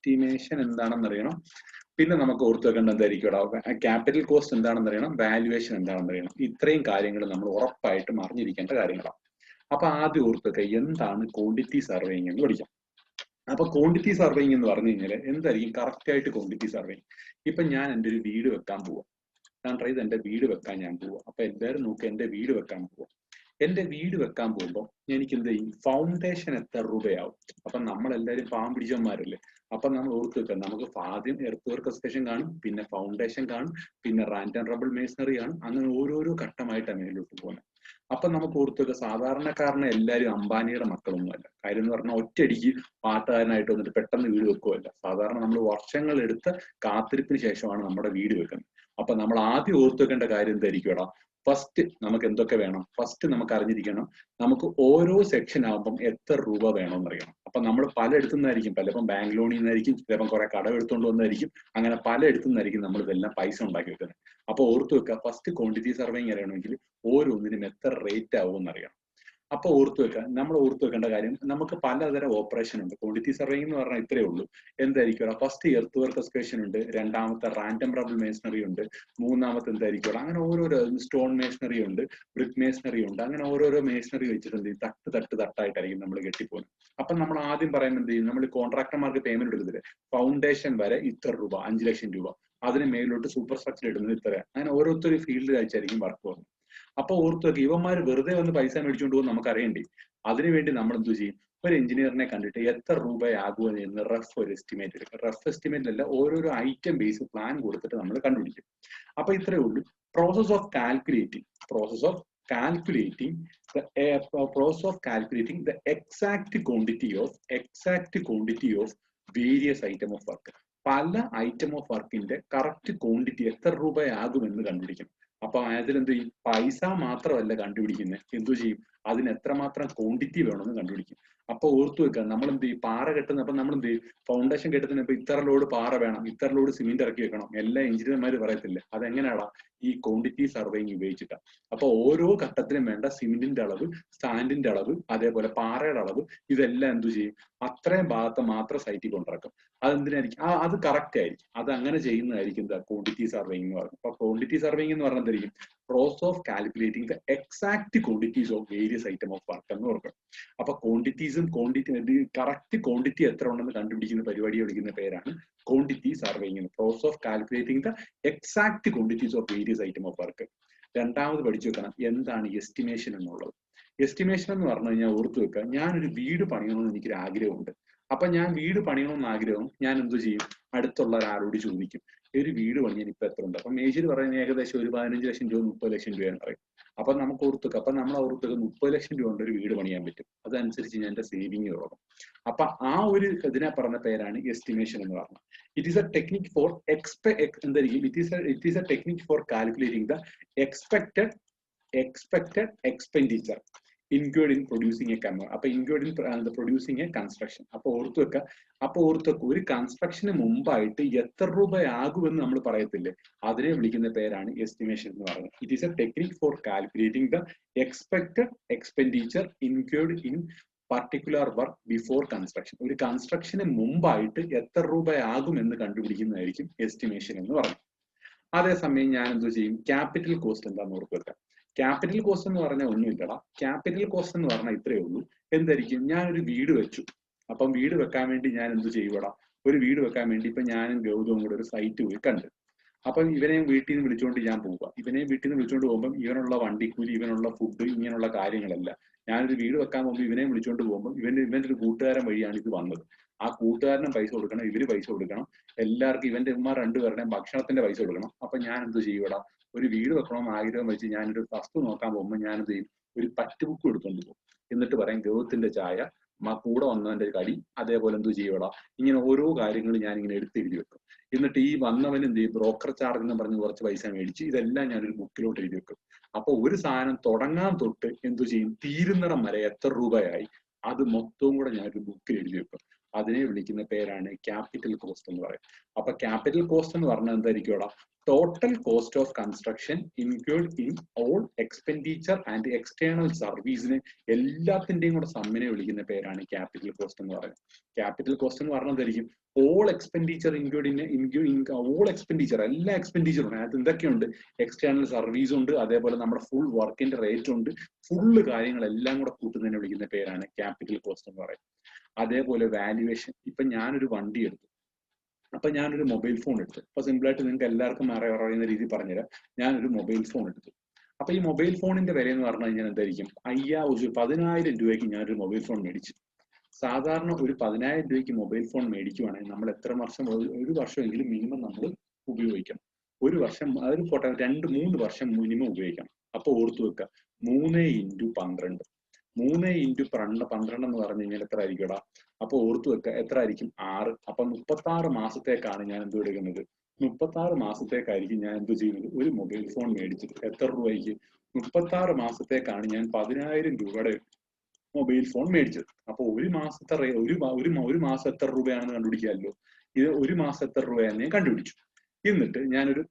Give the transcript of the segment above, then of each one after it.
Estimation എന്താണെന്ന് അറിയണം. പിന്നെ നമുക്ക് ഓർത്ത് വെക്കേണ്ട എന്തായിരിക്കും, ക്യാപിറ്റൽ കോസ്റ്റ് എന്താണെന്ന് അറിയണം, വാല്യുവേഷൻ എന്താണെന്ന് അറിയണം. ഇത്രയും കാര്യങ്ങൾ നമ്മൾ ഉറപ്പായിട്ടും അറിഞ്ഞിരിക്കേണ്ട കാര്യങ്ങളാണ്. അപ്പൊ ആദ്യം ഓർത്ത് വെക്കുക, എന്താണ് ക്വാണ്ടിറ്റി സർവേയിങ് എന്ന് പഠിക്കാം. അപ്പൊ ക്വാണ്ടിറ്റി സർവേയിങ് എന്ന് പറഞ്ഞു കഴിഞ്ഞാൽ എന്തായിരിക്കും കറക്റ്റ് ആയിട്ട് ക്വാണ്ടിറ്റി സർവേയിങ്. ഇപ്പൊ ഞാൻ എൻ്റെ ഒരു വീട് വെക്കാൻ പോവാം. ഞാൻ ട്രൈ ചെയ്ത് എൻ്റെ വീട് വെക്കാൻ ഞാൻ പോവാം. അപ്പൊ എല്ലാവരും നോക്കുക, എൻ്റെ വീട് വെക്കാൻ പോവാം. എന്റെ വീട് വെക്കാൻ പോകുമ്പോൾ എനിക്ക് എന്ത് ചെയ്യും, ഫൗണ്ടേഷൻ എത്ര രൂപയാവും. അപ്പൊ നമ്മളെല്ലാവരും പാവം പിടിച്ചന്മാരല്ലേ. അപ്പൊ നമ്മൾ ഓർത്ത് വെക്കാം, നമുക്ക് ആദ്യം എർത്ത് വർക്ക് എക്സ്കവേഷൻ കാണും, പിന്നെ ഫൗണ്ടേഷൻ കാണും, പിന്നെ റാൻഡ് ആൻഡ് റബിൾ മേസണറി കാണും. അങ്ങനെ ഓരോരോ ഘട്ടമായിട്ടാണ് മേലോട്ട് പോകുന്നത്. അപ്പൊ നമുക്ക് ഓർത്ത് വെക്കാം, സാധാരണക്കാരനെ എല്ലാവരും അംബാനിയുടെ മക്കളൊന്നുമല്ല. കാര്യം എന്ന് പറഞ്ഞാൽ ഒറ്റയടിക്ക് പാട്ടുകാരനായിട്ട് വന്നിട്ട് പെട്ടെന്ന് വീട് വെക്കുകയല്ല. സാധാരണ നമ്മൾ വർഷങ്ങൾ എടുത്ത് കാത്തിരിപ്പിന് ശേഷമാണ് നമ്മുടെ വീട് വെക്കുന്നത്. അപ്പൊ നമ്മൾ ആദ്യം ഓർത്ത് വെക്കേണ്ട കാര്യം എന്തായിരിക്കും, ഫസ്റ്റ് നമുക്ക് എന്തൊക്കെ വേണം, ഫസ്റ്റ് നമുക്ക് അറിഞ്ഞിരിക്കണം നമുക്ക് ഓരോ സെക്ഷൻ ആകുമ്പം എത്ര രൂപ വേണമെന്ന് അറിയണം. അപ്പൊ നമ്മൾ പല എടുത്തുനിന്നായിരിക്കും, പലപ്പം ബാങ്ക് ലോണിൽ നിന്നായിരിക്കും, ചിലപ്പം കുറെ കടം എടുത്തുകൊണ്ട് വന്നായിരിക്കും, അങ്ങനെ പല എടുത്തുനിന്നായിരിക്കും നമ്മൾ ഇതെല്ലാം പൈസ ഉണ്ടാക്കി വെക്കുന്നത്. അപ്പൊ ഓർത്ത് വെക്കുക, ഫസ്റ്റ് ക്വാണ്ടിറ്റി സർവേയിങ് അറിയണമെങ്കിൽ ഓരോന്നിനും എത്ര റേറ്റ് ആവുമെന്ന് അറിയണം. അപ്പൊ ഓർത്ത് വെക്കുക, നമ്മൾ ഓർത്ത് വെക്കേണ്ട കാര്യം, നമുക്ക് പലതരം ഓപ്പറേഷൻ ഉണ്ട്. ക്വാണ്ടിറ്റി സർവേയിങ് എന്ന് പറഞ്ഞാൽ ഇത്രയേ ഉള്ളൂ. എന്തായിരിക്കും, ഫസ്റ്റ് എർത്ത് വർക്ക് എക്സ്കവേഷൻ ഉണ്ട്, രണ്ടാമത്തെ റാൻഡം റബിൾ മേസണറി ഉണ്ട്, മൂന്നാമത്തെ എന്തായിരിക്കും, അങ്ങനെ ഓരോരോ സ്റ്റോൺ മേസണറി ഉണ്ട്, ബ്രിക്ക് മേസണറി ഉണ്ട്. അങ്ങനെ ഓരോരോ മേസണറി വെച്ചിട്ടുണ്ട് തട്ടായിട്ടായിരിക്കും നമ്മൾ കെട്ടിപ്പോകുന്നത്. അപ്പൊ നമ്മൾ ആദ്യം പറയുമ്പോൾ എന്ത് ചെയ്യും, നമ്മൾ കോൺട്രാക്ടർമാർക്ക് പേയ്മെന്റ് എടുക്കത്തില്ലേ, ഫൗണ്ടേഷൻ വരെ ഇത്ര രൂപ, 5 ലക്ഷം രൂപ, അതിന് മേലോട്ട് സൂപ്പർ സ്ട്രക്ചർ ഇടുന്നത് ഇത്ര. അങ്ങനെ ഓരോരുത്തർ ഫീൽഡ് അയച്ചായിരിക്കും വർക്ക് പോകുന്നത്. അപ്പൊ ഓർത്ത് വെക്കുക, ഇവന്മാർ വെറുതെ വന്ന് പൈസ മേടിച്ചുകൊണ്ട് പോകും നമുക്ക് അറിയണ്ടേ. അതിനുവേണ്ടി നമ്മൾ എന്ത് ചെയ്യും, ഒരു എഞ്ചിനീയറിനെ കണ്ടിട്ട് എത്ര രൂപയാകുമെന്ന് എന്ന് റഫ് ഒരു എസ്റ്റിമേറ്റ് എടുക്കും. റഫ് എസ്റ്റിമേറ്റ് അല്ല, ഓരോരോ ഐറ്റം ബേസ് പ്ലാൻ കൊടുത്തിട്ട് നമ്മൾ കണ്ടുപിടിക്കും. അപ്പൊ ഇത്രയേ ഉള്ളൂ. Process of calculating the exact quantity of various item of work. പല ഐറ്റം ഓഫ് വർക്കിന്റെ കറക്റ്റ് ക്വാണ്ടിറ്റി എത്ര രൂപയാകുമെന്ന് കണ്ടുപിടിക്കും. അപ്പൊ അതിലെന്ത് ചെയ്യും, പൈസ മാത്രമല്ല കണ്ടുപിടിക്കുന്നത്, എന്തു ചെയ്യും, അതിന് എത്രമാത്രം ക്വാണ്ടിറ്റി വേണമെന്ന് കണ്ടുപിടിക്കും. അപ്പൊ ഓർത്തു വെക്കുക, നമ്മൾ എന്ത് ചെയ്യും, പാറ കെട്ടുന്ന, അപ്പൊ നമ്മൾ എന്ത് ചെയ്യും, ഫൗണ്ടേഷൻ കെട്ടുന്നതിന് ഇപ്പൊ ഇത്ര ലോഡ് പാറ വേണം, ഇത്ര ലോഡ് സിമെന്റ് ഇറക്കി വെക്കണം, എല്ലാ എഞ്ചിനീയർമാർ പറയത്തില്ലേ. അതെങ്ങനെയാടാ, ഈ ക്വാണ്ടിറ്റി സർവേയിങ് ഉപയോഗിച്ചിട്ടാണ്. അപ്പൊ ഓരോ ഘട്ടത്തിലും വേണ്ട സിമെന്റിന്റെ അളവ്, സ്റ്റാൻഡിന്റെ അളവ്, അതേപോലെ പാറയുടെ അളവ്, ഇതെല്ലാം എന്തു ചെയ്യും, അത്രയും ഭാഗത്ത് മാത്രം സൈറ്റിൽ കൊണ്ടിറക്കും. അതെന്തിനായിരിക്കും, അത് കറക്റ്റ് ആയിരിക്കും. അത് അങ്ങനെ ചെയ്യുന്നതായിരിക്കും എന്താ ക്വാണ്ടിറ്റി സർവേയിങ് എന്ന് പറയുന്നത്. അപ്പൊ ക്വാണ്ടിറ്റി സർവേയിങ് എന്ന് പറഞ്ഞാൽ എന്തായിരിക്കും, process of calculating the exact quantities of various item of work എന്ന് പറയും. അപ്പൊ കറക്റ്റ് ക്വാണ്ടിറ്റി എത്ര ഉണ്ടെന്ന് കണ്ടുപിടിക്കുന്ന പരിപാടിയെ വിളിക്കുന്ന പേരാണ് quantity surveying. Process of calculating the exact quantities of various item of work. രണ്ടാമത് പഠിച്ചു വെക്കണം, എന്താണ് എസ്റ്റിമേഷൻ എന്നുള്ളത്. എസ്റ്റിമേഷൻ എന്ന് പറഞ്ഞു കഴിഞ്ഞാൽ ഓർത്തു വെക്കുക, ഞാനൊരു വീട് പണിയണമെന്ന് എനിക്കൊരു ആഗ്രഹമുണ്ട്. അപ്പൊ ഞാൻ വീട് പണിയണമെന്ന് ആഗ്രഹം, ഞാൻ എന്തു ചെയ്യും, അടുത്തുള്ള ഒരാളോട് ചോദിക്കും, ഒരു വീട് പണിയാൻ ഇപ്പൊ എത്ര ഉണ്ട്. അപ്പൊ മേശിൽ പറയുന്നത് ഏകദേശം ഒരു 15 ലക്ഷം രൂപ 30 ലക്ഷം രൂപയാണ് പറയും. അപ്പൊ നമുക്ക് ഓർത്തുക, അപ്പൊ നമ്മൾ ഓർത്തുക 30 ലക്ഷം രൂപ കൊണ്ട് ഒരു വീട് പണിയാൻ പറ്റും. അതനുസരിച്ച് ഞാൻ എന്റെ സേവിങ് തുടങ്ങും. അപ്പൊ ആ ഒരു ഇതിനെ പറഞ്ഞ പേരാണ് എസ്റ്റിമേഷൻ എന്ന് പറഞ്ഞത്. It is a technique for എന്തായിരിക്കും, it is a technique for calculating the expected expenditure incurred in producing a അപ്പൊ incurred in producing a construction. അപ്പൊ ഓർത്തു വെക്കുക, ഒരു കൺസ്ട്രക്ഷന് മുമ്പായിട്ട് എത്ര രൂപയാകുമെന്ന് നമ്മൾ പറയത്തില്ലേ, അതിനെ വിളിക്കുന്ന പേരാണ് എസ്റ്റിമേഷൻ എന്ന് പറയുന്നത്. It is a technique for calculating the expected expenditure incurred in particular work before construction. ഒരു കൺസ്ട്രക്ഷന് മുമ്പായിട്ട് എത്ര രൂപയാകും എന്ന് കണ്ടുപിടിക്കുന്നതായിരിക്കും എസ്റ്റിമേഷൻ എന്ന് പറയുന്നത്. അതേസമയം ഞാൻ എന്ത് ചെയ്യും, ക്യാപിറ്റൽ കോസ്റ്റ് എന്താണെന്ന് ഓർത്ത് വെക്കാം. ക്യാപിറ്റൽ കോസ്റ്റ് എന്ന് പറഞ്ഞാൽ ഒന്നുമില്ലടാ. ക്യാപിറ്റൽ കോസ്റ്റ് എന്ന് പറഞ്ഞാൽ ഇത്രയേ ഉള്ളൂ. എന്തായിരിക്കും, ഞാനൊരു വീട് വെച്ചു. അപ്പം വീട് വെക്കാൻ വേണ്ടി ഞാൻ എന്ത് ചെയ്യുവടാ, ഒരു വീട് വെക്കാൻ വേണ്ടി ഇപ്പൊ ഞാനും ഗൗതവും കൂടെ ഒരു സൈറ്റ് പോയി കണ്ട്. അപ്പം ഇവനെ വീട്ടിൽ നിന്ന് വിളിച്ചുകൊണ്ട് ഞാൻ പോവുക. ഇവനെ വീട്ടിൽ നിന്ന് വിളിച്ചുകൊണ്ട് പോകുമ്പോൾ ഇവനുള്ള വണ്ടിക്കൂലി, ഇവനുള്ള ഫുഡ്, ഇങ്ങനെയുള്ള കാര്യങ്ങളല്ല. ഞാനൊരു വീട് വെക്കാൻ പോകുമ്പോൾ ഇവനെ വിളിച്ചുകൊണ്ട് പോകുമ്പോൾ ഇവന്റെ ഒരു കൂട്ടുകാരൻ വഴിയാണ് ഇത് വന്നത്. ആ കൂട്ടുകാരനും പൈസ കൊടുക്കണം, ഇവര് പൈസ കൊടുക്കണം, എല്ലാവർക്കും ഇവന്റെ ഉമ്മ രണ്ടുപേരുടെയും ഭക്ഷണത്തിന്റെ പൈസ കൊടുക്കണം. അപ്പൊ ഞാൻ എന്ത് ചെയ്യുവടാ, ഒരു വീട് വെക്കണമെന്ന് ആഗ്രഹം വെച്ച് ഞാനൊരു വസ്തു നോക്കാൻ പോകുമ്പോൾ ഞാൻ എന്ത് ചെയ്യും, ഒരു പറ്റ് ബുക്ക് എടുത്തോണ്ട് പോകും. എന്നിട്ട് പറയും ഗൗതത്തിന്റെ ചായ, കൂടെ വന്നവന്റെ കടി, അതേപോലെ എന്ത് ചെയ്യുവടാ, ഇങ്ങനെ ഓരോ കാര്യങ്ങൾ ഞാൻ ഇങ്ങനെ എടുത്തെഴുതി വെക്കും. എന്നിട്ട് ഈ വന്നവൻ എന്ത് ചെയ്യും, ബ്രോക്കർ ചാർജ് എന്ന് പറഞ്ഞ് കുറച്ച് പൈസ മേടിച്ച് ഇതെല്ലാം ഞാനൊരു ബുക്കിലോട്ട് എഴുതി വെക്കും. അപ്പൊ ഒരു സാധനം തുടങ്ങാൻ തൊട്ട് എന്തു ചെയ്യും, തീരുന്നിടം വരെ എത്ര രൂപയായി അത് മൊത്തവും കൂടെ ഞാനൊരു ബുക്കിൽ എഴുതി വെക്കും. അതിനെ വിളിക്കുന്ന പേരാണ് ക്യാപിറ്റൽ കോസ്റ്റ് എന്ന് പറയും. അപ്പൊ ക്യാപിറ്റൽ കോസ്റ്റ് എന്ന് പറഞ്ഞാൽ എന്തായിരിക്കും, total cost of construction include in all expenditure and external സർവീസിന് എല്ലാത്തിന്റെയും കൂടെ സമ്മിനെ വിളിക്കുന്ന പേരാണ് ക്യാപിറ്റൽ കോസ്റ്റ് എന്ന് പറയുന്നത്. ക്യാപിറ്റൽ കോസ്റ്റ് എന്ന് പറഞ്ഞാൽ എന്തായിരിക്കും? All expenditure include all expenditure, എല്ലാ എക്സ്പെൻഡിച്ചറും അതിനകത്ത് എന്തൊക്കെയുണ്ട്? എക്സ്റ്റേണൽ സർവീസ് ഉണ്ട്, അതേപോലെ നമ്മുടെ ഫുൾ വർക്കിന്റെ റേറ്റ് ഉണ്ട്, ഫുള്ള് കാര്യങ്ങളെല്ലാം കൂടെ കൂട്ടുന്നതിനെ വിളിക്കുന്ന പേരാണ് ക്യാപിറ്റൽ കോസ്റ്റ് എന്ന് പറയുന്നത്. അതേപോലെ വാല്യുവേഷൻ. ഇപ്പൊ ഞാനൊരു വണ്ടി എടുത്തു, അപ്പൊ ഞാനൊരു മൊബൈൽ ഫോൺ എടുത്തു. അപ്പൊ സിമ്പിൾ ആയിട്ട് നിങ്ങൾക്ക് എല്ലാവർക്കും അറിയുന്ന രീതിയിൽ പറഞ്ഞുതരാം. ഞാനൊരു മൊബൈൽ ഫോൺ എടുത്തു. അപ്പൊ ഈ മൊബൈൽ ഫോണിന്റെ വില എന്ന് പറഞ്ഞു കഴിഞ്ഞാൽ എന്തായിരിക്കും? 10,000 രൂപയ്ക്ക് ഞാനൊരു മൊബൈൽ ഫോൺ മേടിച്ചു. സാധാരണ ഒരു 10,000 രൂപയ്ക്ക് മൊബൈൽ ഫോൺ മേടിക്കുവാണെങ്കിൽ നമ്മൾ എത്ര വർഷം? ഒരു വർഷമെങ്കിലും മിനിമം നമ്മൾ ഉപയോഗിക്കണം. ഒരു വർഷം, അതൊരു പോട്ടെ 2-3 വർഷം മിനിമം ഉപയോഗിക്കണം. അപ്പൊ ഓർത്തു വെക്കുക, 3 × 12. 3 × 12 എന്ന് പറഞ്ഞു കഴിഞ്ഞാൽ എത്ര ആയിരിക്കും? അപ്പൊ ഓർത്തു വെക്കുക, എത്ര ആയിരിക്കും? 6. അപ്പൊ 36 മാസത്തേക്കാണ് ഞാൻ എന്ത് എടുക്കുന്നത്? 36 മാസത്തേക്കായിരിക്കും ഞാൻ എന്ത് ചെയ്യുന്നത്? ഒരു മൊബൈൽ ഫോൺ മേടിച്ചത്. എത്ര രൂപയ്ക്ക്? 36 മാസത്തേക്കാണ് ഞാൻ 10,000 രൂപയുടെ മൊബൈൽ ഫോൺ മേടിച്ചത്. അപ്പൊ ഒരു മാസത്തെ ഒരു മാസം എത്ര രൂപയാണെന്ന് കണ്ടുപിടിക്കാമല്ലോ. ഇത് ഒരു മാസം എത്ര രൂപയാണെന്ന് ഞാൻ കണ്ടുപിടിച്ചു. എന്നിട്ട് ഞാനൊരു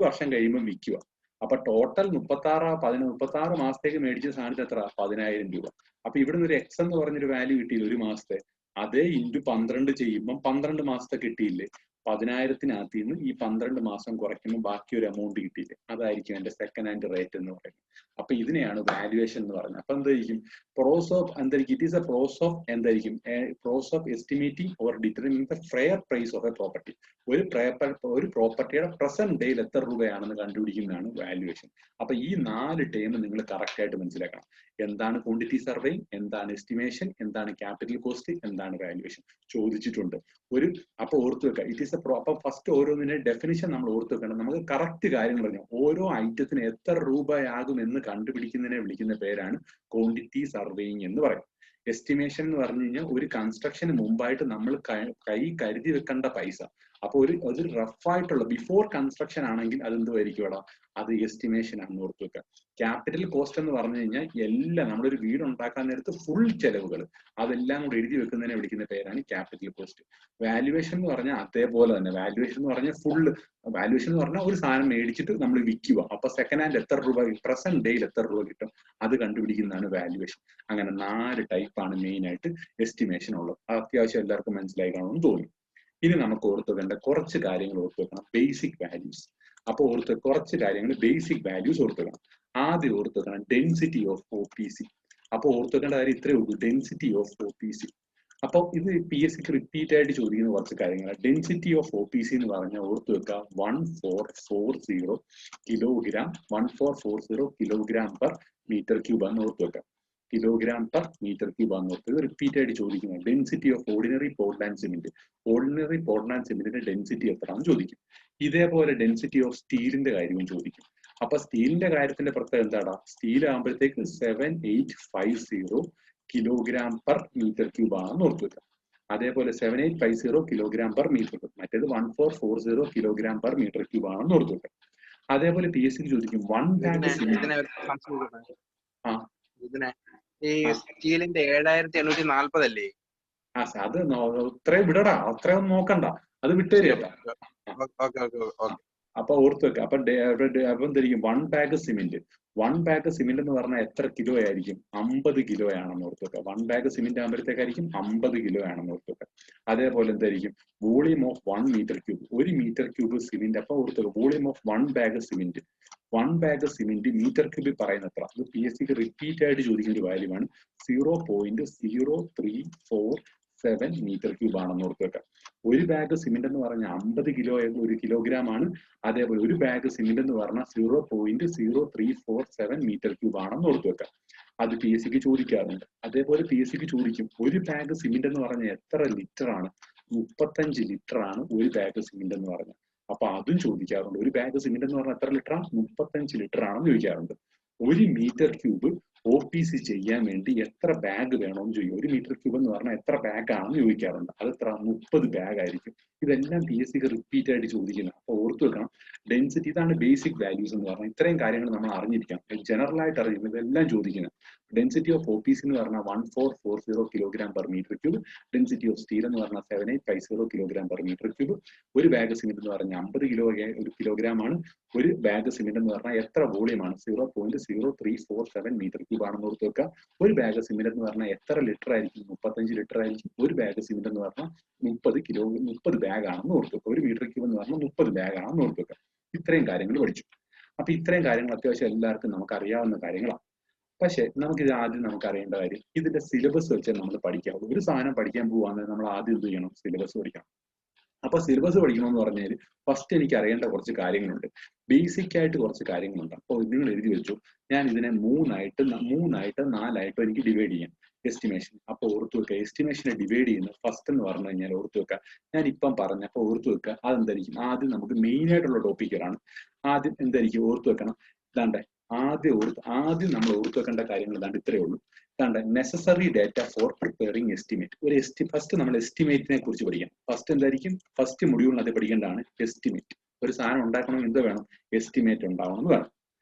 വർഷം കഴിയുമ്പോൾ വിൽക്കുക. അപ്പൊ ടോട്ടൽ 36 മാസത്തേക്ക് മേടിച്ച സാധനത്തിന് എത്ര? 10,000 രൂപ. അപ്പൊ ഇവിടുന്ന് ഒരു എക്സ് എന്ന് പറഞ്ഞൊരു വാല്യൂ കിട്ടിയില്ല ഒരു മാസത്തെ. അതേ ഇൻറ്റു 12 ചെയ്യുമ്പോൾ 12 മാസത്തെ കിട്ടിയില്ലേ? 10,000-നകത്ത് നിന്ന് ഈ 12 മാസം കുറയ്ക്കുമ്പോൾ ബാക്കി ഒരു എമൗണ്ട് കിട്ടിയില്ലേ? അതായിരിക്കും എന്റെ സെക്കൻഡ് ഹാൻഡ് റേറ്റ് എന്ന് പറയുന്നത്. അപ്പൊ ഇതിനെയാണ് വാല്യുവേഷൻ എന്ന് പറയുന്നത്. അപ്പൊ എന്തായിരിക്കും? പ്രോസസ് ഓഫ് എന്തായിരിക്കും? It is a process of എന്തായിരിക്കും? Process of estimating or determining the fair price of a property. ഒരു പ്രോപ്പർട്ടിയുടെ പ്രസന്റ് ഡേയിൽ എത്ര രൂപയാണെന്ന് കണ്ടുപിടിക്കുന്നതാണ് വാല്യുവേഷൻ. അപ്പൊ ഈ 4 ടേം നിങ്ങൾ കറക്റ്റ് ആയിട്ട് മനസ്സിലാക്കണം. എന്താണ് ക്വാണ്ടിറ്റി സർവേയിങ്, എന്താണ് എസ്റ്റിമേഷൻ, എന്താണ് ക്യാപിറ്റൽ കോസ്റ്റ്, എന്താണ് വാല്യുവേഷൻ ചോദിച്ചിട്ടുണ്ട്. അപ്പൊ ഓർത്തു വെക്കുക, ഇറ്റ് ഈസ് അപ്പൊ ഫസ്റ്റ് ഓരോന്നിന്റെ ഡെഫിനിഷൻ നമ്മൾ ഓർത്തു വെക്കണം. നമുക്ക് കറക്റ്റ് കാര്യങ്ങൾ പറഞ്ഞു ഓരോ ഐറ്റത്തിന് എത്ര രൂപയാകും എന്ന് കണ്ടുപിടിക്കുന്നതിനെ വിളിക്കുന്ന പേരാണ് ക്വാണ്ടിറ്റി സർവേയിങ് എന്ന് പറയും. എസ്റ്റിമേഷൻ എന്ന് പറഞ്ഞു കഴിഞ്ഞാൽ ഒരു കൺസ്ട്രക്ഷന് മുമ്പായിട്ട് നമ്മൾ കരുതി വെക്കേണ്ട പൈസ. അപ്പൊ ഒരു റഫായിട്ടുള്ള ബിഫോർ കൺസ്ട്രക്ഷൻ ആണെങ്കിൽ അതെന്തുമായിരിക്കും അവിടെ? അത് എസ്റ്റിമേഷൻ ആണെന്ന് ഓർത്ത് വെക്കുക. ക്യാപിറ്റൽ കോസ്റ്റ് എന്ന് പറഞ്ഞു കഴിഞ്ഞാൽ എല്ലാം നമ്മളൊരു വീട് ഉണ്ടാക്കാൻ നേരത്ത് ഫുൾ ചെലവുകൾ അതെല്ലാം കൂടെ എഴുതി വെക്കുന്നതിനെ വിളിക്കുന്ന പേരാണ് ക്യാപിറ്റൽ കോസ്റ്റ്. വാല്യുവേഷൻ എന്ന് പറഞ്ഞാൽ അതേപോലെ തന്നെ. വാല്യുവേഷൻ എന്ന് പറഞ്ഞാൽ വാല്യുവേഷൻ എന്ന് പറഞ്ഞാൽ ഒരു സാധനം മേടിച്ചിട്ട് നമ്മൾ വിൽക്കുക. അപ്പൊ സെക്കൻഡ് ഹാൻഡ് എത്ര രൂപ, പ്രസന്റ് ഡേയിൽ എത്ര രൂപ കിട്ടും, അത് കണ്ടുപിടിക്കുന്നതാണ് വാല്യുവേഷൻ. അങ്ങനെ 4 ടൈപ്പാണ് മെയിൻ ആയിട്ട് എസ്റ്റിമേഷൻ ഉള്ളത്. അത് അത്യാവശ്യം എല്ലാവർക്കും മനസ്സിലായി കാണുമെന്ന് തോന്നുന്നു. ഇനി നമുക്ക് ഓർത്ത് വെക്കേണ്ട കുറച്ച് കാര്യങ്ങൾ ഓർത്ത് വെക്കണം. Basic values. അപ്പൊ കുറച്ച് കാര്യങ്ങൾ ബേസിക് വാല്യൂസ് ഓർത്ത് വെക്കണം. ആദ്യം ഓർത്ത് വെക്കണം ഡെൻസിറ്റി ഓഫ് OPC. അപ്പൊ ഓർത്ത് വെക്കേണ്ട കാര്യം ഇത്രയേ ഉള്ളൂ, ഡെൻസിറ്റി ഓഫ് OPC. അപ്പൊ ഇത് PSCക്ക് റിപ്പീറ്റ് ആയിട്ട് ചോദിക്കുന്ന കുറച്ച് കാര്യങ്ങളാണ്. ഡെൻസിറ്റി ഓഫ് OPC എന്ന് പറഞ്ഞാൽ ഓർത്ത് വെക്കുക 1440 kilogram 1440 kilogram per metre cube എന്ന് ഓർത്ത് വെക്കാം. കിലോഗ്രാം പെർ മീറ്റർ ക്യൂബ് ആണ് ഓർത്ത്. ഇത് റിപ്പീറ്റ് ആയിട്ട് ചോദിക്കുന്നത്. Density of ordinary Portland cement. Ordinary Portland സിമെന്റിന്റെ ഡെൻസിറ്റി എത്രയാണെന്ന് ചോദിക്കും. ഇതേപോലെ ഡെൻസിറ്റി ഓഫ് സ്റ്റീലിന്റെ കാര്യവും ചോദിക്കും. അപ്പൊ സ്റ്റീലിന്റെ കാര്യത്തിന്റെ പ്രത്യേകത എന്താടാ? സ്റ്റീൽ ആകുമ്പോഴത്തേക്ക് 7850 കിലോഗ്രാം പെർ മീറ്റർ ക്യൂബ് ആണെന്ന് ഓർത്ത് വെക്കുക. അതേപോലെ 7850 കിലോഗ്രാം പെർ മീറ്റർ ക്യൂബ്. മറ്റേത് 1440 കിലോഗ്രാം പെർ മീറ്റർ ക്യൂബ് ആണെന്ന് ഓർത്ത് വെക്കുക. അതേപോലെ PSCക്ക് ചോദിക്കും 1 ബാഗ് സിമെന്റ്. ഈ സ്റ്റീലിന്റെ 7840 അല്ലേ? അത് അത്രയും വിടടാ, അത്രയൊന്നും നോക്കണ്ട, അത് വിട്ടുതരിക. അപ്പൊ ഓർത്ത് വെക്കുക. അപ്പൊ എന്തായിരിക്കും? 1 ബാഗ് സിമെന്റ്. 1 ബാഗ് സിമെന്റ് എന്ന് പറഞ്ഞാൽ എത്ര കിലോ ആയിരിക്കും? 50 കിലോ ആണെന്ന് ഓർത്ത് വെക്കുക. 1 ബാഗ് സിമെന്റ് ആകുമ്പോഴത്തേക്കായിരിക്കും 50 കിലോ ആണെന്ന് ഓർത്ത് വെക്കുക. അതേപോലെ എന്തായിരിക്കും? Volume of 1 metre cube. 1 metre cube cement. അപ്പൊ ഓർത്ത് വെക്കുക volume of 1 bag cement. 1 bag cement metre ക്യൂബിൽ പറയുന്ന എത്ര? അത് PSCക്ക് റിപ്പീറ്റ് ആയിട്ട് ചോദിക്കുന്ന ഒരു വാല്യൂ ആണ്. 0.0347 മീറ്റർ ക്യൂബ് ആണെന്ന് ഓർത്ത് വെക്കാം. ഒരു ബാഗ് സിമെന്റ് എന്ന് പറഞ്ഞാൽ 50 കിലോ 1 കിലോഗ്രാം ആണ്. അതേപോലെ ഒരു ബാഗ് സിമെന്റ് എന്ന് പറഞ്ഞാൽ 0.0347 മീറ്റർ ക്യൂബ് ആണെന്ന് ഓർത്ത് വെക്കാം. അത് PSCക്ക് ചോദിക്കാറുണ്ട്. അതേപോലെ PSCക്ക് ചോദിക്കും ഒരു ബാഗ് സിമെന്റ് എന്ന് പറഞ്ഞാൽ എത്ര ലിറ്റർ ആണ്? 35 ലിറ്റർ ആണ് ഒരു ബാഗ് സിമെന്റ് എന്ന് പറഞ്ഞാൽ. അപ്പൊ അതും ചോദിക്കാറുണ്ട്. ഒരു ബാഗ് സിമെന്റ് എന്ന് പറഞ്ഞാൽ എത്ര ലിറ്റർ ആണ്? 35 ലിറ്റർ ആണെന്ന് ചോദിക്കാറുണ്ട്. 1 മീറ്റർ ക്യൂബ് OPC ചെയ്യാൻ വേണ്ടി എത്ര ബാഗ് വേണമെന്ന് ചോദിക്കും. 1 മീറ്റർ ക്യൂബ് എന്ന് പറഞ്ഞാൽ എത്ര ബാഗ് ആണെന്ന് ചോദിക്കാറുണ്ട്. അത് എത്ര? 30 ബാഗ് ആയിരിക്കും. ഇതെല്ലാം PSCക്ക് റിപ്പീറ്റ് ആയിട്ട് ചോദിക്കുന്നത്. അപ്പൊ ഓർത്തു വെക്കണം ഡെൻസിറ്റി. ഇതാണ് ബേസിക് വാല്യൂസ് എന്ന് പറഞ്ഞാൽ. ഇത്രയും കാര്യങ്ങൾ നമ്മൾ അറിഞ്ഞിരിക്കണം. ജനറൽ ആയിട്ട് അറിഞ്ഞിരിക്കണം. ഇതെല്ലാം ചോദിക്കുന്നത്. ഡെൻസിറ്റി ഓഫ് OPC എന്ന് പറഞ്ഞാൽ 1440 kilogram per metre cube. Density of steel എന്ന് പറഞ്ഞാൽ 7850 കിലോഗ്രാം പെർ മീറ്റർ ക്യൂബ്. ഒരു ബാഗ് സിമെന്റ് എന്ന് പറഞ്ഞാൽ 50 കിലോഗ്രാം ആണ്. ഒരു ബാഗ് സിമെന്റ് എന്ന് പറഞ്ഞാൽ എത്ര വോളിയമാണ്? 0.0347 മീറ്റർ ക്യൂബ് ആണെന്ന് ഓർത്ത് വെക്കുക. ഒരു ബാഗ് സിമെന്റ് എന്ന് പറഞ്ഞാൽ എത്ര ലിറ്റർ ആയിരിക്കും? 35 ലിറ്റർ ആയിരിക്കും. ഒരു ബാഗ് സിമെന്റ് എന്ന് പറഞ്ഞാൽ 30 ബാഗ് ആണെന്ന് ഓർത്ത് വെക്കുക. ഒരു മീറ്റർ ക്യൂബ് എന്ന് പറഞ്ഞാൽ 30 ബാഗ് ആണെന്ന് ഓർത്ത് വെക്കുക. ഇത്രയും കാര്യങ്ങൾ പഠിച്ചു. അപ്പൊ ഇത്രയും കാര്യങ്ങൾ അത്യാവശ്യം എല്ലാവർക്കും നമുക്ക് അറിയാവുന്ന കാര്യങ്ങളാണ്. പക്ഷെ നമുക്കിത് ആദ്യം നമുക്ക് അറിയേണ്ട കാര്യം, ഇതിന്റെ സിലബസ് വെച്ച് നമ്മൾ പഠിക്കാവുള്ളൂ. ഒരു സാധനം പഠിക്കാൻ പോവാണെങ്കിൽ നമ്മൾ ആദ്യം എന്ത് ചെയ്യണം? സിലബസ് പഠിക്കണം. അപ്പൊ സിലബസ് പഠിക്കണമെന്ന് പറഞ്ഞാൽ ഫസ്റ്റ് എനിക്ക് അറിയേണ്ട കുറച്ച് കാര്യങ്ങളുണ്ട്. ബേസിക് ആയിട്ട് കുറച്ച് കാര്യങ്ങളുണ്ട്. അപ്പോൾ നിങ്ങൾ എഴുതി വെച്ചു, ഞാൻ ഇതിനെ മൂന്നായിട്ട് 4ആയിട്ട് എനിക്ക് ഡിവൈഡ് ചെയ്യാം. എസ്റ്റിമേഷൻ. അപ്പൊ ഓർത്തു വെക്കുക, എസ്റ്റിമേഷനെ ഡിവൈഡ് ചെയ്യുന്ന ഫസ്റ്റ് എന്ന് പറഞ്ഞു കഴിഞ്ഞാൽ ഓർത്തു വെക്കുക, ഞാൻ ഇപ്പം പറഞ്ഞപ്പോൾ ഓർത്തു വെക്കുക, അതെന്തായിരിക്കും? ആദ്യം നമുക്ക് മെയിൻ ആയിട്ടുള്ള ടോപ്പിക്കുകളാണ്. ആദ്യം എന്തായിരിക്കും ഓർത്തു വെക്കണം? ഇതാണ്ട് ആദ്യം നമ്മൾ ഓർത്തു വെക്കേണ്ട കാര്യങ്ങൾ ഇതാണ്ട് ഇത്രയേ ഉള്ളൂ. ഇതാണ്ട് necessary data for preparing estimate. First നമ്മൾ എസ്റ്റിമേറ്റിനെ കുറിച്ച് പഠിക്കണം. ഫസ്റ്റ് എന്തായിരിക്കും? ഫസ്റ്റ് മൊഡ്യൂളിനകത്ത് പഠിക്കേണ്ടതാണ് എസ്റ്റിമേറ്റ്. ഒരു സാധനം ഉണ്ടാക്കണമെങ്കിൽ എന്ത് വേണം? എസ്റ്റിമേറ്റ് ഉണ്ടാവണമെന്ന് വേണം.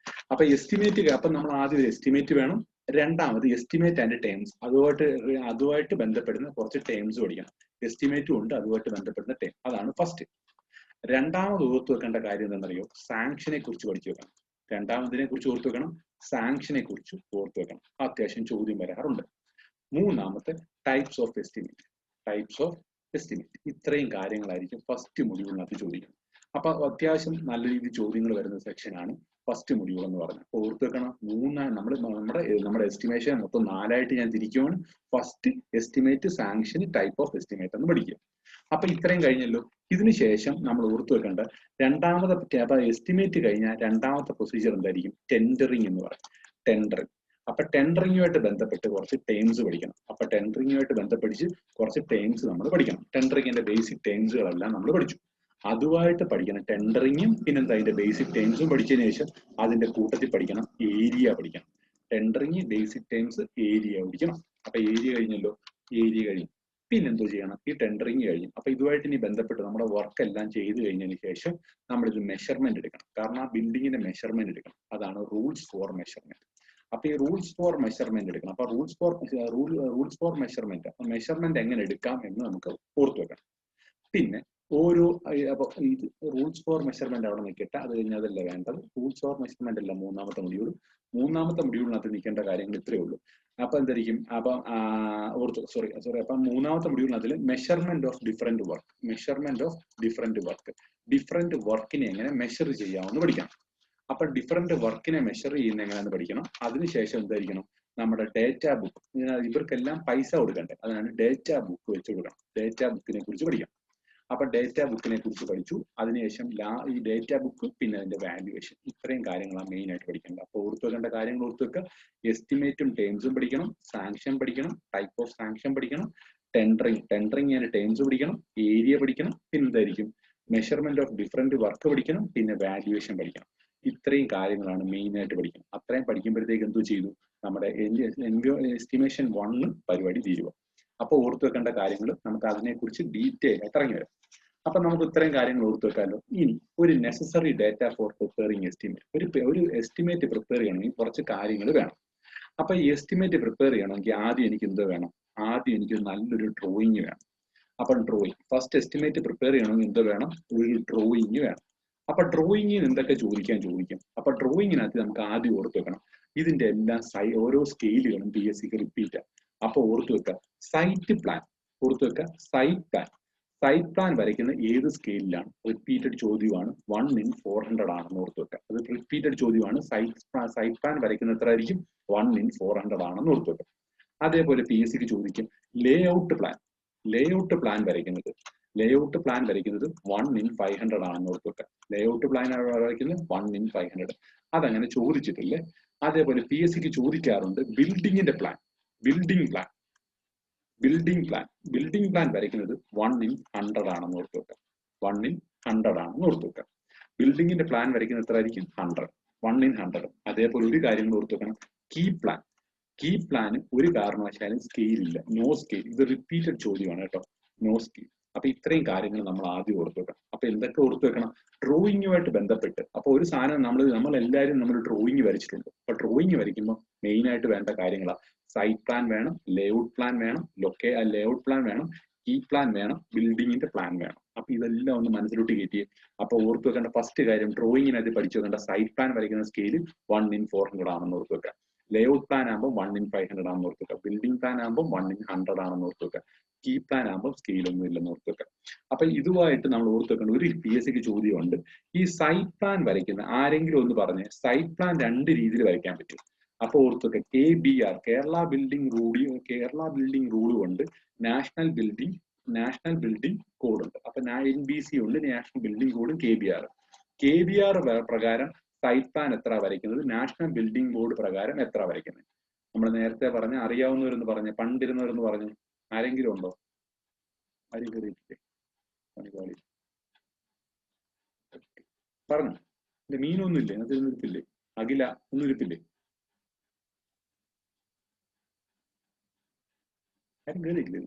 അപ്പൊ എസ്റ്റിമേറ്റ്, അപ്പൊ നമ്മൾ ആദ്യം ഒരു എസ്റ്റിമേറ്റ് വേണം. രണ്ടാമത് എസ്റ്റിമേറ്റ് ആൻഡ് ടേംസ്, അതുമായിട്ട് ബന്ധപ്പെടുന്ന കുറച്ച് ടേംസ് പഠിക്കണം. എസ്റ്റിമേറ്റും ഉണ്ട്, അതുമായിട്ട് ബന്ധപ്പെടുന്ന ടേം. അതാണ് ഫസ്റ്റ്. രണ്ടാമത് ഓർത്തു വെക്കേണ്ട കാര്യം എന്താണെന്നറിയോ? സാങ്ഷനെ കുറിച്ച് പഠിച്ചു വെക്കണം. രണ്ടാമതിനെ കുറിച്ച് ഓർത്തു വെക്കണം, സാങ്ഷനെ കുറിച്ച് ഓർത്തു വെക്കണം. അത്യാവശ്യം ചോദ്യം വരാറുണ്ട്. മൂന്നാമത്തെ ടൈപ്സ് ഓഫ് എസ്റ്റിമേറ്റ്. ഇത്രയും കാര്യങ്ങളായിരിക്കും ഫസ്റ്റ് മൊഡ്യൂളിനകത്ത് ചോദിക്കുന്നത്. അപ്പൊ അത്യാവശ്യം നല്ല രീതിയിൽ ചോദ്യങ്ങൾ വരുന്ന സെക്ഷനാണ് ഫസ്റ്റ് മൊഡ്യൂൾ എന്ന് പറഞ്ഞത്. അപ്പൊ ഓർത്ത് വെക്കണം, നമ്മുടെ എസ്റ്റിമേഷൻ മൊത്തം 4ആയിട്ട് ഞാൻ തിരിക്കുവാണ്. First estimate, sanction, type of estimate എന്ന് പഠിക്കുക. അപ്പൊ ഇത്രയും കഴിഞ്ഞല്ലോ. ഇതിനുശേഷം നമ്മൾ ഓർത്തു വെക്കേണ്ട രണ്ടാമത്തെ, അപ്പൊ എസ്റ്റിമേറ്റ് കഴിഞ്ഞാൽ രണ്ടാമത്തെ പ്രൊസീജിയർ എന്തായിരിക്കും? ടെൻഡറിങ് എന്ന് പറയും. ടെൻഡറിങ്. അപ്പൊ ടെൻഡറിങ്ങുമായിട്ട് ബന്ധപ്പെട്ട് കുറച്ച് ടേംസ് പഠിക്കണം. അപ്പൊ ടെൻഡറിങ്ങുമായിട്ട് ബന്ധപ്പെട്ട് കുറച്ച് ടേംസ് നമ്മൾ പഠിക്കണം. ടെൻഡറിങ്ങിന്റെ ബേസിക് ടേംസുകളെല്ലാം നമ്മൾ പഠിച്ചു. അതുമായിട്ട് പഠിക്കണം ടെൻഡറിങ്ങും, പിന്നെന്താ അതിന്റെ ബേസിക് ടേംസും പഠിച്ചതിന് ശേഷം അതിന്റെ കൂട്ടത്തിൽ പഠിക്കണം ഏരിയ പഠിക്കണം. ടെൻഡറിങ്, ബേസിക് ടേംസ്, ഏരിയ പഠിക്കണം. അപ്പൊ ഏരിയ കഴിഞ്ഞല്ലോ. ഏരിയ കഴിഞ്ഞു. പിന്നെന്തോ ചെയ്യണം? ഈ ടെൻഡറിങ് കഴിഞ്ഞു. അപ്പൊ ഇതുമായിട്ട് ഇനി ബന്ധപ്പെട്ട് നമ്മുടെ വർക്ക് എല്ലാം ചെയ്തു കഴിഞ്ഞതിന് ശേഷം നമ്മളിത് മെഷർമെന്റ് എടുക്കണം. കാരണം ആ ബിൽഡിങ്ങിന്റെ മെഷർമെന്റ് എടുക്കണം. അതാണ് റൂൾസ് ഫോർ മെഷർമെന്റ്. അപ്പൊ ഈ റൂൾസ് ഫോർ മെഷർമെന്റ് എടുക്കണം. അപ്പൊ റൂൾസ് ഫോർ മെഷർമെന്റ് എങ്ങനെ എടുക്കാം എന്ന് നമുക്ക് ഓർത്തു വെക്കണം. പിന്നെ ഓരോ, അപ്പൊ ഇത് റൂൾസ് ഫോർ മെഷർമെന്റ് അവിടെ നിൽക്കട്ടെ. അത് കഴിഞ്ഞാൽ അതല്ല വേണ്ടത്. റൂൾസ് ഫോർ മെഷർമെന്റ് അല്ല മൂന്നാമത്തെ മൊഡ്യൂളിനകത്ത് നിൽക്കേണ്ട കാര്യങ്ങൾ ഇത്രയേ ഉള്ളൂ. അപ്പൊ എന്തായിരിക്കും? അപ്പൊ അപ്പൊ മൂന്നാമത്തെ മൊഡ്യൂളിനകത്തിൽ measurement of different work. Different വർക്കിനെ എങ്ങനെ മെഷർ ചെയ്യാമെന്ന് പഠിക്കണം. അപ്പൊ ഡിഫറെന്റ് വർക്കിനെ മെഷർ ചെയ്യുന്ന എങ്ങനെയാണെന്ന് പഠിക്കണം. അതിനുശേഷം എന്തായിരിക്കണം? നമ്മുടെ ഡേറ്റ ബുക്ക്. ഇവർക്കെല്ലാം പൈസ കൊടുക്കണ്ടേ, അതാണ് ഡേറ്റ ബുക്ക് വെച്ച് കൊടുക്കണം. ഡേറ്റ ബുക്കിനെ കുറിച്ച് പഠിക്കണം. അപ്പൊ ഡേറ്റ ബുക്കിനെ കുറിച്ച് പഠിച്ചു. അതിനുശേഷം ഈ ഡേറ്റ ബുക്ക്, പിന്നെ അതിന്റെ വാല്യുവേഷൻ. ഇത്രയും കാര്യങ്ങളാണ് മെയിൻ ആയിട്ട് പഠിക്കേണ്ടത്. അപ്പൊ ഓർത്തു വെക്കേണ്ട കാര്യങ്ങൾ ഓർത്തു വെക്കുക. എസ്റ്റിമേറ്റും ടേംസും പഠിക്കണം. സാങ്ഷൻ പഠിക്കണം. ടൈപ്പ് ഓഫ് സാങ്ഷൻ പഠിക്കണം. ടെൻഡറിങ് ആൻഡ് ടേംസ് പഠിക്കണം. ഏരിയ പഠിക്കണം. പിന്നെ എന്തായിരിക്കും? മെഷർമെന്റ് ഓഫ് ഡിഫറെന്റ് വർക്ക് പഠിക്കണം. പിന്നെ വാല്യുവേഷൻ പഠിക്കണം. ഇത്രയും കാര്യങ്ങളാണ് മെയിൻ ആയിട്ട് പഠിക്കുന്നത്. അത്രയും പഠിക്കുമ്പോഴത്തേക്ക് എന്തോ ചെയ്തു? നമ്മുടെ എസ്റ്റിമേഷൻ 1 പരിപാടി തീരുക. അപ്പൊ ഓർത്തു വെക്കേണ്ട കാര്യങ്ങൾ നമുക്ക് അതിനെക്കുറിച്ച് ഡീറ്റെയിൽ ആയിട്ട് ഇറങ്ങി വരാം. അപ്പൊ നമുക്ക് ഇത്രയും കാര്യങ്ങൾ ഓർത്തു വെക്കാമല്ലോ. ഇനി ഒരു necessary data for preparing estimate. ഒരു എസ്റ്റിമേറ്റ് പ്രിപ്പയർ ചെയ്യണമെങ്കിൽ കുറച്ച് കാര്യങ്ങൾ വേണം. അപ്പൊ ഈ എസ്റ്റിമേറ്റ് പ്രിപ്പയർ ചെയ്യണമെങ്കിൽ ആദ്യം എനിക്ക് എന്തോ വേണം? ആദ്യം എനിക്ക് നല്ലൊരു ഡ്രോയിങ് വേണം. അപ്പൊ ഡ്രോയിങ്, ഫസ്റ്റ് എസ്റ്റിമേറ്റ് പ്രിപ്പയർ ചെയ്യണമെങ്കിൽ എന്തോ വേണം? ഒരു ഡ്രോയിങ് വേണം. അപ്പൊ ഡ്രോയിങ്ങിന് എന്തൊക്കെ ചോദിക്കും? അപ്പൊ ഡ്രോയിങ്ങിനകത്ത് നമുക്ക് ആദ്യം ഓർത്ത് വെക്കണം, ഇതിന്റെ എല്ലാം ഓരോ സ്കെയിലുകളും PSC റിപ്പീറ്റ്. അപ്പൊ ഓർത്തു വെക്കുക സൈറ്റ് പ്ലാൻ. ഓർത്തു വെക്കുക സൈറ്റ് പ്ലാൻ വരയ്ക്കുന്ന ഏത് സ്കെയിലാണ്? റിപ്പീറ്റഡ് ചോദ്യമാണ്. 1/400 ആണെന്ന് ഓർത്തു വെക്കുക. അത് റിപ്പീറ്റഡ് ചോദ്യമാണ്. സൈറ്റ് പ്ലാൻ വരയ്ക്കുന്ന എത്ര ആയിരിക്കും? 1/400 ആണെന്ന് ഓർത്തു വെക്കുക. അതേപോലെ PSCക്ക് ചോദിക്കും ലേഔട്ട് പ്ലാൻ വരയ്ക്കുന്നത് 1/500 ആണെന്ന് ഓർത്തു വെക്കുക. ലേഔട്ട് പ്ലാൻ വരയ്ക്കുന്നത് 1/500. അതങ്ങനെ ചോദിച്ചിട്ടില്ലേ? അതേപോലെ PSCക്ക് ചോദിക്കാറുണ്ട് ബിൽഡിംഗ് പ്ലാൻ വരയ്ക്കുന്നത് 1/100 ആണെന്ന് ഓർത്തു വെക്കുക. 1/100 ആണെന്ന് ഓർത്തു വെക്കുക. ബിൽഡിങ്ങിന്റെ പ്ലാൻ വരയ്ക്കുന്നത് എത്ര ആയിരിക്കും? 100. 1/100. അതേപോലെ ഒരു കാര്യം ഓർത്തു വെക്കണം, കീ പ്ലാൻ ഒരു കാരണവശാലും സ്കെയിൽ ഇല്ല. No scale. ഇത് റിപ്പീറ്റഡ് ചോദ്യമാണ് കേട്ടോ. No scale. അപ്പൊ ഇത്രയും കാര്യങ്ങൾ നമ്മൾ ആദ്യം ഓർത്തു വെക്കണം. അപ്പൊ എന്തൊക്കെ ഓർത്തു വെക്കണം? ഡ്രോയിങ്ങുമായിട്ട് ബന്ധപ്പെട്ട് അപ്പൊ ഒരു സാധനം നമ്മളെല്ലാവരും നമ്മൾ ഡ്രോയിങ് വരച്ചിട്ടുണ്ട്. അപ്പൊ ഡ്രോയിങ് വരയ്ക്കുമ്പോൾ മെയിൻ ആയിട്ട് വേണ്ട കാര്യങ്ങളാണ് സൈറ്റ് പ്ലാൻ വേണം, ലേഔട്ട് പ്ലാൻ വേണം, ലേഔട്ട് പ്ലാൻ വേണം, കീ പ്ലാൻ വേണം, ബിൽഡിങ്ങിന്റെ പ്ലാൻ വേണം. അപ്പൊ ഇതെല്ലാം ഒന്ന് മനസ്സിലോട്ട് കയറ്റി. അപ്പൊ ഓർത്തു വെക്കേണ്ട ഫസ്റ്റ് കാര്യം ഡ്രോയിങ്ങിനകത്ത് പഠിച്ചു വെക്കേണ്ട സൈറ്റ് പ്ലാൻ വരയ്ക്കുന്ന സ്കെയിൽ 1:400 ആണെന്ന് ഓർത്തു വെക്കുക. ലേഔട്ട് പ്ലാൻ ആകുമ്പോൾ 1:500 ആണെന്ന് ഓർത്തു വെക്കുക. ബിൽഡിംഗ് പ്ലാൻ ആകുമ്പോൾ 1:100 ആണെന്ന് ഓർത്തു വെക്കുക. കീ പ്ലാൻ ആകുമ്പോൾ സ്കെയിൽ ഒന്നും ഇല്ലെന്ന് ഓർത്തു വെക്കുക. അപ്പൊ ഇതുമായിട്ട് നമ്മൾ ഓർത്തു വെക്കേണ്ട ഒരു PSCക്ക് ചോദ്യമുണ്ട്. ഈ സൈറ്റ് പ്ലാൻ വരയ്ക്കുന്ന ആരെങ്കിലും ഒന്ന് പറഞ്ഞ് സൈറ്റ് പ്ലാൻ 2 രീതിയിൽ വരയ്ക്കാൻ പറ്റും. അപ്പൊ ഓർത്തു വെക്കുക KBR കേരള ബിൽഡിംഗ് റൂളും ഉണ്ട്, നാഷണൽ ബിൽഡിംഗ് കോഡ് ഉണ്ട്. അപ്പൊ NBC ഉണ്ട്, നാഷണൽ ബിൽഡിംഗ് കോഡും KBR പ്രകാരം സൈറ്റ് പ്ലാൻ എത്ര വരയ്ക്കുന്നത്, നാഷണൽ ബിൽഡിംഗ് ബോർഡ് പ്രകാരം എത്ര വരയ്ക്കുന്നത്. നമ്മൾ നേരത്തെ പറഞ്ഞ അറിയാവുന്നവരെന്ന് പറഞ്ഞ് പണ്ടിരുന്നവരെന്ന് പറഞ്ഞു ആരെങ്കിലും ഉണ്ടോ? ആരും കയറിയിട്ടില്ലേ? പറഞ്ഞു മീനൊന്നും ഇല്ലേ? അത് ഇരിപ്പില്ലേ? അഖില ഒന്നും ഇരിപ്പില്ലേ? ആരും കയറിയില്ലേ?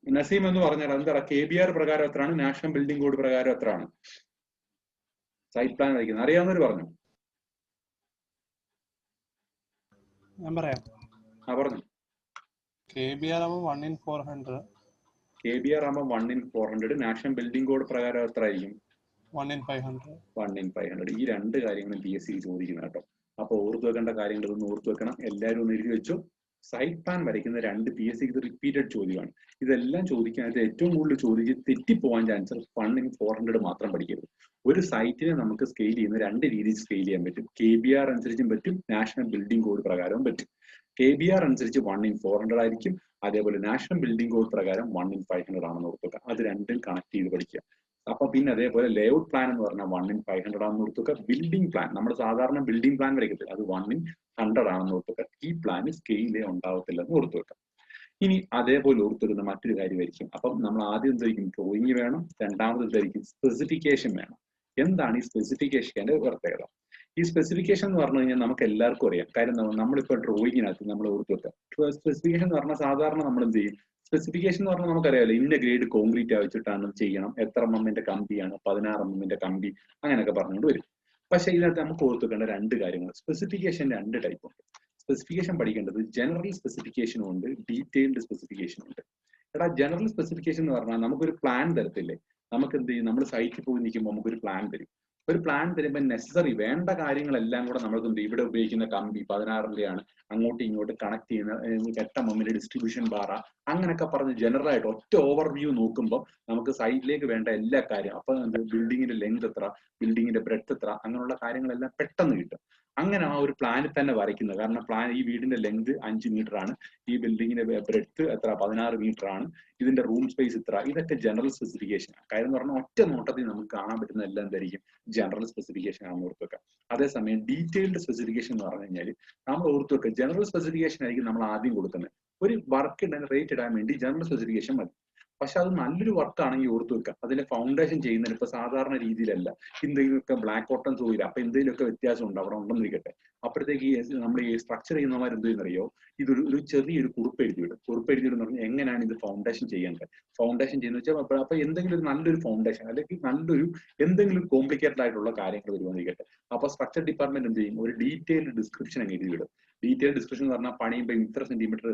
നസീം എന്ന് പറഞ്ഞാൽ എന്താ KBR പ്രകാരം എത്രയാണ്, നാഷണൽ ബിൽഡിംഗ് കോഡ് പ്രകാരം എത്രയാണ് സൈറ്റ് പ്ലാൻ വരയ്ക്കുന്നത്? അറിയാവുന്നവർ പറഞ്ഞു. ഞാൻ പറയാം. പറഞ്ഞു. KBR ആവുമ്പോൾ 1:400. KBR ആകുമ്പോൾ 1:400. നാഷണൽ ബിൽഡിംഗ് കോഡ് പ്രകാരം എത്ര ആയിരിക്കും? 1:500. ഈ രണ്ട് കാര്യങ്ങളും PSC ചോദിക്കുന്ന കേട്ടോ. അപ്പൊ ഓർത്തു വെക്കേണ്ട കാര്യങ്ങൾ ഇതൊന്ന് ഓർത്തു വെക്കണം. എല്ലാവരും ഒന്ന് എഴുതി വെച്ചു. സൈറ്റ് പ്ലാൻ വരയ്ക്കുന്ന 2 PSC ഇത് റിപ്പീറ്റഡ് ചോദ്യമാണ്. ഇതെല്ലാം ചോദിക്കാനായിട്ട് ഏറ്റവും കൂടുതൽ ചോദിച്ച് തെറ്റിപ്പോവാൻ ചാൻസ് 1:400 മാത്രം പഠിക്കരുത്. ഒരു സൈറ്റിനെ നമുക്ക് സ്കെയിൽ ചെയ്യുന്ന 2 രീതിയിൽ സ്കെയിൽ ചെയ്യാൻ പറ്റും. KBR അനുസരിച്ചും പറ്റും, നാഷണൽ ബിൽഡിംഗ് കോഡ് പ്രകാരവും പറ്റും. KBR അനുസരിച്ച് 1:400 ആയിരിക്കും. അതേപോലെ നാഷണൽ ബിൽഡിംഗ് കോഡ് പ്രകാരം 1:500 ആണെന്ന് ഓർത്തുക. അത് രണ്ടും കണക്ട് ചെയ്ത് പഠിക്കുക. അപ്പൊ പിന്നെ അതേപോലെ ലേഔട്ട് പ്ലാൻ എന്ന് പറഞ്ഞാൽ 1:500 ആണെന്ന് ഓർത്തുക. ബിൽഡിംഗ് പ്ലാൻ നമ്മൾ സാധാരണ ബിൽഡിംഗ് പ്ലാൻ വരയ്ക്കത്തില്ല, അത് 1:100 ആണെന്ന് ഓർത്തുക. ഈ പ്ലാന് സ്കെയിലേ ഉണ്ടാവത്തില്ലെന്ന് ഓർത്തു വെക്കാം. ഇനി അതേപോലെ ഓർത്തുവരുന്ന മറ്റൊരു കാര്യമായിരിക്കും. അപ്പം നമ്മൾ ആദ്യം എന്തായിരിക്കും? ഡ്രോയിങ് വേണം. രണ്ടാമത് എന്തായിരിക്കും? സ്പെസിഫിക്കേഷൻ വേണം. എന്താണ് ഈ സ്പെസിഫിക്കേഷന്റെ പ്രത്യേകത? ഈ സ്പെസിഫിക്കേഷൻ എന്ന് പറഞ്ഞു കഴിഞ്ഞാൽ നമുക്ക് എല്ലാവർക്കും അറിയാം. കാര്യം നമ്മളിപ്പോൾ ഡ്രോയിങ്ങിനകത്ത് നമ്മൾ ഓർത്തു വെക്കുക. സ്പെസിഫിക്കേഷൻ എന്ന് പറഞ്ഞാൽ സാധാരണ നമ്മൾ എന്ത് ചെയ്യും? സ്പെസിഫിക്കേഷൻ എന്ന് പറഞ്ഞാൽ നമുക്കറിയാമല്ലോ, ഇന്ന ഗ്രേഡ് കോൺക്രീറ്റ് വെച്ചിട്ടാണ് ചെയ്യണം, എത്ര MM കമ്പിയാണ്, 16 MM കമ്പി, അങ്ങനെയൊക്കെ പറഞ്ഞുകൊണ്ട് വരും. പക്ഷെ ഇതിനകത്ത് നമുക്ക് ഓർത്തു വെക്കേണ്ട 2 കാര്യങ്ങൾ. സ്പെസിഫിക്കേഷൻ 2 ടൈപ്പ് ഉണ്ട്. സ്പെസിഫിക്കേഷൻ പഠിക്കേണ്ടത് ജനറൽ സ്പെസിഫിക്കേഷനും ഉണ്ട്, ഡീറ്റെയിൽഡ് സ്പെസിഫിക്കേഷനും ഉണ്ട്. എടാ ജനറൽ സ്പെസിഫിക്കേഷൻ എന്ന് പറഞ്ഞാൽ നമുക്കൊരു പ്ലാൻ തരത്തില്ലേ? നമുക്ക് എന്ത് ചെയ്യും? നമ്മൾ സൈറ്റിൽ പോയി നിൽക്കുമ്പോൾ നമുക്കൊരു പ്ലാൻ തരും. ഒരു പ്ലാൻ തരുമ്പോൾ നെസസറി വേണ്ട കാര്യങ്ങളെല്ലാം കൂടെ നമ്മൾക്ക് എന്ത്, ഇവിടെ ഉപയോഗിക്കുന്ന കമ്പി 16-ന്റെയാണ്, അങ്ങോട്ടും ഇങ്ങോട്ടും കണക്ട് ചെയ്യുന്ന 8 MM ഡിസ്ട്രിബ്യൂഷൻ ബാറ, അങ്ങനെയൊക്കെ പറഞ്ഞ് ജനറൽ ആയിട്ട് ഒറ്റ ഓവർവ്യൂ നോക്കുമ്പോൾ നമുക്ക് സൈറ്റിലേക്ക് വേണ്ട എല്ലാ കാര്യം, അപ്പൊ ബിൽഡിങ്ങിന്റെ ലെങ്ത് എത്ര, ബിൽഡിങ്ങിന്റെ ബ്രെഡ്ത്ത് എത്ര, അങ്ങനെയുള്ള കാര്യങ്ങളെല്ലാം പെട്ടെന്ന് കിട്ടും. അങ്ങനെ ആ ഒരു പ്ലാനിൽ തന്നെ വരയ്ക്കുന്നത്. കാരണം പ്ലാൻ ഈ വീടിന്റെ ലെങ്ത് 5 മീറ്റർ ആണ്, ഈ ബിൽഡിങ്ങിന്റെ ബ്രെഡ്ത്ത് എത്ര 16 മീറ്റർ ആണ്, ഇതിന്റെ റൂം സ്പേസ് ഇത്ര, ഇതൊക്കെ ജനറൽ സ്പെസിഫിക്കേഷൻ ആണ്. കാര്യം എന്ന് പറഞ്ഞാൽ ഒറ്റ നോട്ടത്തിൽ നമുക്ക് കാണാൻ പറ്റുന്ന എല്ലാം എന്തായിരിക്കും? ജനറൽ സ്പെസിഫിക്കേഷൻ ആണെന്ന് ഓർത്ത് വെക്കാം. അതേസമയം ഡീറ്റെയിൽഡ് സ്പെസിഫിക്കേഷൻ എന്ന് പറഞ്ഞു കഴിഞ്ഞാൽ നമ്മൾ ഓർത്ത് വെക്കുക, ജനറൽ സ്പെസിഫിക്കേഷൻ ആയിരിക്കും നമ്മൾ ആദ്യം കൊടുക്കുന്നത്. ഒരു വർക്ക് റേറ്റ് ഇടാൻ വേണ്ടി ജനറൽ സ്പെസിഫിക്കേഷൻ മതി. പക്ഷെ അത് നല്ലൊരു വർക്ക് ആണെങ്കിൽ ഓർത്ത് വെക്കുക, അതിലെ ഫൗണ്ടേഷൻ ചെയ്യുന്നതിന് ഇപ്പൊ സാധാരണ രീതിയിലല്ല, എന്തെങ്കിലുമൊക്കെ ബ്ലാക്ക് കോട്ടൺ സോയിൽ, അപ്പൊ എന്തെങ്കിലുമൊക്കെ വ്യത്യാസം ഉണ്ട്, അവിടെ ഉണ്ടെന്നിരിക്കട്ടെ. അപ്പോഴത്തേക്ക് നമ്മൾ ഈ സ്ട്രക്ചർ ചെയ്യുന്നവർ എന്ത് ചെയ്യുന്നറിയോ, ഇതൊരു ചെറിയൊരു കുറിപ്പ് എഴുതിയിടും. കുറിപ്പ് എഴുതിയിടും എന്ന് പറഞ്ഞാൽ എങ്ങനെയാണ് ഇത് ഫൗണ്ടേഷൻ ചെയ്യേണ്ടത്. ഫൗണ്ടേഷൻ ചെയ്യുന്ന വെച്ചാൽ അപ്പൊ എന്തെങ്കിലും ഒരു നല്ലൊരു ഫൗണ്ടേഷൻ അല്ലെങ്കിൽ നല്ലൊരു എന്തെങ്കിലും കോംപ്ലിക്കേറ്റഡ് ആയിട്ടുള്ള കാര്യങ്ങൾ വരുവാന്നിരിക്കട്ടെ, അപ്പൊ സ്ട്രക്ചർ ഡിപ്പാർട്ട്മെന്റ് എന്ത് ചെയ്യും? ഒരു ഡീറ്റെയിൽഡ് ഡിസ്ക്രിപ്ഷൻ അങ്ങ് എഴുതിയിടും. ഡീറ്റെയിൽ ഡിസ്ക്രിപ്ഷൻ എന്ന് പറഞ്ഞാൽ പണിയുമ്പോൾ ഇത്ര സെന്റിമീറ്റർ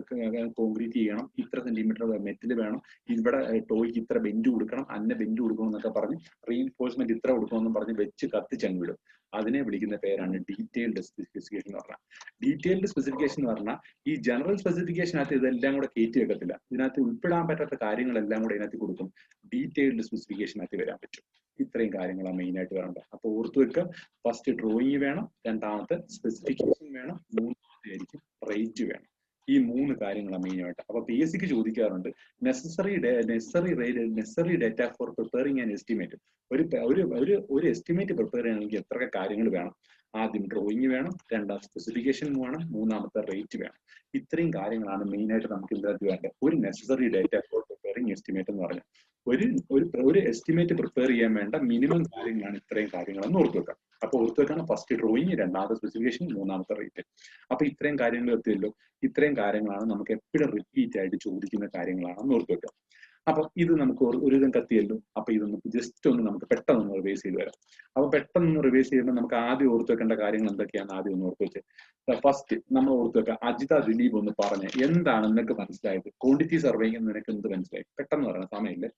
കോൺക്രീറ്റ് ചെയ്യണം, ഇത്ര സെന്റിമീറ്റർ മെറ്റൽ വേണം, ഇവിടെ ടോയ്ക്ക് ഇത്ര ബെഞ്ച് കൊടുക്കണം, അന്ന ബെഞ്ച് കൊടുക്കണം എന്നൊക്കെ പറഞ്ഞ് റീഇൻഫോഴ്സ്മെന്റ് ഇത്ര കൊടുക്കണമെന്നും പറഞ്ഞ് വെച്ച് കത്തിച്ചങ്ങിടും. അതിനെ വിളിക്കുന്ന പേരാണ് ഡീറ്റെയിൽഡ് സ്പെസിഫിക്കേഷൻ എന്ന് പറഞ്ഞാൽ. ഡീറ്റെയിൽഡ് സ്പെസിഫിക്കേഷൻ എന്ന് പറഞ്ഞാൽ ഈ ജനറൽ സ്പെസിഫിക്കേഷനകത്ത് ഇതെല്ലാം കൂടെ കയറ്റി വെക്കത്തില്ല. ഇതിനകത്ത് ഉൾപ്പെടാൻ പറ്റാത്ത കാര്യങ്ങളെല്ലാം കൂടെ ഇതിനകത്ത് കൊടുക്കും. ഡീറ്റെയിൽഡ് സ്പെസിഫിക്കേഷനകത്ത് വരാൻ പറ്റും. ഇത്രയും കാര്യങ്ങളാണ് മെയിൻ ആയിട്ട് വരേണ്ടത്. അപ്പൊ ഓർത്തു വെക്കുക, ഫസ്റ്റ് ഡ്രോയിങ് വേണം, രണ്ടാമത്തെ സ്പെസിഫിക്കേഷൻ വേണം, മൂന്നാമത്തെ ആയിരിക്കും റേറ്റ് വേണം. ഈ 3 കാര്യങ്ങളാണ് മെയിൻ ആയിട്ട്. അപ്പൊ PSCക്ക് ചോദിക്കാറുണ്ട് necessary data four preparing an estimate. ഒരു എസ്റ്റിമേറ്റ് പ്രിപ്പയർ ചെയ്യണമെങ്കിൽ എത്ര കാര്യങ്ങൾ വേണം? ആദ്യം ഡ്രോയിങ് വേണം, രണ്ടാമത്തെ സ്പെസിഫിക്കേഷൻ വേണം, മൂന്നാമത്തെ റേറ്റ് വേണം. ഇത്രയും കാര്യങ്ങളാണ് മെയിൻ ആയിട്ട് നമുക്ക് ഇതിനകത്ത് വേണ്ടത്. ഒരു necessary data four preparing estimate എന്ന് പറഞ്ഞാൽ ഒരു എസ്റ്റിമേറ്റ് പ്രിപ്പയർ ചെയ്യാൻ വേണ്ട മിനിമം കാര്യങ്ങളാണ് ഇത്രയും കാര്യങ്ങളെന്ന് ഓർത്ത് വെക്കാം. അപ്പൊ ഓർത്ത് വെക്കണം, ഫസ്റ്റ് ഡ്രോയിങ്, രണ്ടാമത്തെ സ്പെസിഫിക്കേഷൻ, മൂന്നാമത്തെ റേറ്റ്. അപ്പൊ ഇത്രയും കാര്യങ്ങൾ എത്തിയല്ലോ. ഇത്രയും കാര്യങ്ങളാണ് നമുക്ക് എപ്പോഴും റിപ്പീറ്റ് ആയിട്ട് ചോദിക്കുന്ന കാര്യങ്ങളാണെന്ന് ഓർത്ത് വെക്കാം. അപ്പൊ ഇത് നമുക്ക് ഒരുവിധം കത്തിയല്ലോ. അപ്പൊ ഇത് നമുക്ക് ജസ്റ്റ് ഒന്ന് നമുക്ക് പെട്ടെന്ന് റിവൈസ് ചെയ്ത് വരാം. അപ്പൊ പെട്ടെന്ന് റിവൈസ് ചെയ്യുമ്പോൾ നമുക്ക് ആദ്യം ഓർത്ത് വെക്കേണ്ട കാര്യങ്ങൾ എന്തൊക്കെയാണ് ആദ്യം ഒന്ന് ഓർത്ത് വെച്ച്. ഫസ്റ്റ് നമ്മൾ ഓർത്ത് വെക്കാം, അജിത ദിലീപ് ഒന്ന് പറഞ്ഞ് എന്താണ് നിനക്ക് മനസ്സിലായത്? ക്വാണ്ടിറ്റി സർവേയിങ് എന്ന് നിനക്ക് എന്ത് മനസ്സിലായി? പെട്ടെന്ന് പറയണം, സമയമില്ലേ.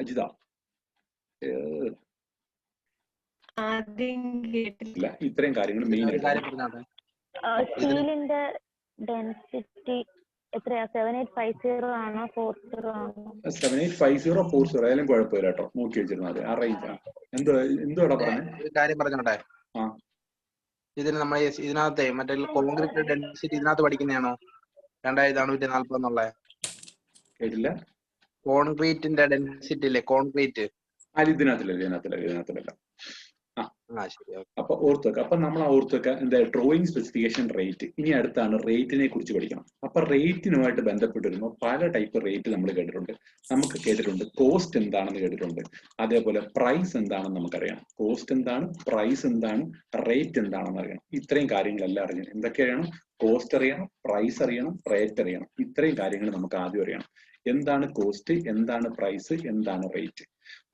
അജിത ഇല്ല, ഇത്രയും കാര്യങ്ങൾ മെയിൻ ആയിട്ട്. സ്റ്റീലിന്റെ ഡെൻസിറ്റി എത്രയാ? 7850 ആണോ 40 ആണോ? 7850 40 ആയാലും കുഴപ്പമില്ല കേട്ടോ, നോക്കി വെച്ചിരുന്നാൽ മതി. ആ റേഞ്ച് ആണ്. എന്തോടാ പറഞ്ഞേ? കാര്യം പറഞ്ഞോട്ടെ. ഇതിന് നമ്മൾ ഇതിനകത്തെ മറ്റേ കോൺക്രീറ്റ് ഡെൻസിറ്റി ഇതിനകത്ത് പഠിക്കുന്നതാണോ 2440 എന്നുള്ളത്? കേട്ടില്ല. കോൺക്രീറ്റിന്റെ ഡെൻസിറ്റി ഇല്ലേ, കോൺക്രീറ്റ് ഇതിനകത്തില്ല. അപ്പൊ ഓർത്ത് വെക്കാം. അപ്പൊ നമ്മൾ ഓർത്ത് വെക്കാം എന്താ, ഡ്രോയിങ് സ്പെസിഫിക്കേഷൻ, റേറ്റ്. ഇനി അടുത്താണ് റേറ്റിനെ കുറിച്ച് പഠിക്കണം. അപ്പൊ റേറ്റിനുമായിട്ട് ബന്ധപ്പെട്ട് വരുമ്പോൾ പല ടൈപ്പ് റേറ്റ് നമ്മൾ കേട്ടിട്ടുണ്ട്. നമുക്ക് കേട്ടിട്ടുണ്ട് കോസ്റ്റ് എന്താണെന്ന് കേട്ടിട്ടുണ്ട്, അതേപോലെ പ്രൈസ് എന്താണെന്ന് നമുക്കറിയാം. കോസ്റ്റ് എന്താണ്, പ്രൈസ് എന്താണ്, റേറ്റ് എന്താണെന്ന് അറിയണം. ഇത്രയും കാര്യങ്ങളെല്ലാം അറിയണം. എന്തൊക്കെയാണ്? കോസ്റ്റ് അറിയണം, പ്രൈസ് അറിയണം, റേറ്റ് അറിയണം. ഇത്രയും കാര്യങ്ങൾ നമുക്ക് ആദ്യം അറിയണം. എന്താണ് കോസ്റ്റ്, എന്താണ് പ്രൈസ്, എന്താണ് റേറ്റ്.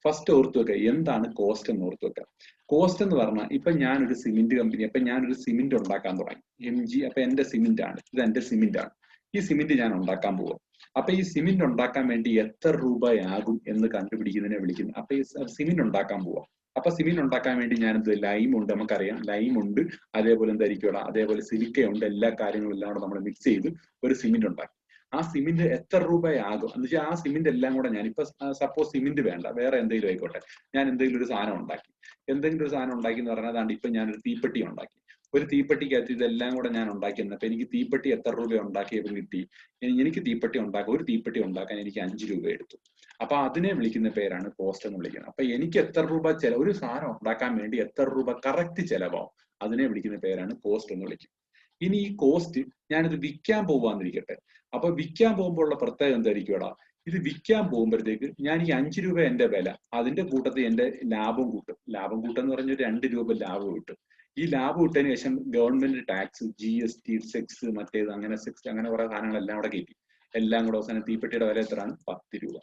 ഫസ്റ്റ് ഓർത്ത് വെക്കുക, എന്താണ് കോസ്റ്റ് എന്ന് ഓർത്ത് വെക്കുക. കോസ്റ്റ് എന്ന് പറഞ്ഞാൽ ഇപ്പൊ ഞാനൊരു സിമെന്റ് കമ്പനി, അപ്പൊ ഞാനൊരു സിമെന്റ് ഉണ്ടാക്കാൻ തുടങ്ങി, MG. അപ്പൊ എന്റെ സിമെന്റ് ആണ്, ഇത് എന്റെ സിമെന്റ് ആണ്. ഈ സിമെന്റ് ഞാൻ ഉണ്ടാക്കാൻ പോവാം. അപ്പൊ ഈ സിമെന്റ് ഉണ്ടാക്കാൻ വേണ്ടി എത്ര രൂപയാകും എന്ന് കണ്ടുപിടിക്കുന്നതിനെ വിളിക്കുന്നു. അപ്പൊ ഈ സിമെന്റ് ഉണ്ടാക്കാൻ പോവാം. അപ്പൊ സിമെന്റ് ഉണ്ടാക്കാൻ വേണ്ടി ഞാനെന്ത്, ലൈം ഉണ്ട്, നമുക്കറിയാം ലൈം ഉണ്ട്, അതേപോലെ എന്തായിരിക്കും, അതേപോലെ സിലിക്കയുണ്ട്, എല്ലാ കാര്യങ്ങളും എല്ലാം കൂടെ നമ്മൾ മിക്സ് ചെയ്ത് ഒരു സിമെന്റ് ഉണ്ടാക്കി. ആ സിമെന്റ് എത്ര രൂപയാകും എന്ന് വെച്ചാൽ ആ സിമെന്റ് എല്ലാം കൂടെ ഞാനിപ്പോ സപ്പോസ് സിമെന്റ് വേണ്ട, വേറെ എന്തെങ്കിലും ആയിക്കോട്ടെ, ഞാൻ എന്തെങ്കിലും ഒരു സാധനം ഉണ്ടാക്കി എന്ന് പറഞ്ഞാൽ അതാണ്ട് ഇപ്പൊ ഞാനൊരു തീപ്പെട്ടി ഉണ്ടാക്കി. ഒരു തീപ്പെട്ടിക്കകത്ത് ഇതെല്ലാം കൂടെ ഞാൻ ഉണ്ടാക്കി. അപ്പൊ എനിക്ക് തീപ്പെട്ടി എത്ര രൂപ ഉണ്ടാക്കിയപ്പോൾ കിട്ടി? എനിക്ക് തീപ്പെട്ടി ഉണ്ടാക്കാൻ, ഒരു തീപ്പെട്ടി ഉണ്ടാക്കാൻ എനിക്ക് 5 രൂപ എടുത്തു. അപ്പൊ അതിനെ വിളിക്കുന്ന പേരാണ് കോസ്റ്റ് എന്ന് വിളിക്കുന്നത്. അപ്പൊ എനിക്ക് എത്ര രൂപ ഒരു സാധനം ഉണ്ടാക്കാൻ വേണ്ടി എത്ര രൂപ കറക്റ്റ് ചെലവാകും, അതിനെ വിളിക്കുന്ന പേരാണ് കോസ്റ്റ് എന്ന് വിളിക്കും. ഇനി ഈ കോസ്റ്റ് ഞാനിത് വിൽക്കാൻ പോവാന്നിരിക്കട്ടെ. അപ്പൊ വിൽക്കാൻ പോകുമ്പോൾ ഉള്ള പ്രത്യേകത എന്തായിരിക്കും? ഇത് വിൽക്കാൻ പോകുമ്പോഴത്തേക്ക് ഞാൻ ഈ 5 രൂപ എന്റെ വില, അതിന്റെ കൂട്ടത്തിൽ എന്റെ ലാഭം കൂട്ടും. ലാഭം കൂട്ടെന്ന് പറഞ്ഞ 2 രൂപ ലാഭം കിട്ടും. ഈ ലാഭം ഇട്ടതിന് ശേഷം ഗവൺമെന്റ് ടാക്സ്, GST, സെക്സ്, മറ്റേത് അങ്ങനെ സെക്സ്, അങ്ങനെ കുറെ സാധനങ്ങളെല്ലാം കൂടെ കയറ്റി. എല്ലാം കൂടെ അവസാനം തീപ്പെട്ടിയുടെ വില എത്രയാണ്? 10 രൂപ.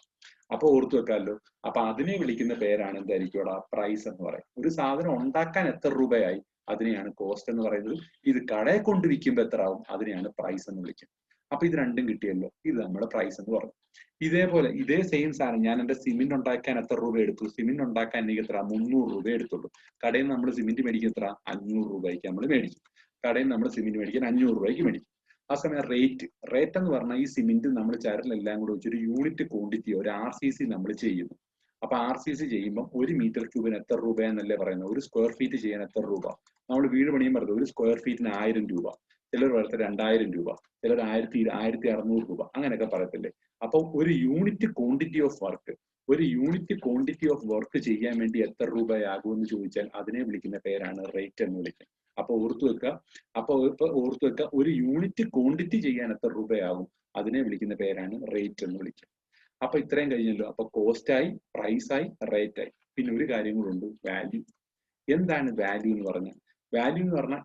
അപ്പൊ ഓർത്തു വെക്കാമല്ലോ. അപ്പൊ അതിനെ വിളിക്കുന്ന പേരാണ് എന്തായിരിക്കും? പ്രൈസ് എന്ന് പറയും. ഒരു സാധനം ഉണ്ടാക്കാൻ എത്ര രൂപയായി, അതിനെയാണ് കോസ്റ്റ് എന്ന് പറയുന്നത്. ഇത് കടയെ കൊണ്ട് വിൽക്കുമ്പോൾ എത്ര ആവും, അതിനെയാണ് പ്രൈസ് എന്ന് വിളിക്കുന്നത്. അപ്പൊ ഇത് രണ്ടും കിട്ടിയല്ലോ, ഇത് നമ്മുടെ പ്രൈസ് എന്ന് പറഞ്ഞു. ഇതേപോലെ ഇതേ സെയിം സാധനം ഞാൻ എന്റെ സിമെന്റ് ഉണ്ടാക്കാൻ എത്ര രൂപ എടുത്തു? സിമെന്റ് ഉണ്ടാക്കാൻ എനിക്ക് എത്ര? 300 രൂപ എടുത്തുള്ളൂ. കടയിൽ നിന്ന് നമ്മൾ സിമെന്റ് മേടിക്കും എത്ര? 500 രൂപയ്ക്ക് നമ്മൾ മേടിക്കും. കടയിൽ നിന്ന് നമ്മൾ സിമെന്റ് മേടിക്കാൻ 500 രൂപയ്ക്ക് മേടിക്കും. ആ സമയം റേറ്റ് എന്ന് പറഞ്ഞാൽ ഈ സിമെന്റ് നമ്മൾ ചരലെല്ലാം കൂടെ വെച്ചൊരു യൂണിറ്റ് ക്വാണ്ടിറ്റി, ഒരു RCC നമ്മൾ ചെയ്യുന്നു. അപ്പൊ RCC ചെയ്യുമ്പോൾ 1 മീറ്റർ ക്യൂബിന് എത്ര രൂപയെന്നല്ലേ പറയുന്നത്? ഒരു സ്ക്വയർ ഫീറ്റ് ചെയ്യാൻ എത്ര രൂപ? നമ്മൾ വീട് പണിയും പറയുന്നത് ഒരു സ്ക്വയർ ഫീറ്റിന് 1000 രൂപ, ചിലർ പറയത്തെ 2000 രൂപ, ചിലർ 1600 രൂപ, അങ്ങനെയൊക്കെ പറയത്തില്ലേ. അപ്പൊ ഒരു യൂണിറ്റ് ക്വാണ്ടിറ്റി ഓഫ് വർക്ക് ചെയ്യാൻ വേണ്ടി എത്ര രൂപയാകും എന്ന് ചോദിച്ചാൽ അതിനെ വിളിക്കുന്ന പേരാണ് റേറ്റ് എന്ന് വിളിക്കുന്നത്. അപ്പൊ ഓർത്തു വെക്കുക, ഒരു യൂണിറ്റ് ക്വാണ്ടിറ്റി ചെയ്യാൻ എത്ര രൂപയാകും, അതിനെ വിളിക്കുന്ന പേരാണ് റേറ്റ് എന്ന് വിളിക്കുക. അപ്പൊ ഇത്രയും കഴിഞ്ഞല്ലോ. അപ്പൊ കോസ്റ്റായി, പ്രൈസായി, റേറ്റായി. പിന്നെ ഒരു കാര്യം കൂടെ ഉണ്ട്, വാല്യൂ. എന്താണ് വാല്യൂ എന്ന് പറഞ്ഞാൽ? വാല്യൂ എന്ന് പറഞ്ഞാൽ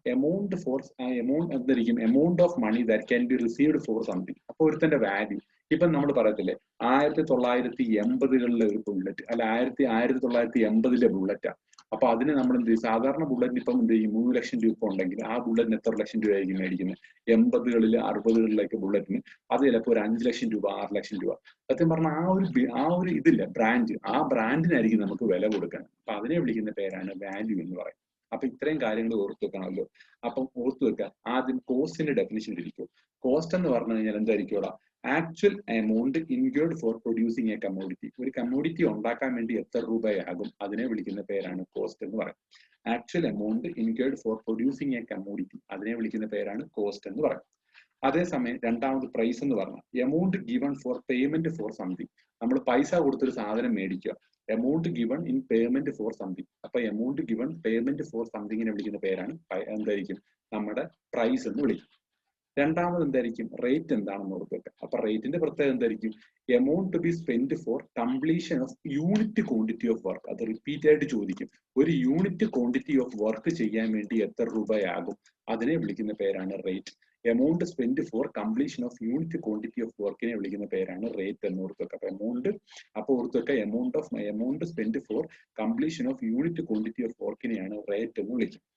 amount of money that can be received for something. അപ്പൊ ഒരുത്തന്റെ വാല്യൂ, ഇപ്പൊ നമ്മൾ പറയത്തില്ലേ 1980-കളിലെ ഒരു ബുള്ളറ്റ്, അല്ല 1980-ലെ ബുള്ളറ്റാ. അപ്പൊ അതിന് നമ്മൾ എന്ത് ചെയ്യും? സാധാരണ ബുള്ളറ്റിന് ഇപ്പം എന്ത് ചെയ്യും? 3 ലക്ഷം രൂപ ഉണ്ടെങ്കിൽ ആ ബുള്ളറ്റിന് എത്ര ലക്ഷം രൂപ ആയിരിക്കും മേടിക്കുന്നത്? 80-കളിൽ 60-കളിലൊക്കെ ബുള്ളറ്റിന് അത് ചിലപ്പോൾ ഒരു 5 ലക്ഷം രൂപ, 6 ലക്ഷം രൂപ. സത്യം പറഞ്ഞാൽ ആ ഒരു ഇതില്ല, ബ്രാൻഡ്, ആ ബ്രാൻഡിനായിരിക്കും നമുക്ക് വില കൊടുക്കാൻ. അപ്പൊ അതിനെ വിളിക്കുന്ന പേരാണ് വാല്യൂ എന്ന് പറയും. അപ്പൊ ഇത്രയും കാര്യങ്ങൾ ഓർത്തു വെക്കണമല്ലോ. അപ്പം ഓർത്തു വെക്കുക, ആദ്യം കോസ്റ്റിന്റെ ഡെഫിനിഷൻ ഇരിക്കും. കോസ്റ്റ് എന്ന് പറഞ്ഞു കഴിഞ്ഞാൽ എന്തായിരിക്കും? Actual amount incurred for producing a commodity. ഒരു കമ്മോഡിറ്റി ഉണ്ടാക്കാൻ വേണ്ടി എത്ര രൂപയാകും, അതിനെ വിളിക്കുന്ന പേരാണ് കോസ്റ്റ് എന്ന് പറയും. Actual amount incurred for producing a commodity, അതിനെ വിളിക്കുന്ന പേരാണ് കോസ്റ്റ് എന്ന് പറയും. അതേസമയം രണ്ടാമത് പ്രൈസ് എന്ന് പറഞ്ഞാൽ amount given for payment for something. നമ്മൾ പൈസ കൊടുത്തൊരു സാധനം മേടിക്കുക, amount given in payment four something. അപ്പൊ എമൗണ്ട് ഗിവൺ പേയ്മെന്റ് ഫോർ സംതിങ്ങിനെ വിളിക്കുന്ന പേരാണ് എന്തായിരിക്കും? നമ്മുടെ പ്രൈസ് എന്ന് വിളിക്കും. രണ്ടാമത് എന്തായിരിക്കും റേറ്റ് എന്താണെന്ന് ഓർക്കുക. അപ്പൊ റേറ്റിന്റെ പ്രത്യേകത എന്തായിരിക്കും? Amount to be spend for completion of unit quantity of work. അത് റിപ്പീറ്റ് ആയിട്ട് ചോദിക്കും. ഒരു യൂണിറ്റ് ക്വാണ്ടിറ്റി ഓഫ് വർക്ക് ചെയ്യാൻ വേണ്ടി എത്ര രൂപയാകും? അതിനെ വിളിക്കുന്ന പേരാണ് rate. Amount spend for completion of unit quantity of വർക്കിനെ വിളിക്കുന്ന പേരാണ് റേറ്റ് എന്ന് ഓർക്കുക. അപ്പൊ ഓർക്കുക amount spend for completion of unit quantity of വർക്കിനെയാണ് റേറ്റ് എന്ന് വിളിക്കുന്നത്.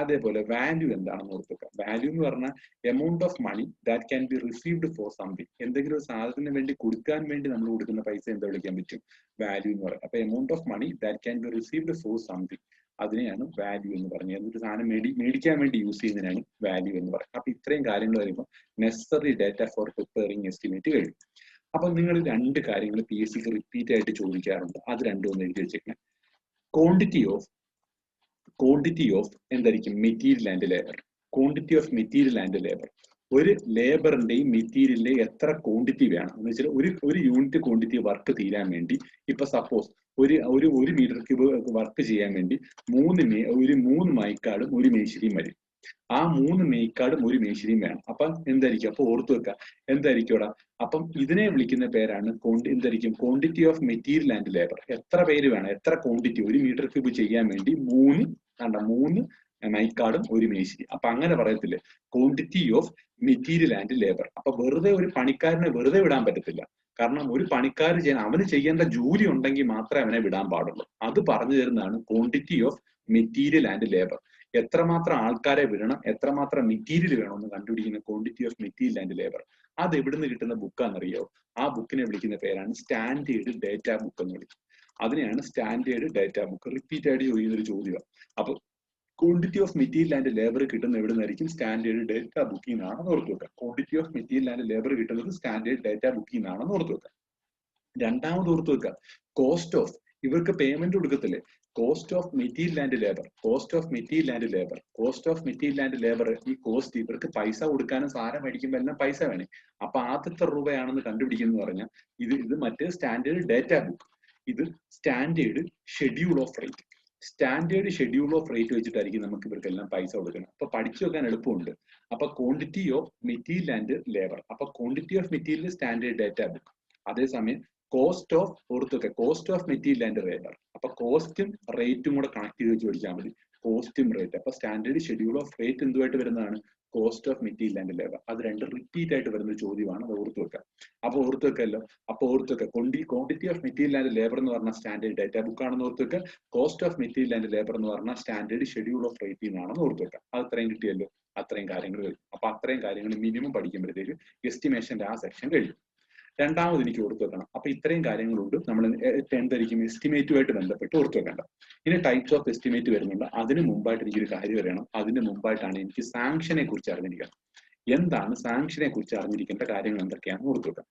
അതേപോലെ വാല്യൂ എന്താണെന്ന് ഓർക്കുക. വാല്യൂ എന്ന് പറഞ്ഞാൽ amount of money that can be received for something. എന്തെങ്കിലും ഒരു സാധനത്തിന് വേണ്ടി കൊടുക്കാൻ വേണ്ടി നമ്മൾ കൊടുക്കുന്ന പൈസ എന്താ വിളിക്കാൻ പറ്റും? വാല്യൂ എന്ന് പറയും. അപ്പൊ amount of money that can be received for something, അതിനെയാണ് വാല്യൂ എന്ന് പറയുന്നത്. എന്നൊരു സാധനം മേടിക്കാൻ വേണ്ടി യൂസ് ചെയ്യുന്നതിനാണ് വാല്യൂ എന്ന് പറയുന്നത്. അപ്പൊ ഇത്രയും കാര്യങ്ങൾ വരുമ്പോൾ necessary data for preparing estimate കഴിയും. അപ്പൊ നിങ്ങൾ രണ്ട് കാര്യങ്ങൾ PSC റിപ്പീറ്റ് ആയിട്ട് ചോദിക്കാറുണ്ട്. അത് രണ്ടും ഒന്ന് എഴുതി വെച്ചേക്കണം. ക്വാണ്ടിറ്റി ഓഫ് എന്തായിരിക്കും? Material and labour. Quantity of material and labour. ഒരു ലേബറിന്റെയും മെറ്റീരിയലിന്റെയും എത്ര ക്വാണ്ടിറ്റി വേണം എന്ന് വെച്ചാൽ ഒരു യൂണിറ്റ് ക്വാണ്ടിറ്റി വർക്ക് തീരാൻ വേണ്ടി, ഇപ്പൊ സപ്പോസ് ഒരു മീറ്റർ ക്യൂബ് വർക്ക് ചെയ്യാൻ വേണ്ടി 3 മൈക്കാടും 1 മേശിരിയും വരും. ആ 3 മേയ്ക്കാടും 1 മേശിരിയും വേണം. അപ്പൊ എന്തായിരിക്കും? അപ്പൊ ഓർത്തു വെക്കുക എന്തായിരിക്കും ഇവിടെ? അപ്പം ഇതിനെ വിളിക്കുന്ന പേരാണ് എന്തായിരിക്കും? Quantity of material and labour. എത്ര പേര് വേണം, എത്ര ക്വാണ്ടിറ്റി ഒരു മീറ്റർ ക്യൂബ് ചെയ്യാൻ വേണ്ടി 3 മൈക്കാടും 1 മേശിരി. അപ്പൊ അങ്ങനെ പറയത്തില്ലേ? Quantity of material and labour. അപ്പൊ വെറുതെ ഒരു പണിക്കാരനെ വെറുതെ വിടാൻ പറ്റത്തില്ല. കാരണം ഒരു പണിക്കാരൻ അവന് ചെയ്യേണ്ട ജോലി ഉണ്ടെങ്കിൽ മാത്രമേ അവനെ വിടാൻ പാടുള്ളൂ. അത് പറഞ്ഞു തരുന്നതാണ് quantity of material and labour. എത്രമാത്രം ആൾക്കാരെ വിടണം, എത്രമാത്രം മെറ്റീരിയൽ വേണമെന്ന് കണ്ടുപിടിക്കുന്ന quantity of material and labour. അത് എവിടുന്ന് കിട്ടുന്ന ബുക്കാണെന്നറിയോ? ആ ബുക്കിനെ വിളിക്കുന്ന പേരാണ് സ്റ്റാൻഡേർഡ് ഡേറ്റ ബുക്ക് എന്ന് വിളിക്കും. അതിനെയാണ് സ്റ്റാൻഡേർഡ് ഡേറ്റ ബുക്ക്. റിപ്പീറ്റ് ആയിട്ട് ചോദിക്കുന്ന ഒരു ചോദ്യമാണ്. അപ്പൊ quantity of material and labour കിട്ടുന്ന എവിടുന്നായിരിക്കും? സ്റ്റാൻഡേർഡ് ഡേറ്റ ബുക്കിൽ നിന്നാണെന്ന് ഓർത്ത് വെക്കുക. Quantity of material and labour കിട്ടുന്നത് സ്റ്റാൻഡേർഡ് ഡേറ്റ ബുക്കിൽ നിന്നാണെന്ന് ഓർത്ത് വെക്കുക. രണ്ടാമത് ഓർത്ത് വെക്കുക, കോസ്റ്റ് ഓഫ്. ഇവർക്ക് പേയ്മെന്റ് കൊടുക്കത്തില്ലേ? Cost of material and labour. Cost of material and labour. Cost of material and labour. ഈ കോസ്റ്റ് ഇവർക്ക് പൈസ കൊടുക്കാനും സാധനം മേടിക്കുമ്പോൾ എല്ലാം പൈസ വേണേ. അപ്പൊ ആദ്യത്തെ രൂപയാണെന്ന് കണ്ടുപിടിക്കുന്നു പറഞ്ഞാൽ ഇത് മറ്റേ സ്റ്റാൻഡേർഡ് ഡേറ്റ ബുക്ക്. ഇത് standard schedule of rate. Standard schedule of rate വെച്ചിട്ടായിരിക്കും നമുക്ക് ഇവർക്കെല്ലാം പൈസ കൊടുക്കണം. അപ്പൊ പഠിച്ചു വെക്കാൻ എളുപ്പമുണ്ട്. അപ്പൊ quantity of material and labour. അപ്പൊ quantity of material standard data book. അതേസമയം കോസ്റ്റ് ഓഫ് ഓർത്തൊക്കെ cost of material and labour. അപ്പൊ കോസ്റ്റും റേറ്റും കൂടെ കണക്ട് ചെയ്ത് വെച്ച് പഠിച്ചാൽ മതി. കോസ്റ്റും റേറ്റ്. അപ്പൊ സ്റ്റാൻഡേർഡ് ഷെഡ്യൂൾ ഓഫ് റേറ്റ് എന്തുമായിട്ട് വരുന്നതാണ്? Cost of material and labour. അത് രണ്ട് റിപ്പീറ്റ് ആയിട്ട് വരുന്ന ചോദ്യമാണ്. അത് ഓർത്ത് വെക്കുക. അപ്പൊ ഓർത്ത് വെക്കല്ലോ. അപ്പൊ ഓർത്ത് വെക്കുക quantity of material and labour എന്ന് പറഞ്ഞാൽ സ്റ്റാൻഡേർഡ് ഡേറ്റ ബുക്ക് ആണെന്ന് ഓർത്ത് വെക്കുക. Cost of material and labour എന്ന് പറഞ്ഞാൽ സ്റ്റാൻഡേർഡ് ഷെഡ്യൂൾ ഓഫ് റേറ്റ് എന്നാണെന്ന് ഓർത്ത് വെക്കുക. അത് അത്രയും കിട്ടിയല്ലോ. അത്രയും കാര്യങ്ങൾ കഴിയും. അപ്പൊ അത്രയും കാര്യങ്ങൾ മിനിമം പഠിക്കുമ്പോഴത്തേക്ക് എസ്റ്റിമേഷന്റെ ആ സെക്ഷൻ കഴിയും. രണ്ടാമത് എനിക്ക് ഓർത്ത് വെക്കണം. അപ്പൊ ഇത്രയും കാര്യങ്ങളുണ്ട് നമ്മൾ എന്തായിരിക്കും എസ്റ്റിമേറ്റുമായിട്ട് ബന്ധപ്പെട്ട് ഓർത്ത് വെക്കേണ്ടത്. ഇനി ടൈപ്സ് ഓഫ് എസ്റ്റിമേറ്റ് വരുന്നുണ്ട്. അതിന് മുമ്പായിട്ട് എനിക്കൊരു കാര്യം അറിയണം. അതിന് മുമ്പായിട്ടാണ് എനിക്ക് സാങ്ഷനെ കുറിച്ച് അറിഞ്ഞിരിക്കണം. എന്താണ് സാങ്ഷനെ കുറിച്ച് അറിഞ്ഞിരിക്കേണ്ട കാര്യങ്ങൾ എന്തൊക്കെയാണെന്ന് ഓർത്ത് വെക്കാം.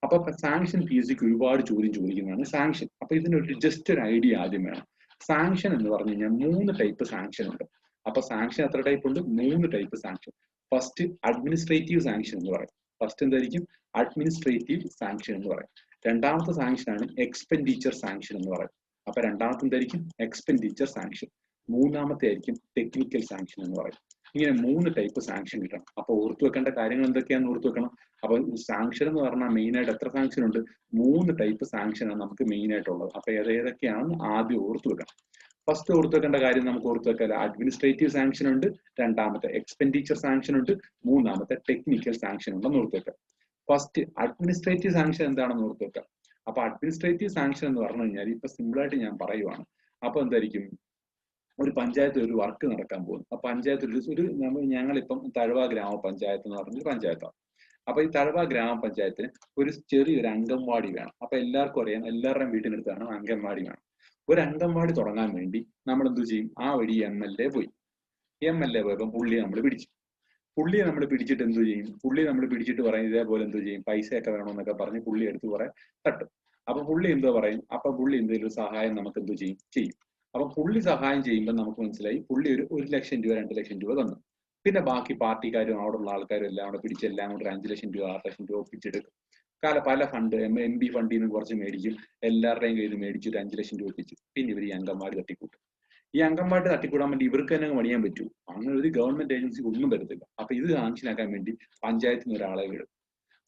അപ്പൊ സാങ്ഷൻ PSCക്ക് ഒരുപാട് ചോദ്യം ചോദിക്കുന്നതാണ് സാങ്ഷൻ. അപ്പൊ ഇതിനൊരു ജസ്റ്റ് ഒരു ഐഡിയ ആദ്യം വേണം. സാങ്ഷൻ എന്ന് പറഞ്ഞു കഴിഞ്ഞാൽ 3 ടൈപ്പ് സാങ്ഷൻ ഉണ്ട്. അപ്പൊ സാങ്ഷൻ എത്ര ടൈപ്പ് ഉണ്ട്? 3 type sanction. First administrative sanction എന്ന് പറയും. ഫസ്റ്റ് എന്തായിരിക്കും? അഡ്മിനിസ്ട്രേറ്റീവ് സാങ്ഷൻ എന്ന് പറയും. രണ്ടാമത്തെ സാങ്ഷൻ ആണ് എക്സ്പെൻഡിച്ചർ സാങ്ഷൻ എന്ന് പറയും. അപ്പൊ രണ്ടാമത്തെ എന്തായിരിക്കും? Expenditure sanction. മൂന്നാമത്തെ ആയിരിക്കും ടെക്നിക്കൽ സാങ്ഷൻ എന്ന് പറയും. ഇങ്ങനെ 3 ടൈപ്പ് സാങ്ഷൻ കിട്ടണം. അപ്പൊ ഓർത്തു വെക്കേണ്ട കാര്യങ്ങൾ എന്തൊക്കെയാണെന്ന് ഓർത്തു വെക്കണം. അപ്പൊ സാങ്ഷൻ എന്ന് പറഞ്ഞാൽ മെയിൻ ആയിട്ട് എത്ര സാങ്ഷൻ ഉണ്ട്? 3 ടൈപ്പ് സാങ്ഷനാണ് നമുക്ക് മെയിൻ ആയിട്ടുള്ളത്. അപ്പൊ ഏതൊക്കെയാണെന്ന് ആദ്യം ഓർത്തു വെക്കണം. ഫസ്റ്റ് ഓർത്ത് വെക്കേണ്ട കാര്യം നമുക്ക് ഓർത്ത് വെക്കാം. അഡ്മിനിസ്ട്രേറ്റീവ് സാങ്ഷൻ ഉണ്ട്, രണ്ടാമത്തെ എക്സ്പെൻഡിച്ചർ സാങ്ഷൻ ഉണ്ട്, മൂന്നാമത്തെ ടെക്നിക്കൽ സാങ്ഷൻ ഉണ്ടെന്ന് ഓർത്ത് വെക്കാം. ഫസ്റ്റ് അഡ്മിനിസ്ട്രേറ്റീവ് സാങ്ഷൻ എന്താണെന്ന് ഓർത്ത് വെക്കാം. അപ്പൊ അഡ്മിനിസ്ട്രേറ്റീവ് സാങ്ഷൻ എന്ന് പറഞ്ഞു കഴിഞ്ഞാൽ ഇപ്പൊ സിമ്പിൾ ആയിട്ട് ഞാൻ പറയുവാണ്. അപ്പൊ എന്തായിരിക്കും? ഒരു പഞ്ചായത്തിൽ ഒരു വർക്ക് നടക്കാൻ പോകുന്നു. അപ്പൊ പഞ്ചായത്തിൽ ഞങ്ങളിപ്പം തഴവ ഗ്രാമപഞ്ചായത്ത് എന്ന് പറഞ്ഞൊരു പഞ്ചായത്താണ്. അപ്പൊ ഈ തഴവ ഗ്രാമപഞ്ചായത്തിന് ഒരു ചെറിയൊരു അംഗൻവാടി വേണം. അപ്പൊ എല്ലാവർക്കും അറിയാം, എല്ലാവരുടെയും വീട്ടിനടുത്താണ് അംഗൻവാടി വേണം. ഒരു അംഗൻവാടി തുടങ്ങാൻ വേണ്ടി നമ്മൾ എന്ത് ചെയ്യും? ആ വഴി MLA പോയി. MLA പോയപ്പോൾ പുള്ളിയെ നമ്മൾ പിടിച്ചു. പുള്ളിയെ നമ്മൾ പിടിച്ചിട്ട് എന്ത് ചെയ്യും? പുള്ളി നമ്മൾ പിടിച്ചിട്ട് പറയും ഇതേപോലെ എന്ത് ചെയ്യും? പൈസയൊക്കെ വേണമെന്നൊക്കെ പറഞ്ഞ് പുള്ളി എടുത്ത് കുറെ തട്ടും. അപ്പൊ പുള്ളി എന്തോ പറയും? അപ്പൊ പുള്ളി എന്തെങ്കിലും സഹായം നമുക്ക് എന്ത് ചെയ്യും? അപ്പൊ പുള്ളി സഹായം ചെയ്യുമ്പോൾ നമുക്ക് മനസ്സിലായി പുള്ളി ഒരു 1 ലക്ഷം രൂപ 2 ലക്ഷം രൂപ തന്നു. പിന്നെ ബാക്കി പാർട്ടിക്കാരും അവിടെ ഉള്ള ആൾക്കാരും എല്ലാം കൂടെ പിടിച്ച് എല്ലാം കൂടെ 5 ലക്ഷം രൂപ 6 ലക്ഷം രൂപ ഒപ്പിച്ചെടുക്കും. പല ഫണ്ട് MP ഫണ്ടിൽ നിന്ന് കുറച്ച് മേടിക്കും. എല്ലാവരുടെയും കയ്യിൽ നിന്ന് മേടിച്ച് ഒരു 5 ലക്ഷം രൂപ ഒപ്പിച്ചു. പിന്നെ ഇവർ ഈ അംഗൻവാടി തട്ടിക്കൂട്ടും. ഈ അംഗൻവാടി തട്ടിക്കൂടാൻ വേണ്ടി ഇവർക്ക് തന്നെ പണിയാൻ പറ്റൂ? അങ്ങനെ ഒരു ഗവൺമെന്റ് ഏജൻസി ഒന്നും വരത്തില്ല. അപ്പൊ ഇത് സാങ്ഷനാക്കാൻ വേണ്ടി പഞ്ചായത്തിൽ നിന്ന് ഒരാളെ വിടും.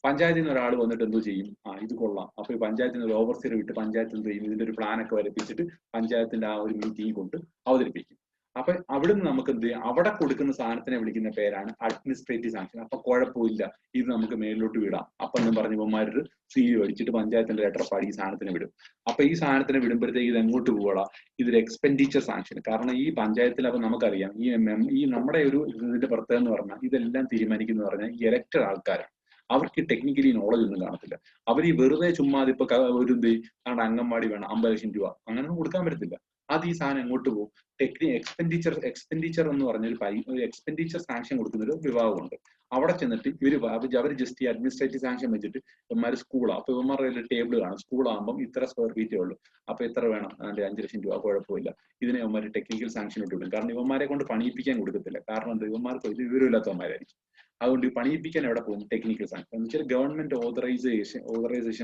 പഞ്ചായത്തിൽ നിന്ന് ഒരാൾ വന്നിട്ട് എന്തോ ചെയ്യും, ഇത് കൊള്ളാം. അപ്പൊ ഈ പഞ്ചായത്തിൽ നിന്ന് ഒരു ഓവർസിയർ വിട്ട് പഞ്ചായത്തിൽ എന്ത് ചെയ്യും, ഇതിന്റെ ഒരു പ്ലാനൊക്കെ വരപ്പിച്ചിട്ട് പഞ്ചായത്തിന്റെ ആ ഒരു മീറ്റിംഗ് കൊണ്ട് അവതരിപ്പിക്കും. അപ്പൊ അവിടുന്ന് നമുക്ക് എന്ത് ചെയ്യാം, അവിടെ കൊടുക്കുന്ന സാധനത്തിനെ വിളിക്കുന്ന പേരാണ് അഡ്മിനിസ്ട്രേറ്റീവ് സാങ്ഷൻ. അപ്പൊ കുഴപ്പമില്ല, ഇത് നമുക്ക് മേലിലോട്ട് വിടാം. അപ്പൊ എന്നും പറഞ്ഞ് ഇവന്മാരൊരു സീൽ മേടിച്ചിട്ട് പഞ്ചായത്തിന്റെ ലെറ്റർ പാടി ഈ സാധനത്തിന് വിടും. അപ്പൊ ഈ സാധനത്തിന് വിടുമ്പോഴത്തേക്ക് ഇത് എങ്ങോട്ട് പോകണം, ഇതൊരു എക്സ്പെൻഡിച്ചർ സാങ്ഷൻ. കാരണം ഈ പഞ്ചായത്തിൽ അപ്പൊ നമുക്കറിയാം ഈ നമ്മുടെ ഒരു ഇതിന്റെ പ്രത്യേകത എന്ന് പറഞ്ഞാൽ ഇതെല്ലാം തീരുമാനിക്കുന്ന പറഞ്ഞാൽ ഈ ഇലക്ടഡ് ആൾക്കാരാണ്. അവർക്ക് ടെക്നിക്കലി നോളജ് ഒന്നും കാണത്തില്ല. അവർ ഈ വെറുതെ ചുമ്മാ ഇപ്പൊ ഒരു അംഗൻവാടി വേണം 50 ലക്ഷം രൂപ, അങ്ങനെയൊന്നും കൊടുക്കാൻ പറ്റത്തില്ല. അത് ഈ സാധനം എങ്ങോട്ട് പോകും, എക്സ്പെൻഡിച്ചർ എന്ന് പറഞ്ഞൊരു എക്സ്പെൻഡിച്ചർ സാങ്ഷൻ കൊടുക്കുന്ന ഒരു വിഭാഗമുണ്ട്. അവിടെ ചെന്നിട്ട് അവർ ജസ്റ്റ് ഈ അഡ്മിനിസ്ട്രേറ്റീവ് സാങ്ഷൻ വെച്ചിട്ട് ഇവന്മാർ സ്കൂളാണ്. അപ്പൊ ഇവന്മാരുടെ ടേബിൾ കാണും, സ്കൂളാകുമ്പോൾ ഇത്ര സ്ക്വയർ ഫീറ്റേ ഉള്ളൂ, അപ്പൊ എത്ര വേണം, അതിന്റെ 5 ലക്ഷം രൂപ, കുഴപ്പമില്ല. ഇതിനെ ഇവന്മാർ ടെക്നിക്കൽ സാങ്ഷൻ ഇട്ട് വിടും. കാരണം ഇവന്മാരെ കൊണ്ട് പണിയിപ്പിക്കാൻ കൊടുക്കത്തില്ല. കാരണം എന്താ, ഇവന്മാർക്ക് ഇത് വിവരമില്ലാത്തവന്മാരായിരിക്കും. അതുകൊണ്ട് പണിയിപ്പിക്കാൻ എവിടെ പോകും, ടെക്നിക്കൽ സാങ്ഷൻ എന്ന് വെച്ചാൽ ഗവൺമെന്റ് ഓതറൈസേഷൻ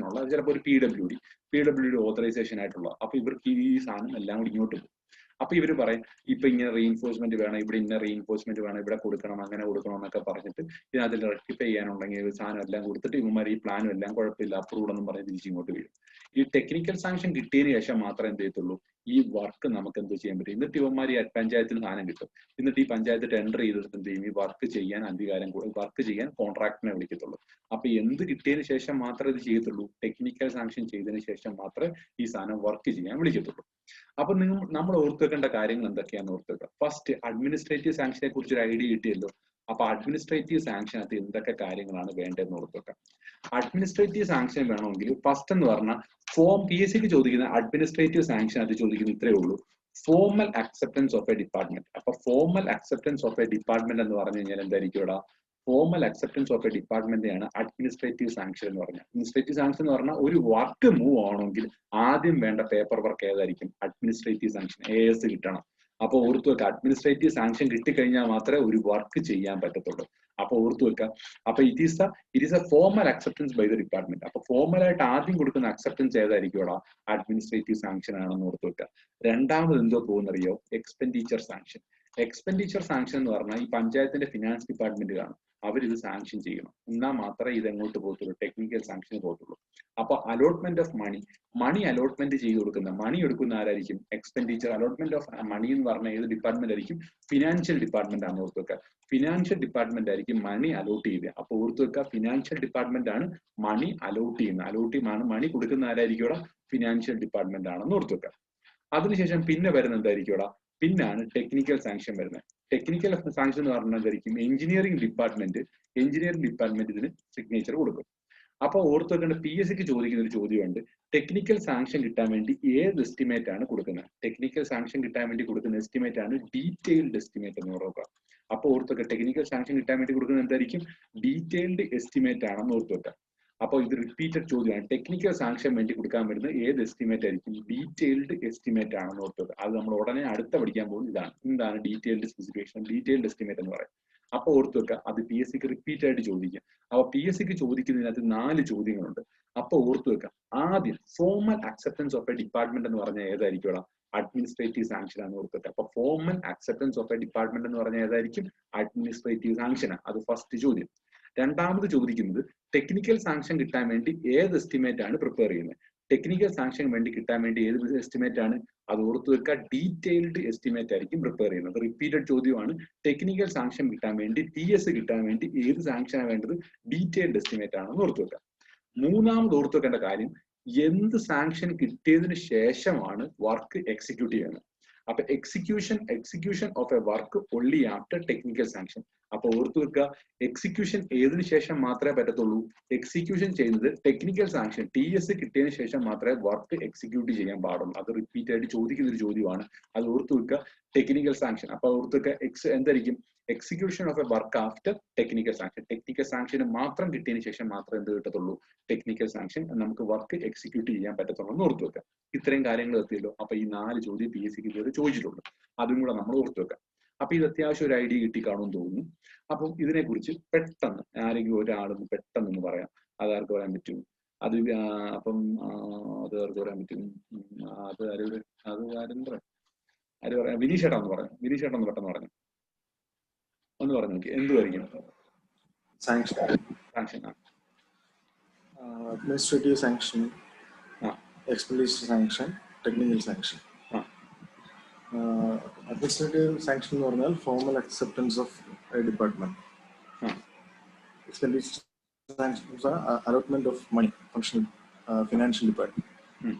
ഉള്ള, ചിലപ്പോൾ ഒരു PWD ഓതറൈസേഷൻ ആയിട്ടുള്ള. അപ്പൊ ഇവർക്ക് ഈ സാധനം എല്ലാം കൂടി ഇങ്ങോട്ട് പോകും. അപ്പൊ ഇവര് പറയും ഇപ്പൊ ഇങ്ങനെ റീഇൻഫോഴ്സ്മെന്റ് വേണം, ഇവിടെ ഇന്ന റീഇൻഫോഴ്സ്മെന്റ് വേണം, ഇവിടെ കൊടുക്കണം, അങ്ങനെ കൊടുക്കണം എന്നൊക്കെ പറഞ്ഞിട്ട് ഇതിനകത്തിൽ റെക്ടിഫൈ ചെയ്യാനുണ്ടെങ്കിൽ സാധനം എല്ലാം കൊടുത്തിട്ട് ഇവന്മാർ ഈ പ്ലാനും എല്ലാം കുഴപ്പമില്ല അപ്രൂവ്ഡ് എന്നും പറഞ്ഞ് തിരിച്ചിങ്ങോട്ട് വീഴും. ഈ ടെക്നിക്കൽ സാങ്ഷൻ കിട്ടിയതിന് ശേഷം മാത്രമേ എന്ത് ചെയ്യത്തുള്ളൂ, ഈ വർക്ക് നമുക്ക് എന്തോ ചെയ്യാൻ പറ്റും. എന്നിട്ട് ഇവന്മാർ ഈ പഞ്ചായത്തിന് സാധനം കിട്ടും. എന്നിട്ട് ഈ പഞ്ചായത്ത് ടെൻഡർ ചെയ്തിട്ട് എന്ത് ചെയ്യും, ഈ വർക്ക് ചെയ്യാൻ അധികാരം, വർക്ക് ചെയ്യാൻ കോൺട്രാക്ടിനെ വിളിക്കത്തുള്ളൂ. അപ്പൊ എന്ത് കിട്ടിയതിന് ശേഷം മാത്രമേ ഇത് ചെയ്യത്തുള്ളൂ, ടെക്നിക്കൽ സാങ്ഷൻ ചെയ്തതിന് ശേഷം മാത്രമേ ഈ സാധനം വർക്ക് ചെയ്യാൻ വിളിക്കത്തുള്ളൂ. അപ്പൊ നമ്മൾ ഓർത്തു വെക്കേണ്ട കാര്യങ്ങൾ എന്തൊക്കെയാണെന്ന് ഓർത്തു വെക്കുക. ഫസ്റ്റ്, അഡ്മിനിസ്ട്രേറ്റീവ് സാങ്ഷനെ കുറിച്ച് ഒരു ഐഡിയ കിട്ടിയല്ലോ. അപ്പൊ അഡ്മിനിസ്ട്രേറ്റീവ് സാങ്ഷനകത്ത് എന്തൊക്കെ കാര്യങ്ങളാണ് വേണ്ടതെന്ന് ഓർത്തു വെക്കാം. അഡ്മിനിസ്ട്രേറ്റീവ് സാങ്ഷൻ വേണമെങ്കിൽ ഫസ്റ്റ് എന്ന് പറഞ്ഞാൽ PSCക്ക് ചോദിക്കുന്ന അഡ്മിനിസ്ട്രേറ്റീവ് സാങ്ഷൻ അത് ചോദിക്കുന്ന ഇത്രയേ ഉള്ളൂ, formal acceptance of a department. അപ്പൊ formal acceptance of a department എന്ന് പറഞ്ഞു കഴിഞ്ഞാൽ എന്തായിരിക്കും ഇവിടെ, ഫോർമൽ അക്സെപ്റ്റൻസ് ഓഫ് എ ഡിപ്പാർട്ട്മെന്റിനെയാണ് അഡ്മിനിസ്ട്രേറ്റീവ് സാങ്ഷൻ എന്ന് പറഞ്ഞാൽ. അഡ്മിനിസ്ട്രേറ്റീവ് സാങ്ഷൻ എന്ന് പറഞ്ഞാൽ ഒരു വർക്ക് മൂവ് ആവണമെങ്കിൽ ആദ്യം വേണ്ട പേപ്പർ വർക്ക് ഏതായിരിക്കും, അഡ്മിനിസ്ട്രേറ്റീവ് സാങ്ഷൻ, AS കിട്ടണം. അപ്പൊ ഓർത്തു വെക്കുക, അഡ്മിനിസ്ട്രേറ്റീവ് സാങ്ഷൻ കിട്ടിക്കഴിഞ്ഞാൽ മാത്രമേ ഒരു വർക്ക് ചെയ്യാൻ പറ്റത്തുള്ളൂ. അപ്പൊ ഓർത്തു വെക്കുക, അപ്പൊ it is a formal acceptance by the department. അപ്പൊ ഫോർമൽ ആയിട്ട് ആദ്യം കൊടുക്കുന്ന അക്സെപ്റ്റൻസ് ഏതായിരിക്കും ഇവിടെ, അഡ്മിനിസ്ട്രേറ്റീവ് സാങ്ഷൻ ആണെന്ന് ഓർത്തു വെക്കുക. രണ്ടാമത് എന്തോ പോകുന്നറിയോ, എക്സ്പെൻഡിച്ചർ സാങ്ഷൻ. എക്സ്പെൻഡിച്ചർ സാങ്ഷൻ എന്ന് പറഞ്ഞാൽ ഈ പഞ്ചായത്തിന്റെ ഫിനാൻസ് ഡിപ്പാർട്ട്മെന്റ് കാണും, അവരിത് സാങ്ഷൻ ചെയ്യണം. എന്നാൽ മാത്രമേ ഇത് എങ്ങോട്ട് പോകത്തുള്ളൂ, ടെക്നിക്കൽ സാങ്ഷന് പോകത്തുള്ളൂ. അപ്പൊ അലോട്ട്മെന്റ് ഓഫ് മണി അലോട്ട്മെന്റ് ചെയ്ത് കൊടുക്കുന്ന, മണി എടുക്കുന്ന ആരായിരിക്കും, എക്സ്പെൻഡിച്ചർ. അലോട്ട്മെന്റ് ഓഫ് മണി എന്ന് പറഞ്ഞാൽ ഏത് ഡിപ്പാർട്ട്മെന്റ് ആയിരിക്കും, ഫിനാൻഷ്യൽ ഡിപ്പാർട്ട്മെന്റ് ആണ്. ഓർത്ത് വെക്കുക, ഫിനാൻഷ്യൽ ഡിപ്പാർട്ട്മെന്റ് ആയിരിക്കും മണി അലോട്ട് ചെയ്യുക. അപ്പൊ ഓർത്ത് വെക്കുക, ഫിനാൻഷ്യൽ ഡിപ്പാർട്ട്മെന്റ് ആണ് മണി അലോട്ട് ചെയ്യുന്നത്. മണി കൊടുക്കുന്ന ആരായിരിക്കും ഇവിടെ, ഫിനാൻഷ്യൽ ഡിപ്പാർട്ട്മെന്റ് ആണെന്ന് ഓർത്ത് വെക്കുക. അതിനുശേഷം പിന്നെ വരുന്ന എന്തായിരിക്കും ഇവിടെ, പിന്നാണ് ടെക്നിക്കൽ സാങ്ഷൻ വരുന്നത്. ടെക്നിക്കൽ സാങ്ഷൻ എന്ന് പറഞ്ഞാൽ എന്തായിരിക്കും, എഞ്ചിനീയറിംഗ് ഡിപ്പാർട്ട്മെന്റ് ഇതിന് സിഗ്നേച്ചർ കൊടുക്കും. അപ്പൊ ഓർത്ത് വെക്കേണ്ട, PSCക്ക് ചോദിക്കുന്ന ഒരു ചോദ്യമുണ്ട്, ടെക്നിക്കൽ സാങ്ഷൻ കിട്ടാൻ വേണ്ടി ഏത് എസ്റ്റിമേറ്റ് ആണ് കൊടുക്കുന്നത്. ടെക്നിക്കൽ സാങ്ഷൻ കിട്ടാൻ വേണ്ടി കൊടുക്കുന്ന എസ്റ്റിമേറ്റ് ആണ് ഡീറ്റെയിൽഡ് എസ്റ്റിമേറ്റ് എന്ന് ഓർക്കുക. അപ്പൊ ഓർത്ത് വെക്കുക, ടെക്നിക്കൽ സാങ്ഷൻ കിട്ടാൻ വേണ്ടി കൊടുക്കുന്നത് എന്തായിരിക്കും, ഡീറ്റെയിൽഡ് എസ്റ്റിമേറ്റ് ആണെന്ന് ഓർത്ത് വെക്കുക. അപ്പൊ ഇത് റിപ്പീറ്റഡ് ചോദ്യമാണ്. ടെക്നിക്കൽ സാങ്ഷൻ വേണ്ടി കൊടുക്കാൻ വരുന്നത് ഏത് എസ്റ്റിമേറ്റ് ആയിരിക്കും, ഡീറ്റെയിൽഡ് എസ്റ്റിമേറ്റ് ആണെന്ന് ഓർത്ത് വെക്കുക. അത് നമ്മൾ ഉടനെ അടുത്ത പഠിക്കാൻ പോകുന്നത് ഇതാണ്, എന്താണ് ഡീറ്റെയിൽഡ് സ്പെസിഫിക്കേഷൻ, ഡീറ്റെയിൽഡ് എസ്റ്റിമേറ്റ് എന്ന് പറയും. അപ്പൊ ഓർത്ത് വെക്കുക, അത് PSCക്ക് റിപ്പീറ്റ് ആയിട്ട് ചോദിക്കുക. അപ്പൊ PSCക്ക് ചോദിക്കുന്നതിനകത്ത് 4 ചോദ്യങ്ങളുണ്ട്. അപ്പൊ ഓർത്ത് വെക്കുക, ആദ്യം formal acceptance of a department എന്ന് പറഞ്ഞാൽ ഏതായിരിക്കും ഇവിടെ, അഡ്മിനിസ്ട്രേറ്റീവ് സാങ്ഷൻ ആണ്. ഓർത്ത് വെക്കുക, അപ്പൊ formal acceptance of a department എന്ന് പറഞ്ഞാൽ ഏതായിരിക്കും, അഡ്മിനിസ്ട്രേറ്റീവ് സാങ്ഷൻ ആണ്. അത് ഫസ്റ്റ് ചോദ്യം. രണ്ടാമത് ചോദിക്കുന്നത്, ടെക്നിക്കൽ സാങ്ഷൻ കിട്ടാൻ വേണ്ടി ഏത് എസ്റ്റിമേറ്റ് ആണ് പ്രിപ്പയർ ചെയ്യുന്നത്. ടെക്നിക്കൽ സാങ്ഷൻ വേണ്ടി കിട്ടാൻ വേണ്ടി ഏത് എസ്റ്റിമേറ്റ് ആണ്, അത് ഓർത്ത് വെക്കുക, ഡീറ്റെയിൽഡ് എസ്റ്റിമേറ്റ് ആയിരിക്കും പ്രിപ്പയർ ചെയ്യുന്നത്. റിപ്പീറ്റഡ് ചോദ്യമാണ്. ടെക്നിക്കൽ സാങ്ഷൻ കിട്ടാൻ വേണ്ടി, TS കിട്ടാൻ വേണ്ടി ഏത് സാങ്ഷനാണ് വേണ്ടത്, ഡീറ്റെയിൽഡ് എസ്റ്റിമേറ്റ് ആണെന്ന് ഓർത്ത് വെക്കുക. മൂന്നാമത് ഓർത്ത് വെക്കേണ്ട കാര്യം, എന്ത് സാങ്ഷൻ കിട്ടിയതിന് ശേഷമാണ് വർക്ക് എക്സിക്യൂട്ട് ചെയ്യുന്നത്. അപ്പൊ execution of a work only after technical sanction. അപ്പൊ ഓർത്തു വെക്കുക, എക്സിക്യൂഷൻ ഏതിനു ശേഷം മാത്രമേ പറ്റത്തുള്ളൂ, എക്സിക്യൂഷൻ ചെയ്യുന്നത് ടെക്നിക്കൽ സാങ്ഷൻ TS കിട്ടിയതിനു ശേഷം മാത്രമേ വർക്ക് എക്സിക്യൂട്ട് ചെയ്യാൻ പാടുള്ളൂ. അത് റിപ്പീറ്റ് ആയിട്ട് ചോദിക്കുന്ന ഒരു ചോദ്യമാണ്. അത് ഓർത്തു വെക്കുക, ടെക്നിക്കൽ സാങ്ഷൻ. അപ്പൊ ഓർത്തു വെക്കുക, എന്തായിരിക്കും, execution of a work after technical sanction. Technical സാങ്ഷന് മാത്രം കിട്ടിയതിന് ശേഷം മാത്രമേ എന്ത് കിട്ടത്തുള്ളൂ, ടെക്നിക്കൽ സാങ്ഷൻ, നമുക്ക് വർക്ക് എക്സിക്യൂട്ട് ചെയ്യാൻ പറ്റത്തുള്ളൂ എന്ന് ഓർത്തു വെക്കുക. ഇത്രയും കാര്യങ്ങൾ എത്തിയല്ലോ. അപ്പൊ ഈ 4 ചോദ്യം PSCക്ക് ഇതുവരെ ചോദിച്ചിട്ടുണ്ട്, അതും കൂടെ നമ്മൾ ഓർത്തു വെക്കാം. അപ്പൊ ഇത് അത്യാവശ്യം ഒരു ഐഡിയ കിട്ടി കാണുമെന്ന് തോന്നുന്നു. അപ്പം ഇതിനെക്കുറിച്ച് പെട്ടെന്ന് ആരെങ്കിലും ഒരാളൊന്ന് പെട്ടെന്നൊന്ന് പറയാം. അതാർക്ക് പറയാൻ പറ്റും, അത് അപ്പം അത് ആർക്ക് പറയാൻ പറ്റും, അത് ആരും പറയാം, ആര് പറയാം? വിനീഷ് ചേട്ടാ ഒന്ന് പറഞ്ഞു. വിനീഷ് ചേട്ടാ ഒന്ന് പെട്ടെന്ന് പറഞ്ഞു. ഒന്ന് പറഞ്ഞു നോക്കി എന്തുമായിരിക്കും? Sanction. Administrative sanction, expenditure sanction, technical sanction. Administrative sanction എന്ന് പറഞ്ഞാൽ formal acceptance of a department. Expenditure sanctions are allotment of money, functional financial department.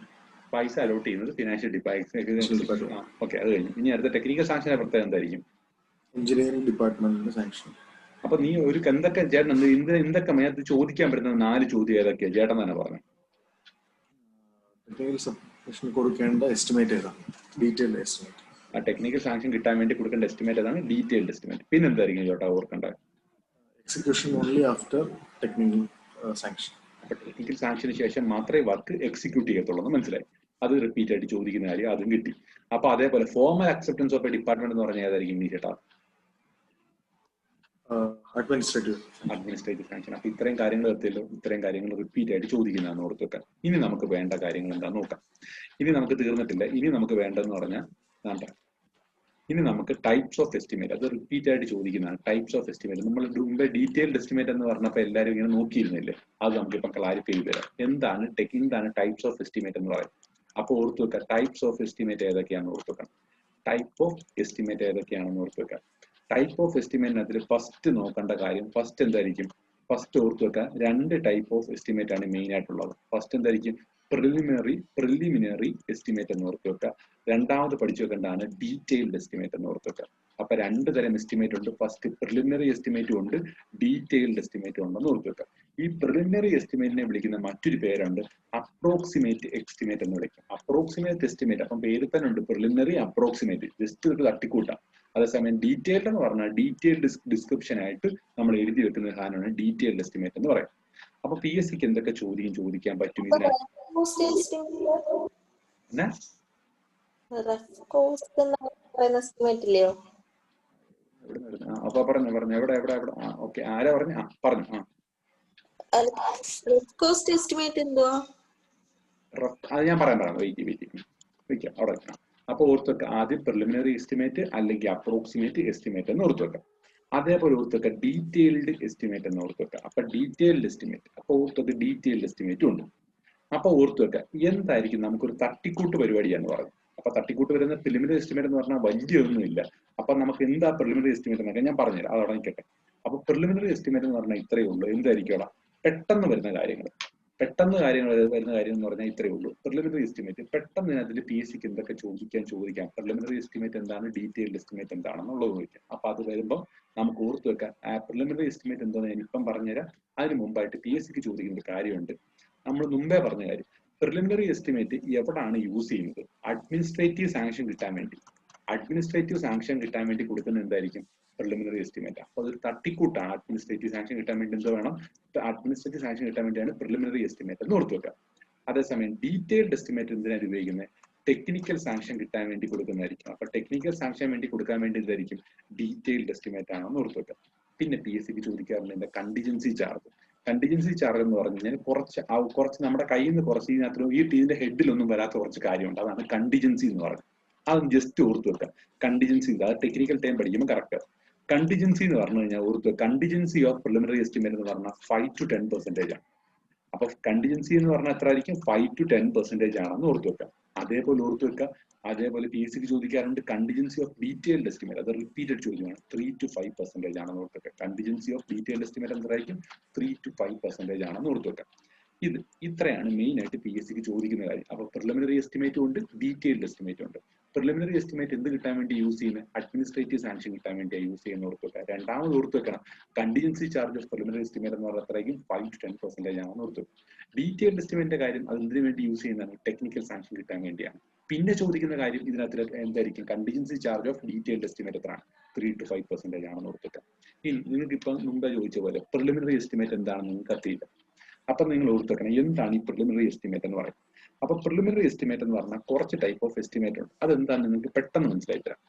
പൈസ അലോട്ട് ചെയ്യുന്നത് ഫിനാൻഷ്യൽ ഡിപ്പാർട്ട്മെന്റ്. ഓക്കെ, അത് കഴിഞ്ഞു. ഇനി അടുത്ത ടെക്നിക്കൽ സാങ്ഷന്റെ പ്രത്യേകത എന്തായിരിക്കും? എഞ്ചിനീയറിംഗ് ഡിപ്പാർട്ട്മെന്റിന്റെ സാങ്ഷൻ. അപ്പൊ നീ ഒരു എന്തൊക്കെ ചേട്ടൻ എന്തൊക്കെ മേത്ത് ചോദിക്കാൻ പറ്റുന്ന 4 ചോദ്യം ഏതൊക്കെയാ ചേട്ടൻ തന്നെ പറഞ്ഞു? ടെക്നിക്കൽ സബ്മിഷൻ കൊടുക്കേണ്ട എസ്റ്റിമേറ്റ് ഏതാണ്? Detailed estimate. ആ ടെക്നിക്കൽ സാങ്ഷൻ കിട്ടാൻ വേണ്ടി കൊടുക്കേണ്ട എസ്റ്റിമേറ്റ് ഏതാണ്? Detailed estimate. പിന്നെ എന്തായിരിക്കും ചേട്ടാ ഓർക്കേണ്ടത്? Execution only after technical sanction. അപ്പൊ ടെക്നിക്കൽ സാങ്ഷന് ശേഷം മാത്രമേ വർക്ക് എക്സിക്യൂട്ട് ചെയ്യത്തുള്ളൂ എന്ന് മനസ്സിലായി. അത് റിപ്പീറ്റ് ആയിട്ട് ചോദിക്കുന്ന കാര്യം അതും കിട്ടി. അപ്പൊ അതേപോലെ formal acceptance of a department എന്ന് പറഞ്ഞാൽ ഏതായിരിക്കും ഈ ചേട്ടാ? Administrative sanction. അപ്പൊ ഇത്രയും കാര്യങ്ങൾ എത്തിയല്ലോ. ഇത്രയും കാര്യങ്ങൾ റിപ്പീറ്റ് ആയിട്ട് ചോദിക്കുന്നതാണ് ഓർത്ത് വെക്കാൻ. ഇനി നമുക്ക് വേണ്ട കാര്യങ്ങൾ എന്താന്ന് നോക്കാം. ഇനി നമുക്ക് തീർന്നിട്ടില്ല. ഇനി നമുക്ക് വേണ്ടതെന്ന് പറഞ്ഞാൽ ഇനി നമുക്ക് ടൈപ്സ് ഓഫ് എസ്റ്റിമേറ്റ്. അത് റിപ്പീറ്റ് ആയിട്ട് ചോദിക്കുന്നതാണ് ടൈപ്സ് ഓഫ് എസ്റ്റിമേറ്റ്. നമ്മൾ മുമ്പേ ഡീറ്റെയിൽഡ് എസ്റ്റിമേറ്റ് എന്ന് പറഞ്ഞപ്പോൾ എല്ലാവരും ഇങ്ങനെ നോക്കിയിരുന്നില്ലേ? അത് നമുക്കിപ്പം ക്ലാരിഫൈ ചെയ്ത് തരാം. എന്താണ് ടൈപ്സ് ഓഫ് എസ്റ്റിമേറ്റ് എന്ന് പറയും. അപ്പൊ ഓർത്ത് വെക്കാം, ടൈപ്സ് ഓഫ് എസ്റ്റിമേറ്റ് ഏതൊക്കെയാണെന്ന് ഓർത്ത് വെക്കാം. ടൈപ്പ് ഓഫ് എസ്റ്റിമേറ്റ് ഏതൊക്കെയാണെന്ന് ഓർത്ത് വെക്കാം. ടൈപ്പ് ഓഫ് എസ്റ്റിമേറ്റിനകത്തിൽ ഫസ്റ്റ് നോക്കേണ്ട കാര്യം ഫസ്റ്റ് എന്തായിരിക്കും? ഫസ്റ്റ് ഓർത്ത് വെക്കാം, 2 ടൈപ്പ് ഓഫ് എസ്റ്റിമേറ്റ് ആണ് മെയിൻ ആയിട്ടുള്ളത്. ഫസ്റ്റ് എന്തായിരിക്കും? പ്രിലിമിനറി എസ്റ്റിമേറ്റ് എന്ന് ഓർത്ത് വെക്കുക. രണ്ടാമത് പഠിച്ചു വെക്കേണ്ടതാണ് ഡീറ്റെയിൽഡ് എസ്റ്റിമേറ്റ് എന്ന് ഓർത്ത് വെക്കുക. അപ്പൊ 2 തരം എസ്റ്റിമേറ്റ് ഉണ്ട്. ഫസ്റ്റ് പ്രിലിമിനറി എസ്റ്റിമേറ്റും ഉണ്ട്, ഡീറ്റെയിൽഡ് എസ്റ്റിമേറ്റും ഉണ്ടെന്ന് ഓർത്ത് വെക്കുക. ഈ പ്രിലിമിനറി എസ്റ്റിമേറ്റിനെ വിളിക്കുന്ന മറ്റൊരു പേരുണ്ട് അപ്രോക്സിമേറ്റ് എസ്റ്റിമേറ്റ് എന്ന് വിളിക്കും. അപ്രോക്സിമേറ്റ് എസ്റ്റിമേറ്റ്, അപ്പം പേര് തന്നെ ഉണ്ട് പ്രിലിമിനറി, അപ്രോക്സിമേറ്റ്, ജസ്റ്റ് ഒരു തട്ടിക്കൂട്ടാം. അതേസമയം ഡീറ്റെയിൽഡ് എന്ന് പറഞ്ഞാൽ ഡീറ്റെയിൽഡ് ഡിസ്ക്രിപ്ഷൻ ആയിട്ട് നമ്മൾ എഴുതി വെക്കുന്ന സാധനമാണ് ഡീറ്റെയിൽഡ് എസ്റ്റിമേറ്റ് എന്ന് പറയും. അപ്പൊ PSC ക്ക് എന്തൊക്കെ ചോദിക്കാൻ പറ്റും ഇതിനകത്ത്? അപ്പൊ പറഞ്ഞു എവിടെ ഓക്കെ, ആരാ പറഞ്ഞു? പറഞ്ഞു. അത് ഞാൻ പറയാം. വെയിറ്റ് അവിടെ വെക്കാം. അപ്പൊ ഓർത്ത് വെക്കാം, ആദ്യം പ്രിലിമിനറി എസ്റ്റിമേറ്റ് അല്ലെങ്കിൽ അപ്രോക്സിമേറ്റ് എസ്റ്റിമേറ്റ് എന്ന് ഓർത്ത് വെക്കാം. അതേപോലെ ഓർത്ത് വെക്കാം ഡീറ്റെയിൽഡ് എസ്റ്റിമേറ്റ് എന്ന് ഓർത്ത് വെക്കാം. അപ്പൊ ഡീറ്റെയിൽഡ് എസ്റ്റിമേറ്റ്, അപ്പൊ ഓർത്ത് വെക്കാം ഡീറ്റെയിൽഡ് എസ്റ്റിമേറ്റും ഉണ്ട്. അപ്പൊ ഓർത്ത് വെക്കാം എന്തായിരിക്കും നമുക്കൊരു തട്ടിക്കൂട്ട് പരിപാടിയാന്ന് പറഞ്ഞു. അപ്പൊ തട്ടിക്കൂട്ട് വരുന്ന പ്രിലിമിനറി എസ്റ്റിമേറ്റ് എന്ന് പറഞ്ഞാൽ വലിയൊന്നുമില്ല. അപ്പൊ നമുക്ക് എന്താ പ്രിലിമിനറി എസ്റ്റിമേറ്റ് എന്നൊക്കെ ഞാൻ പറഞ്ഞുതരാം, അതവിടെ നിൽക്കട്ടെ. അപ്പൊ പ്രിലിമിനറി എസ്റ്റിമേറ്റ് എന്ന് പറഞ്ഞാൽ ഇത്രയേ ഉള്ളൂ. എന്തായിരിക്കും അവിടെ പെട്ടെന്ന് വരുന്ന കാര്യങ്ങൾ വരുന്ന കാര്യം എന്ന് പറഞ്ഞാൽ ഇത്രയേ ഉള്ളൂ. പ്രിലിമിനറി എസ്റ്റിമേറ്റ് പെട്ടെന്ന് അതിൽ PSC ക്ക് എന്തൊക്കെ ചോദിക്കാം. പ്രിലിമിനറി എസ്റ്റിമേറ്റ് എന്താണ്, ഡീറ്റെയിൽഡ് എസ്റ്റിമേറ്റ് എന്താണെന്നുള്ളത് ചോദിക്കാം. അപ്പൊ അത് വരുമ്പോൾ നമുക്ക് ഓർത്ത് വെക്കാം ആ പ്രിലിമിനറി എസ്റ്റിമേറ്റ് എന്താണെന്ന് ഞാൻ ഇപ്പം പറഞ്ഞുതരാം. അതിന് മുമ്പായിട്ട് PSC ക്ക് ചോദിക്കുന്ന ഒരു കാര്യമുണ്ട്. നമ്മൾ മുമ്പേ പറഞ്ഞ കാര്യം, പ്രിലിമിനറി എസ്റ്റിമേറ്റ് എവിടാണ് യൂസ് ചെയ്യുന്നത്? അഡ്മിനിസ്ട്രേറ്റീവ് സാങ്ഷൻ കിട്ടാൻ വേണ്ടി കൊടുക്കുന്ന എന്തായിരിക്കും? Preliminary estimate. അപ്പൊ അതൊരു തട്ടിക്കൂട്ടാണ്. അഡ്മിനിസ്ട്രേറ്റീവ് സാങ്ഷൻ കിട്ടാൻ വേണ്ടി എന്തോ വേണം? അഡ്മിനിസ്ട്രേറ്റീവ് സാങ്ഷൻ കിട്ടാൻ വേണ്ടിയാണ് പ്രിലിമിനറി എസ്റ്റിമേറ്റ് എന്ന് ഓർത്ത് വെക്കാം. അതേസമയം ഡീറ്റെയിൽഡ് എസ്റ്റിമേറ്റ് എന്തിനാണ് ഉപയോഗിക്കുന്നത്? ടെക്നിക്കൽ സാങ്ഷൻ കിട്ടാൻ വേണ്ടി കൊടുക്കുന്നതായിരിക്കും. അപ്പൊ ടെക്നിക്കൽ സാങ്ഷൻ വേണ്ടി കൊടുക്കാൻ വേണ്ടി എന്തായിരിക്കും? ഡീറ്റെയിൽഡ് എസ്റ്റിമേറ്റ് ആണെന്ന് ഓർത്ത് വെക്കാം. പിന്നെ PSC ക്ക് ചോദിക്കാറുണ്ട് കണ്ടിജൻസി ചാർജ്. കണ്ടിജൻസി ചാർജ് എന്ന് പറഞ്ഞു കഴിഞ്ഞാൽ കുറച്ച് നമ്മുടെ കയ്യിൽ നിന്ന് കുറച്ച് ഇതിനകത്ത് ഇതിന്റെ ഹെഡിലൊന്നും വരാത്ത കുറച്ച് കാര്യമുണ്ട്. അതാണ് കണ്ടിജൻസി എന്ന് പറയുന്നത്. അത് ജസ്റ്റ് ഓർത്ത് വെക്കാം. കണ്ടിജൻസി, അത് ടെക്നിക്കൽ ടൈം പഠിക്കുമ്പോൾ കറക്റ്റ്. കണ്ടിജൻസി എന്ന് പറഞ്ഞു കഴിഞ്ഞാൽ ഓർത്ത് കണ്ടിജൻസി ഓഫ് പ്രിലിമിനറി എസ്റ്റിമേറ്റ് എന്ന് പറഞ്ഞാൽ 5 to 10% ആണ്. അപ്പൊ കണ്ടിജൻസി എന്ന് പറഞ്ഞാൽ എത്ര ആയിരിക്കും? 5 to 10% ആണെന്ന് ഓർത്ത് വെക്കാം. അതേപോലെ ഓർത്ത് വെക്കാം. അതേപോലെ PSC ക്ക് ചോദിക്കാറുണ്ട് കണ്ടിജൻസി ഓഫ് ഡീറ്റെയിൽഡ് എസ്റ്റിമേറ്റ്. അത് റിപ്പീറ്റഡ് ചോദ്യമാണ്. 3 to 5% ആണെന്ന് ഓർത്ത് വെക്കാം. കണ്ടിജൻസി ഓഫ് ഡീറ്റെയിൽഡ് എസ്റ്റിമേറ്റ് എന്തായിരിക്കും? 3 to 5% ആണെന്ന് ഓർത്ത് വെക്കാം. ഇത്രയാണ് മെയിൻ ആയിട്ട് PSC ക്ക് ചോദിക്കുന്ന കാര്യം. അപ്പൊ പ്രിലിമിനറി എസ്റ്റിമേറ്റും ഉണ്ട്, ഡീറ്റെയിൽഡ് എസ്റ്റിമേറ്റും ഉണ്ട്. പ്രിലിമിനറി എസ്റ്റിമേറ്റ് എന്ത് കിട്ടാൻ വേണ്ടി യൂസ് ചെയ്യുന്നത്? അഡ്മിനിസ്ട്രേറ്റീവ് സാങ്ഷൻ കിട്ടാൻ വേണ്ടിയാണ് യൂസ് ചെയ്യുന്ന ഓർത്ത് വെക്കാം. രണ്ടാമത് ഓർത്ത് വെക്കണം, contingency charge of preliminary estimate എന്ന് പറഞ്ഞാൽ അത്രയും 5 to 10% ആണെന്ന് ഓർത്ത് വെക്കും. ഡീറ്റെയിൽഡ് എസ്റ്റിമേറ്റിന്റെ കാര്യം അത് എന്തിനു വേണ്ടി യൂസ് ചെയ്യുന്നതാണ്? ടെക്നിക്കൽ സാങ്ഷൻ കിട്ടാൻ വേണ്ടിയാണ്. പിന്നെ ചോദിക്കുന്ന കാര്യം ഇതിനകത്ത് എന്തായിരിക്കും? Contingency charge of detailed estimate എത്രയാണ്? 3 to 5% ആണെന്ന് ഓർത്ത് വെക്കാം. ഇനി നിങ്ങൾക്ക് ഇപ്പൊ മുമ്പേ ചോദിച്ച പോലെ പ്രിലിമിനറി എസ്റ്റിമേറ്റ് എന്താണെന്ന് നിങ്ങൾക്ക് അറിയില്ല. അപ്പൊ നിങ്ങൾ ഓർത്ത് വെക്കണം എന്താണ് ഈ പ്രിലിമിനറി എസ്റ്റിമേറ്റ് എന്ന് പറയുന്നത്. അപ്പൊ പ്രിലിമിനറി എസ്റ്റിമേറ്റ് എന്ന് പറഞ്ഞാൽ കുറച്ച് ടൈപ്പ് ഓഫ് എസ്റ്റിമേറ്റ് ഉണ്ട്. അതെന്താണെന്ന് നിങ്ങൾക്ക് പെട്ടെന്ന് മനസ്സിലായി തരാം.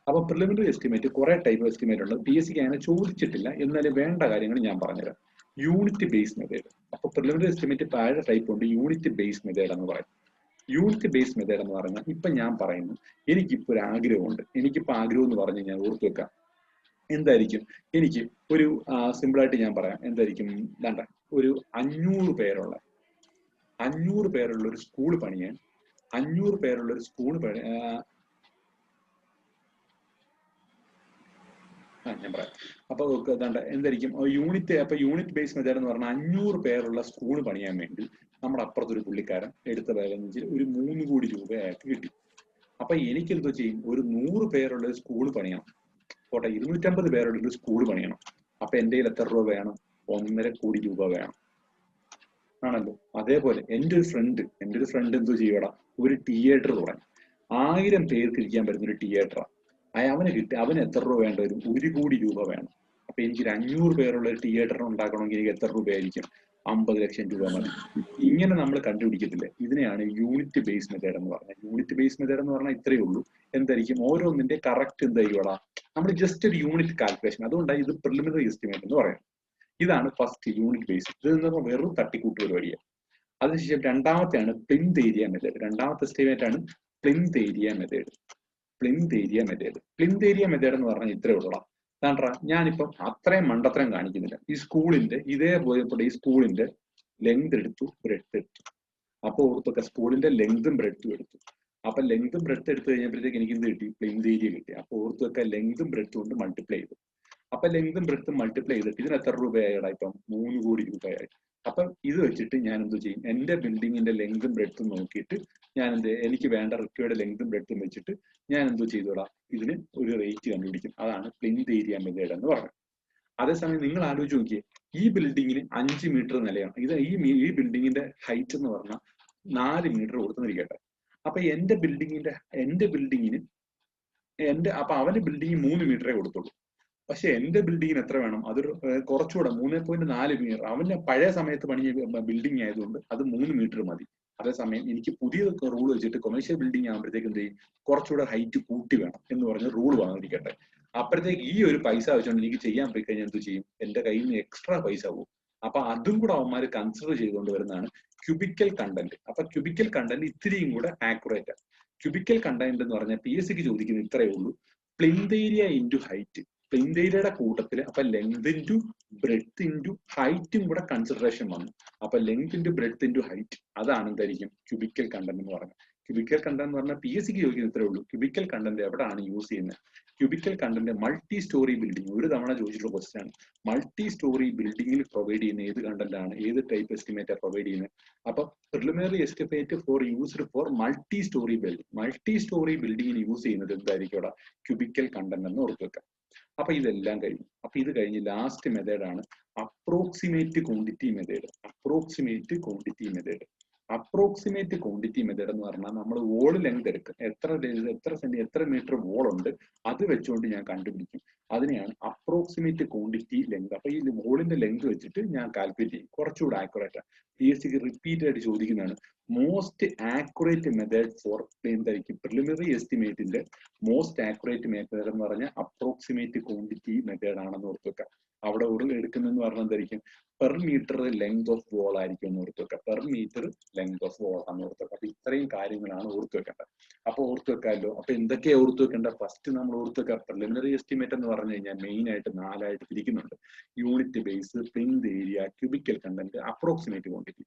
അപ്പൊ പ്രിലിമിനറി എസ്റ്റിമേറ്റ് കുറെ ടൈപ്പ് ഓഫ് എസ്റ്റിമേറ്റ് ഉണ്ട്. PSC ക്ക് അങ്ങനെ ചോദിച്ചിട്ടില്ല, എന്നാലും വേണ്ട കാര്യങ്ങൾ ഞാൻ പറഞ്ഞുതരാം. Unit base method. അപ്പൊ പ്രിലിമിനറി എസ്റ്റിമേറ്റ് പല ടൈപ്പ് ഉണ്ട്. യൂണിറ്റ് ബേസ് മെത്തേഡ് എന്ന് പറയും. യൂണിറ്റ് ബേസ്ഡ് മെത്തേഡ് എന്ന് പറഞ്ഞാൽ ഇപ്പൊ ഞാൻ പറയുന്നു, എനിക്കിപ്പോ ഒരു ആഗ്രഹമുണ്ട്. എനിക്കിപ്പോ ആഗ്രഹം എന്ന് പറഞ്ഞു കഴിഞ്ഞാൽ ഓർത്തു വെക്കാം, എന്തായിരിക്കും? എനിക്ക് ഒരു സിമ്പിളായിട്ട് ഞാൻ പറയാം, എന്തായിരിക്കും? വേണ്ട, ഒരു 500 പേരുള്ള ഒരു സ്കൂൾ പണിയാൻ 500 പേരുള്ള ഒരു സ്കൂൾ പണി ഞാൻ പറയാം. അപ്പൊ വേണ്ട എന്തായിരിക്കും യൂണിറ്റ് ബേസ് മെത്തേഡ് എന്ന് പറഞ്ഞാൽ 500 പേരുള്ള സ്കൂൾ പണിയാൻ വേണ്ടി നമ്മുടെ അപ്പുറത്തൊരു പുള്ളിക്കാരൻ എടുത്ത ബാലൻസിൽ ഒരു 3 കോടി രൂപ അയാൾക്ക് കിട്ടി. അപ്പൊ എനിക്ക് എന്തോ ചെയ്യും? ഒരു 100 പേരുള്ള ഒരു സ്കൂൾ പണിയണം, പോട്ടെ 250 പേരുള്ള ഒരു സ്കൂൾ പണിയണം. അപ്പൊ എന്റെ കയ്യിൽ എത്ര രൂപ വേണം? 1.5 കോടി രൂപ വേണം, ആണല്ലോ. അതേപോലെ എന്റെ ഒരു ഫ്രണ്ട് എന്തോ ചെയ്യടാ, ഒരു തിയേറ്റർ തുടങ്ങി. 1000 പേർക്ക് ഇരിക്കാൻ പറ്റുന്ന ഒരു തിയേറ്ററാണ്. അവന് എത്ര രൂപ വേണ്ട വരും? 1 കോടി രൂപ വേണം. അപ്പൊ എനിക്ക് ഒരു 500 പേരുള്ള ഒരു തിയേറ്റർ ഉണ്ടാക്കണമെങ്കിൽ എനിക്ക് എത്ര രൂപയായിരിക്കും? 50 ലക്ഷം രൂപ മതി. ഇങ്ങനെ നമ്മൾ കണ്ടുപിടിക്കത്തില്ലേ? ഇതിനെയാണ് യൂണിറ്റ് ബേസ് മെത്തേഡ് എന്ന് പറഞ്ഞത്. യൂണിറ്റ് ബേസ് മെത്തേഡ് എന്ന് പറഞ്ഞാൽ ഇത്രയേ ഉള്ളൂ. എന്തായിരിക്കും? ഓരോന്നിന്റെ കറക്റ്റ് എന്തായിരിക്കും? നമ്മൾ ജസ്റ്റ് ഒരു യൂണിറ്റ് കാൽക്കുലേഷൻ. അതുകൊണ്ടാണ് ഇത് പ്രിലിമിനറി എസ്റ്റിമേറ്റ് എന്ന് പറയുന്നത്. ഇതാണ് ഫസ്റ്റ് യൂണിറ്റ് ബേസ്. ഇത് എന്ന് വെറും തട്ടിക്കൂട്ട് പരിപാടിയാണ്. അതിനുശേഷം രണ്ടാമത്തെയാണ് പ്ലിന്ത് ഏരിയ മെത്തേഡ്. രണ്ടാമത്തെ എസ്റ്റിമേറ്റ് ആണ് plinth area method. Plinth area method എന്ന് പറഞ്ഞാൽ ഇത്രയേ ഉള്ളൂ. അതാണ്ടാ, ഞാനിപ്പം അത്രയും മണ്ടത്തരം കാണിക്കുന്നില്ല. ഈ സ്കൂളിന്റെ ഇതേപോലെ ഈ സ്കൂളിന്റെ ലെങ്ത് എടുത്തു, ബ്രെഡ്ത്ത് എടുത്തു. അപ്പൊ ഓർത്തൊക്കെ സ്കൂളിന്റെ ലെങ്തും ബ്രെഡ്ത്തും എടുത്തു. അപ്പൊ ലെങ്തും ബ്രെഡ്ത്ത് എടുത്തു കഴിഞ്ഞപ്പോഴത്തേക്ക് എനിക്ക് എന്ത് കിട്ടി? പ്ലിന്ത് ഏരിയ കിട്ടി. അപ്പൊ ഓർത്തൊക്കെ ലെങ്തും ബ്രെഡ്ത്തും കൊണ്ട് മൾട്ടിപ്ലൈ ചെയ്തു. അപ്പൊ ലെങ്തും ബ്രെഡ്ത്തും മൾട്ടിപ്ലൈ ചെയ്തിട്ട് ഇതിന് എത്ര രൂപയായിടാ? ഇപ്പം 3 കോടി രൂപയായി. അപ്പൊ ഇത് വെച്ചിട്ട് ഞാൻ എന്ത് ചെയ്യും? എന്റെ ബിൽഡിങ്ങിന്റെ ലെങ്തും ബ്രെഡ്ത്തും നോക്കിയിട്ട് ഞാൻ എനിക്ക് വേണ്ട റിക്വയർഡ് ലെങ്തും ബ്രെഡ്ത്തും വെച്ചിട്ട് ഞാൻ എന്തോ ചെയ്തോടാ, ഇതിന് ഒരു റേറ്റ് കണ്ടുപിടിക്കും. അതാണ് പ്ലിന്ത് ഏരിയ മെത്തേഡ് എന്ന് പറയുന്നത്. അതേസമയം നിങ്ങൾ ആലോചിച്ച് നോക്കിയേ, ഈ ബിൽഡിങ്ങിന് 5 മീറ്റർ നിലയാണ്. ഈ ബിൽഡിങ്ങിന്റെ ഹൈറ്റ് എന്ന് പറഞ്ഞാൽ 4 മീറ്റർ കൊടുത്തുന്നിരിക്കട്ടെ. അപ്പൊ എന്റെ ബിൽഡിങ്ങിന് അപ്പൊ അവന്റെ ബിൽഡിങ് 3 മീറ്ററേ കൊടുത്തുള്ളൂ. പക്ഷെ എന്റെ ബിൽഡിങ്ങിന് എത്ര വേണം? അതൊരു കുറച്ചുകൂടെ 3.4 മീറ്റർ. അവന്റെ പഴയ സമയത്ത് പണിയ ബിൽഡിംഗ് ആയതുകൊണ്ട് അത് 3 മീറ്റർ മതി. അതേസമയം എനിക്ക് പുതിയ റൂൾ വെച്ചിട്ട് കൊമേഴ്ഷ്യൽ ബിൽഡിംഗ് ആകുമ്പോഴത്തേക്ക് എന്ത് ചെയ്യും? കുറച്ചുകൂടെ ഹൈറ്റ് കൂട്ടി വേണം എന്ന് പറഞ്ഞ് റൂൾ വന്നിരിക്കട്ടെ. അപ്പോഴത്തേക്ക് ഈ ഒരു പൈസ വെച്ചുകൊണ്ട് എനിക്ക് ചെയ്യാൻ പോയി കഴിഞ്ഞാൽ എന്ത് ചെയ്യും? എന്റെ കയ്യിൽ നിന്ന് എക്സ്ട്രാ പൈസ പോകും. അപ്പൊ അതും കൂടെ അവന്മാർ കൺസിഡർ ചെയ്തുകൊണ്ട് വരുന്നതാണ് ക്യൂബിക്കൽ കണ്ടന്റ്. അപ്പൊ ക്യൂബിക്കൽ കണ്ടന്റ് ഇത്തിരിയും കൂടെ ആക്യുറേറ്റ് ആണ്. ക്യൂബിക്കൽ കണ്ടന്റ് എന്ന് പറഞ്ഞാൽ PSCക്ക് ചോദിക്കുന്നത് ഇത്രയേ ഉള്ളൂ, plinth area into height. Plinth ഏരിയയുടെ കൂട്ടത്തിൽ അപ്പൊ ലെങ്ത് ഇൻറ്റു ബ്രെഡ്ത്ത് ഇൻറ്റു ഹൈറ്റും കൂടെ കൺസിഡറേഷൻ വന്നു. അപ്പൊ length into breadth into height, അതാണ് എന്തായിരിക്കും? ക്യൂബിക്കൽ കണ്ടന്റ് എന്ന് പറയുന്നത്. ക്യൂബിക്കൽ കണ്ടന്റ് എന്ന് പറഞ്ഞാൽ PSCക്ക് ചോദിക്കുന്നത് ഇത്രയേ ഉള്ളൂ, ക്യൂബിക്കൽ കണ്ടന്റ് എവിടെയാണ് യൂസ് ചെയ്യുന്നത്? Cubical content multi storey building ഒരു തവണ ചോദിച്ചിട്ടുള്ള ക്വസ്റ്റ്യൻ ആണ്. മൾട്ടി സ്റ്റോറി ബിൽഡിംഗിൽ പ്രൊവൈഡ് ചെയ്യുന്ന ഏത് കണ്ടന്റ് ആണ്? ഏത് ടൈപ്പ് എസ്റ്റിമേറ്റ് പ്രൊവൈഡ് ചെയ്യുന്നത്? അപ്പൊ preliminary estimate for used for multi storey building. Multi storey ബിൽഡിംഗിന് യൂസ് ചെയ്യുന്നത് എന്തായിരിക്കും? അവിടെ ക്യൂബിക്കൽ കണ്ടന്റ് എന്ന് ഓർത്ത് വെക്കാം. അപ്പൊ ഇതെല്ലാം കഴിഞ്ഞു. അപ്പൊ ഇത് കഴിഞ്ഞ് ലാസ്റ്റ് മെത്തേഡാണ് approximate quantity method. Approximate quantity method എന്ന് പറഞ്ഞാൽ നമ്മൾ വോൾ ലെങ്ത് എടുക്കും, എത്ര മീറ്റർ വോൾ ഉണ്ട് അത് വെച്ചുകൊണ്ട് ഞാൻ കണ്ടുപിടിക്കും. അതിനെയാണ് അപ്രോക്സിമേറ്റ് ക്വാണ്ടിറ്റി ലെങ്ത്. അപ്പൊ ഈ വോളിന്റെ ലെങ്ത് വെച്ചിട്ട് ഞാൻ കാൽക്കുലേറ്റ് ചെയ്യും. കുറച്ചുകൂടെ ആക്യുറേറ്റ് ആണ്. PSCക്ക് റിപ്പീറ്റ് ആയിട്ട് ചോദിക്കുന്നതാണ് മോസ്റ്റ് ആക്യുറേറ്റ് മെത്തേഡ് ഫോർ എന്തായിരിക്കും? പ്രിലിമിനറി എസ്റ്റിമേറ്റിന്റെ മോസ്റ്റ് ആക്യുറേറ്റ് മെത്തേഡ് എന്ന് പറഞ്ഞാൽ അപ്രോക്സിമേറ്റ് ക്വാണ്ടിറ്റി മെത്തേഡ് ആണെന്ന് ഓർത്ത് വെക്കാം. അവിടെ എടുക്കുന്നതെന്ന് പറഞ്ഞാൽ എന്തായിരിക്കും? Per metre length of wall ആയിരിക്കും എന്ന് ഓർത്ത് വെക്കാം. Per metre length of wall ആണെന്ന് ഓർത്ത് വെക്കാം. അപ്പൊ ഇത്രയും കാര്യങ്ങളാണ് ഓർത്ത് വെക്കേണ്ടത്. അപ്പൊ ഓർത്ത് വെക്കാമല്ലോ. അപ്പൊ എന്തൊക്കെയാണ് ഓർത്ത് വെക്കേണ്ടത്? ഫസ്റ്റ് നമ്മൾ ഓർത്ത് വെക്കാം, പ്രിലിമിനറി എസ്റ്റിമേറ്റ് എന്ന് പറഞ്ഞു കഴിഞ്ഞാൽ മെയിൻ ആയിട്ട് 4 ആയിട്ട് തിരിക്കുന്നുണ്ട്. Unit base, plinth area, cubical content, approximate quantity.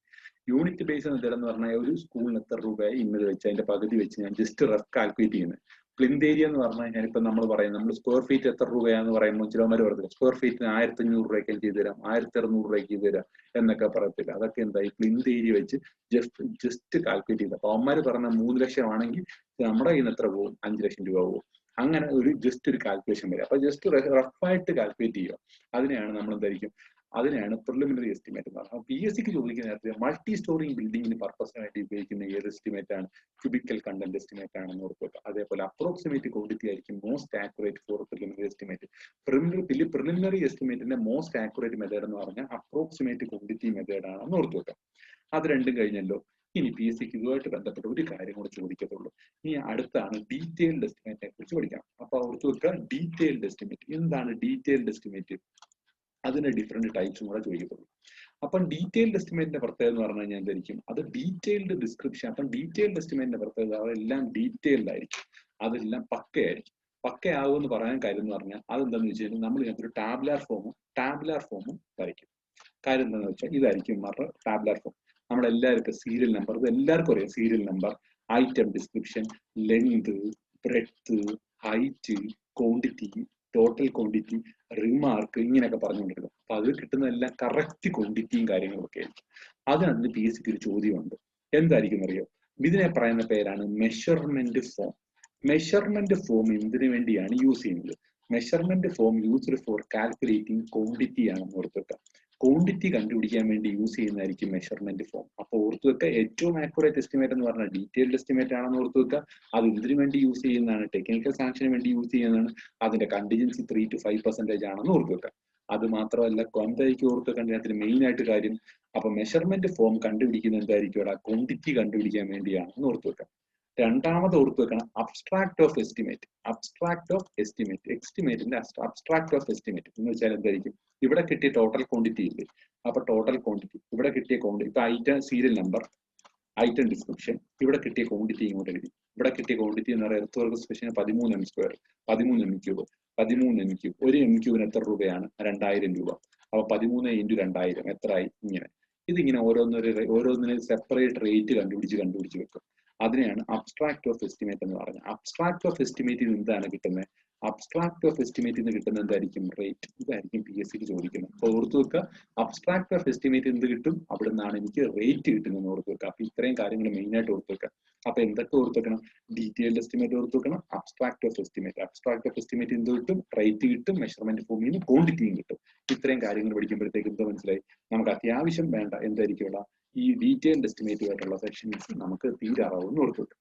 Unit base എന്ന് പറഞ്ഞാൽ ഒരു സ്കൂളിന് എത്ര രൂപയായി ഇന്നത് വെച്ച് അതിന്റെ പകുതി വെച്ച് ഞാൻ ജസ്റ്റ് റഫ് കാൽക്കുലേറ്റ് ചെയ്യുന്നത്. പ്ലിന്ത് ഏരിയ എന്ന് പറഞ്ഞാൽ ഞാനിപ്പോ നമ്മൾ സ്ക്വയർ ഫീറ്റ് എത്ര രൂപയാന്ന് പറയുമ്പോൾ ചിലവന്മാർ പറയത്തില്ല, സ്ക്വയർ ഫീറ്റിന് 1500 രൂപയ്ക്ക് ചെയ്തു തരാം, 1600 രൂപയ്ക്ക് ചെയ്തു തരാം എന്നൊക്കെ പറയത്തില്ല. അതൊക്കെ എന്തായി? പ്ലിന്ത് ഏരിയ വെച്ച് ജസ്റ്റ് കാൽക്കുലേറ്റ് ചെയ്ത്. അപ്പൊ അവന്മാർ പറഞ്ഞ 3 ലക്ഷം ആണെങ്കിൽ നമ്മുടെ കയ്യിൽ നിന്ന് എത്ര പോകും? 5 ലക്ഷം രൂപ പോകും. അങ്ങനെ ഒരു ജസ്റ്റ് ഒരു കാൽക്കുലേഷൻ വരും. അപ്പൊ ജസ്റ്റ് റഫായിട്ട് കാൽക്കുലേറ്റ് ചെയ്യുക. അതിനെയാണ് നമ്മൾ എന്തായിരിക്കും? അതിനെയാണ് പ്രിലിമിനറി എസ്റ്റിമേറ്റ് എന്ന് പറയുന്നത്. PSCക്ക് ചോദിക്കുന്ന നേരത്തെ മൾട്ടി സ്റ്റോറി ബിൽഡിങ്ങിന് പർപ്പസിനായിട്ട് ഉപയോഗിക്കുന്ന ഏത് എസ്റ്റിമേറ്റ് ആണ്? ക്യൂബിക്കൽ കണ്ടന്റ് എസ്റ്റിമേറ്റ് ആണെന്ന് ഓർക്കുക. അതേപോലെ അപ്രോക്സിമേറ്റ് ക്വാണ്ടിറ്റി ആയിരിക്കും most accurate for preliminary estimate. Preliminary എസ്റ്റിമേറ്റിന്റെ മോസ്റ്റ് ആക്യുറേറ്റ് മെത്തേഡ് എന്ന് പറഞ്ഞാൽ അപ്രോക്സിമേറ്റ് ക്വാണ്ടിറ്റി മെത്തേഡ് ആണെന്ന് ഓർത്ത് വെക്കാം. അത് രണ്ടും കഴിഞ്ഞല്ലോ. ഇനി PSCക്ക് ഇതുമായിട്ട് ബന്ധപ്പെട്ട ഒരു കാര്യം കൂടെ ചോദിക്കത്തുള്ളൂ. ഇനി അടുത്താണ് ഡീറ്റെയിൽഡ് എസ്റ്റിമേറ്റിനെ കുറിച്ച് പഠിക്കാം. അപ്പൊ ഓർത്ത് വെക്കുക, ഡീറ്റെയിൽഡ് എസ്റ്റിമേറ്റ് എന്താണ്? ഡീറ്റെയിൽഡ് എസ്റ്റിമേറ്റ് അതിന്റെ ഡിഫറെന്റ് ടൈപ്സും കൂടെ ചോദിക്കത്തുള്ളൂ. അപ്പം ഡീറ്റെയിൽഡ് എസ്റ്റിമേറ്റിന്റെ പ്രത്യേകത എന്ന് പറഞ്ഞു കഴിഞ്ഞാൽ എന്തായിരിക്കും? അത് ഡീറ്റെയിൽഡ് ഡിസ്ക്രിപ്ഷൻ. അപ്പം ഡീറ്റെയിൽഡ് എസ്റ്റിമേറ്റിന്റെ പ്രത്യേകത അതെല്ലാം ഡീറ്റെയിൽഡ് ആയിരിക്കും, അതെല്ലാം പക്കയായിരിക്കും. പക്കയാകുമെന്ന് പറയാൻ കാര്യം എന്ന് പറഞ്ഞാൽ അതെന്താണെന്ന് വെച്ച് കഴിഞ്ഞാൽ നമ്മൾ ഇതിനകത്തൊരു ടാബുലാർ ഫോമും വരയ്ക്കും. കാര്യം എന്താണെന്ന് വെച്ചാൽ ഇതായിരിക്കും നമ്മുടെ ടാബുലാർ ഫോം. നമ്മളെല്ലാവർക്കും സീരിയൽ നമ്പർ, ഇത് എല്ലാവർക്കും അറിയാം. Serial number, item description, length, breadth, height, quantity, total quantity, remark, ഇങ്ങനെയൊക്കെ പറഞ്ഞുകൊണ്ടിരിക്കും. അപ്പൊ അത് കിട്ടുന്നതെല്ലാം കറക്റ്റ് ക്വാണ്ടിറ്റിയും കാര്യങ്ങളും ഒക്കെ ആയിരിക്കും. അതിനകത്ത് PSC ഒരു ചോദ്യമുണ്ട്. എന്തായിരിക്കും അറിയോ? ഇതിനെ പറയുന്ന പേരാണ് മെഷർമെന്റ് ഫോം. മെഷർമെന്റ് ഫോം എന്തിനു വേണ്ടിയാണ് യൂസ് ചെയ്യുന്നത്? Measurement form used for calculating quantity ആണെന്ന് ഓർത്ത് വെക്കാം. ക്വാണ്ടിറ്റി കണ്ടുപിടിക്കാൻ വേണ്ടി യൂസ് ചെയ്യുന്നതായിരിക്കും മെഷർമെന്റ് ഫോം. അപ്പൊ ഓർത്ത് വെക്കുക, ഏറ്റവും ആക്യുറേറ്റ് എസ്റ്റിമേറ്റ് എന്ന് പറഞ്ഞാൽ ഡീറ്റെയിൽഡ് എസ്റ്റിമേറ്റ് ആണെന്ന് ഓർത്ത് വെക്കുക. അത് എന്തിനു വേണ്ടി യൂസ് ചെയ്യുന്നതാണ്? ടെക്നിക്കൽ സാങ്ഷന് വേണ്ടി യൂസ് ചെയ്യുന്നതാണ്. അതിന്റെ കണ്ടിജൻസി 3 to 5% ആണെന്ന് ഓർത്ത് വെക്കുക. അത് മാത്രമല്ല, എന്തായിരിക്കും ഓർത്ത് വെക്കേണ്ട അതിന് മെയിൻ ആയിട്ട് കാര്യം? അപ്പൊ മെഷർമെന്റ് ഫോം കണ്ടുപിടിക്കുന്നത് എന്തായിരിക്കും? ക്വാണ്ടിറ്റി കണ്ടുപിടിക്കാൻ വേണ്ടിയാണെന്ന് ഓർത്ത് വെക്കാം. രണ്ടാമത് ഓർത്ത് വെക്കണം, abstract of estimate. Abstract of estimate, എസ്റ്റിമേറ്റിന്റെ അബ്സ്ട്രാക്ട് ഓഫ് എസ്റ്റിമേറ്റ് എന്ന് വെച്ചാൽ എന്തായിരിക്കും? ഇവിടെ കിട്ടിയ ടോട്ടൽ ക്വാണ്ടിറ്റി ഇല്ലേ? അപ്പൊ ടോട്ടൽ ക്വാണ്ടിറ്റി, ഇവിടെ കിട്ടിയ ക്വാണ്ടിറ്റി, ഇപ്പൊ item serial number, item description, ഇവിടെ കിട്ടിയ ക്വാണ്ടിറ്റി ഇങ്ങോട്ട് എഴുതി. ഇവിടെ കിട്ടിയ ക്വാണ്ടിറ്റി എന്ന് പറയുന്നത് earth work special 13 m², 13 m³, 13 m³. ഒരു m³ എത്ര രൂപയാണ്? 2000 രൂപ. അപ്പൊ 13 × 2000 എത്രയായി? ഇങ്ങനെ ഇതിങ്ങനെ ഓരോന്നിന് സെപ്പറേറ്റ് റേറ്റ് കണ്ടുപിടിച്ച് വെക്കും. അതിനെയാണ് അബ്സ്ട്രാക്ട് ഓഫ് എസ്റ്റിമേറ്റ് എന്ന് പറയുന്നത്. അബ്സ്ട്രാക്ട് ഓഫ് എസ്റ്റിമേറ്റിൽ എന്താണ് കിട്ടുന്നത്? അബ്സ്ട്രാക്ട് ഓഫ് എസ്റ്റിമേറ്റിൽ നിന്ന് കിട്ടുന്നത് എന്തായിരിക്കും? റേറ്റ്. ഇതായിരിക്കും PSC ചോദിക്കുന്നത്. അപ്പൊ ഓർത്ത് വെക്കുക, അബ്സ്ട്രാക്ട് ഓഫ് എസ്റ്റിമേറ്റ് എന്ത് കിട്ടും? അവിടെ നിന്നാണ് എനിക്ക് റേറ്റ് കിട്ടുന്നത് ഓർത്ത് വെക്കുക. അപ്പൊ ഇത്രയും കാര്യങ്ങൾ മെയിൻ ആയിട്ട് ഓർത്ത് വെക്കുക. അപ്പൊ എന്തൊക്കെ ഓർത്ത് വെക്കണം? ഡീറ്റെയിൽഡ് എസ്റ്റിമേറ്റ് ഓർത്ത് വെക്കണം, abstract of estimate. Abstract of estimate എന്ത് കിട്ടും? റേറ്റ് കിട്ടും, മെഷർമെന്റ് ഫോമിൽ നിന്ന് ക്വാണ്ടിറ്റിയും കിട്ടും. ഇത്രയും കാര്യങ്ങൾ പഠിക്കുമ്പോഴത്തേക്ക് എന്താ മനസ്സിലായി? നമുക്ക് അത്യാവശ്യം വേണ്ട എന്തായിരിക്കും ഈ ഡീറ്റെയിൽഡ് എസ്റ്റിമേറ്റുമായിട്ടുള്ള സെക്ഷൻസ് നമുക്ക് തീരാറാവുമെന്ന് ഓർത്ത് വെക്കാം.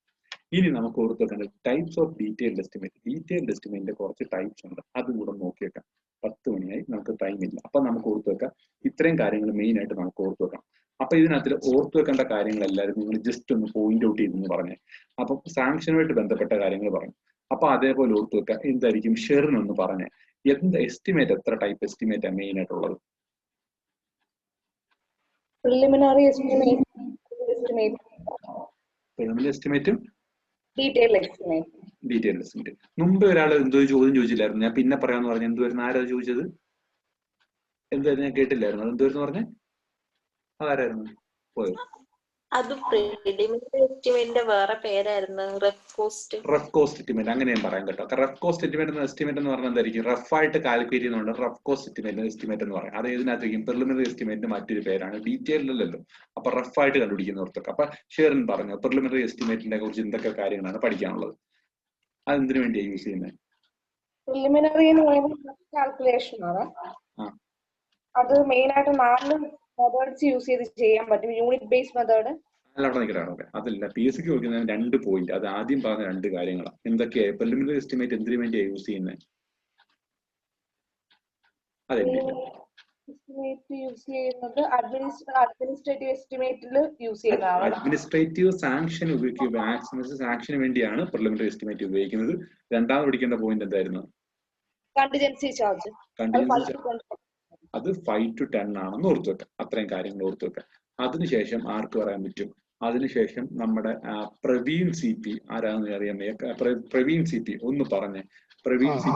ഇനി നമുക്ക് ഓർത്ത് വെക്കേണ്ടത് types of detailed estimate. Detailed എസ്റ്റിമേറ്റിന്റെ കുറച്ച് ടൈപ്സ് ഉണ്ട്, അതും കൂടെ നോക്കി വെക്കാം. 10 മണിയായി, നമുക്ക് ടൈം ഇല്ല. അപ്പൊ നമുക്ക് ഓർത്ത് വെക്കാം, ഇത്രയും കാര്യങ്ങൾ മെയിൻ ആയിട്ട് നമുക്ക് ഓർത്ത് വെക്കണം. അപ്പൊ ഇതിനകത്തിൽ ഓർത്ത് വെക്കേണ്ട കാര്യങ്ങൾ എല്ലാവരും നിങ്ങൾ ജസ്റ്റ് ഒന്ന് പോയിന്റ് ഔട്ട് ചെയ്തെന്ന് പറഞ്ഞേ. അപ്പൊ സാങ്ഷനുമായിട്ട് ബന്ധപ്പെട്ട കാര്യങ്ങൾ പറഞ്ഞു. അപ്പൊ അതേപോലെ ഓർത്ത് വെക്കുക, എന്തായിരിക്കും ഷെറിനൊന്ന് പറഞ്ഞേ. എന്ത് എസ്റ്റിമേറ്റ്, എത്ര ടൈപ്പ് എസ്റ്റിമേറ്റ് ആണ് മെയിൻ ആയിട്ടുള്ളത്? Preliminary estimate, പ്രിലിമിനറി എസ്റ്റിമേറ്റും detailed estimate. Detailed estimate. മുമ്പ് ഒരാൾ എന്തോ ചോദ്യം ചോദിച്ചില്ലായിരുന്നു, ഞാൻ പിന്നെ പറയാന്ന് പറഞ്ഞു. എന്തുവായിരുന്നു? ആരാ ചോദിച്ചത്? എന്തായിരുന്നു? ഞാൻ കേട്ടില്ലായിരുന്നു. അത് എന്തുവായിരുന്നു പറഞ്ഞേ? അതാരായിരുന്നു? പോയോ? അത് പ്രിലിമിനറി എസ്റ്റിമേറ്റിന്റെ വേറെ പേരായിരുന്നു, rough cost. Rough cost estimate, അങ്ങനെ ഞാൻ പറയാൻ കേട്ടോ. റഫ് കോസ്റ്റ് എസ്റ്റിമേറ്റ് എന്ന് പറഞ്ഞാൽ എന്തായിരിക്കും? റഫായിട്ട് കാൽക്കുലേറ്റ് ചെയ്യുന്നതുകൊണ്ട് റഫ് കോസ്റ്റ് എസ്റ്റിമേറ്റ് എന്ന് പറയും. അത് ഏതിനകത്തേക്കും പ്രിലിമിനറി എസ്റ്റിമേറ്റിന്റെ മറ്റൊരു പേരാണ്. ഡീറ്റെയിൽഡ് അല്ലല്ലോ. അപ്പൊ റഫായിട്ട് കണ്ടുപിടിക്കുന്നവർക്കൊക്കെ. അപ്പൊ ഷെറിൻ പറഞ്ഞു പ്രിലിമിനറി എസ്റ്റിമേറ്റിനെ കുറിച്ച് എന്തൊക്കെ കാര്യങ്ങളാണ് പഠിക്കാനുള്ളത്, അതെന്തിനു വേണ്ടിയാണ് യൂസ് ചെയ്യുന്നത്? Preliminary എന്ന് പറയുന്നത് കാൽക്കുലേഷൻ ആണ്. അത് മെയിൻ ആയിട്ട് 4 മെത്തേഡ്സ് യൂസ് ചെയ്ത് ചെയ്യാൻ പറ്റും. Unit base method. അവിടെ നിൽക്കട്ടെ, അതല്ല PSC ചോദിക്കുന്ന 2 പോയിന്റ്. അത് ആദ്യം പറഞ്ഞ 2 കാര്യങ്ങളാണ്. എന്തൊക്കെയാ പ്രിലിമിനറി എസ്റ്റിമേറ്റ് എന്തിനു വേണ്ടിയാണ് യൂസ് ചെയ്യുന്നത്? യൂസ് ചെയ്യുന്നത് അഡ്മിനിസ്ട്രേറ്റീവ് എസ്റ്റിമേറ്റിൽ യൂസ് ചെയ്യുന്നതാണ്. അഡ്മിനിസ്ട്രേറ്റീവ് സാങ്ഷൻ സാങ്ഷന് വേണ്ടിയാണ് പ്രിലിമിനറി എസ്റ്റിമേറ്റ് ഉപയോഗിക്കുന്നത്. രണ്ടാമത് പഠിക്കേണ്ട പോയിന്റ് എന്തായിരുന്നു? Contingency charge. അത് 5 to 10 ആണെന്ന് ഓർത്തു വെക്കാം. അത്രയും കാര്യങ്ങൾ ഓർത്തു വെക്കാം. അതിനുശേഷം ആർക്ക് പറയാൻ പറ്റും? അതിനുശേഷം നമ്മുടെ പ്രവീൺ CP ആരാന്ന് അറിയാൻ വയ്യ. പ്രവീൺ CP ഒന്ന് പറഞ്ഞേ. പ്രവീൺ CP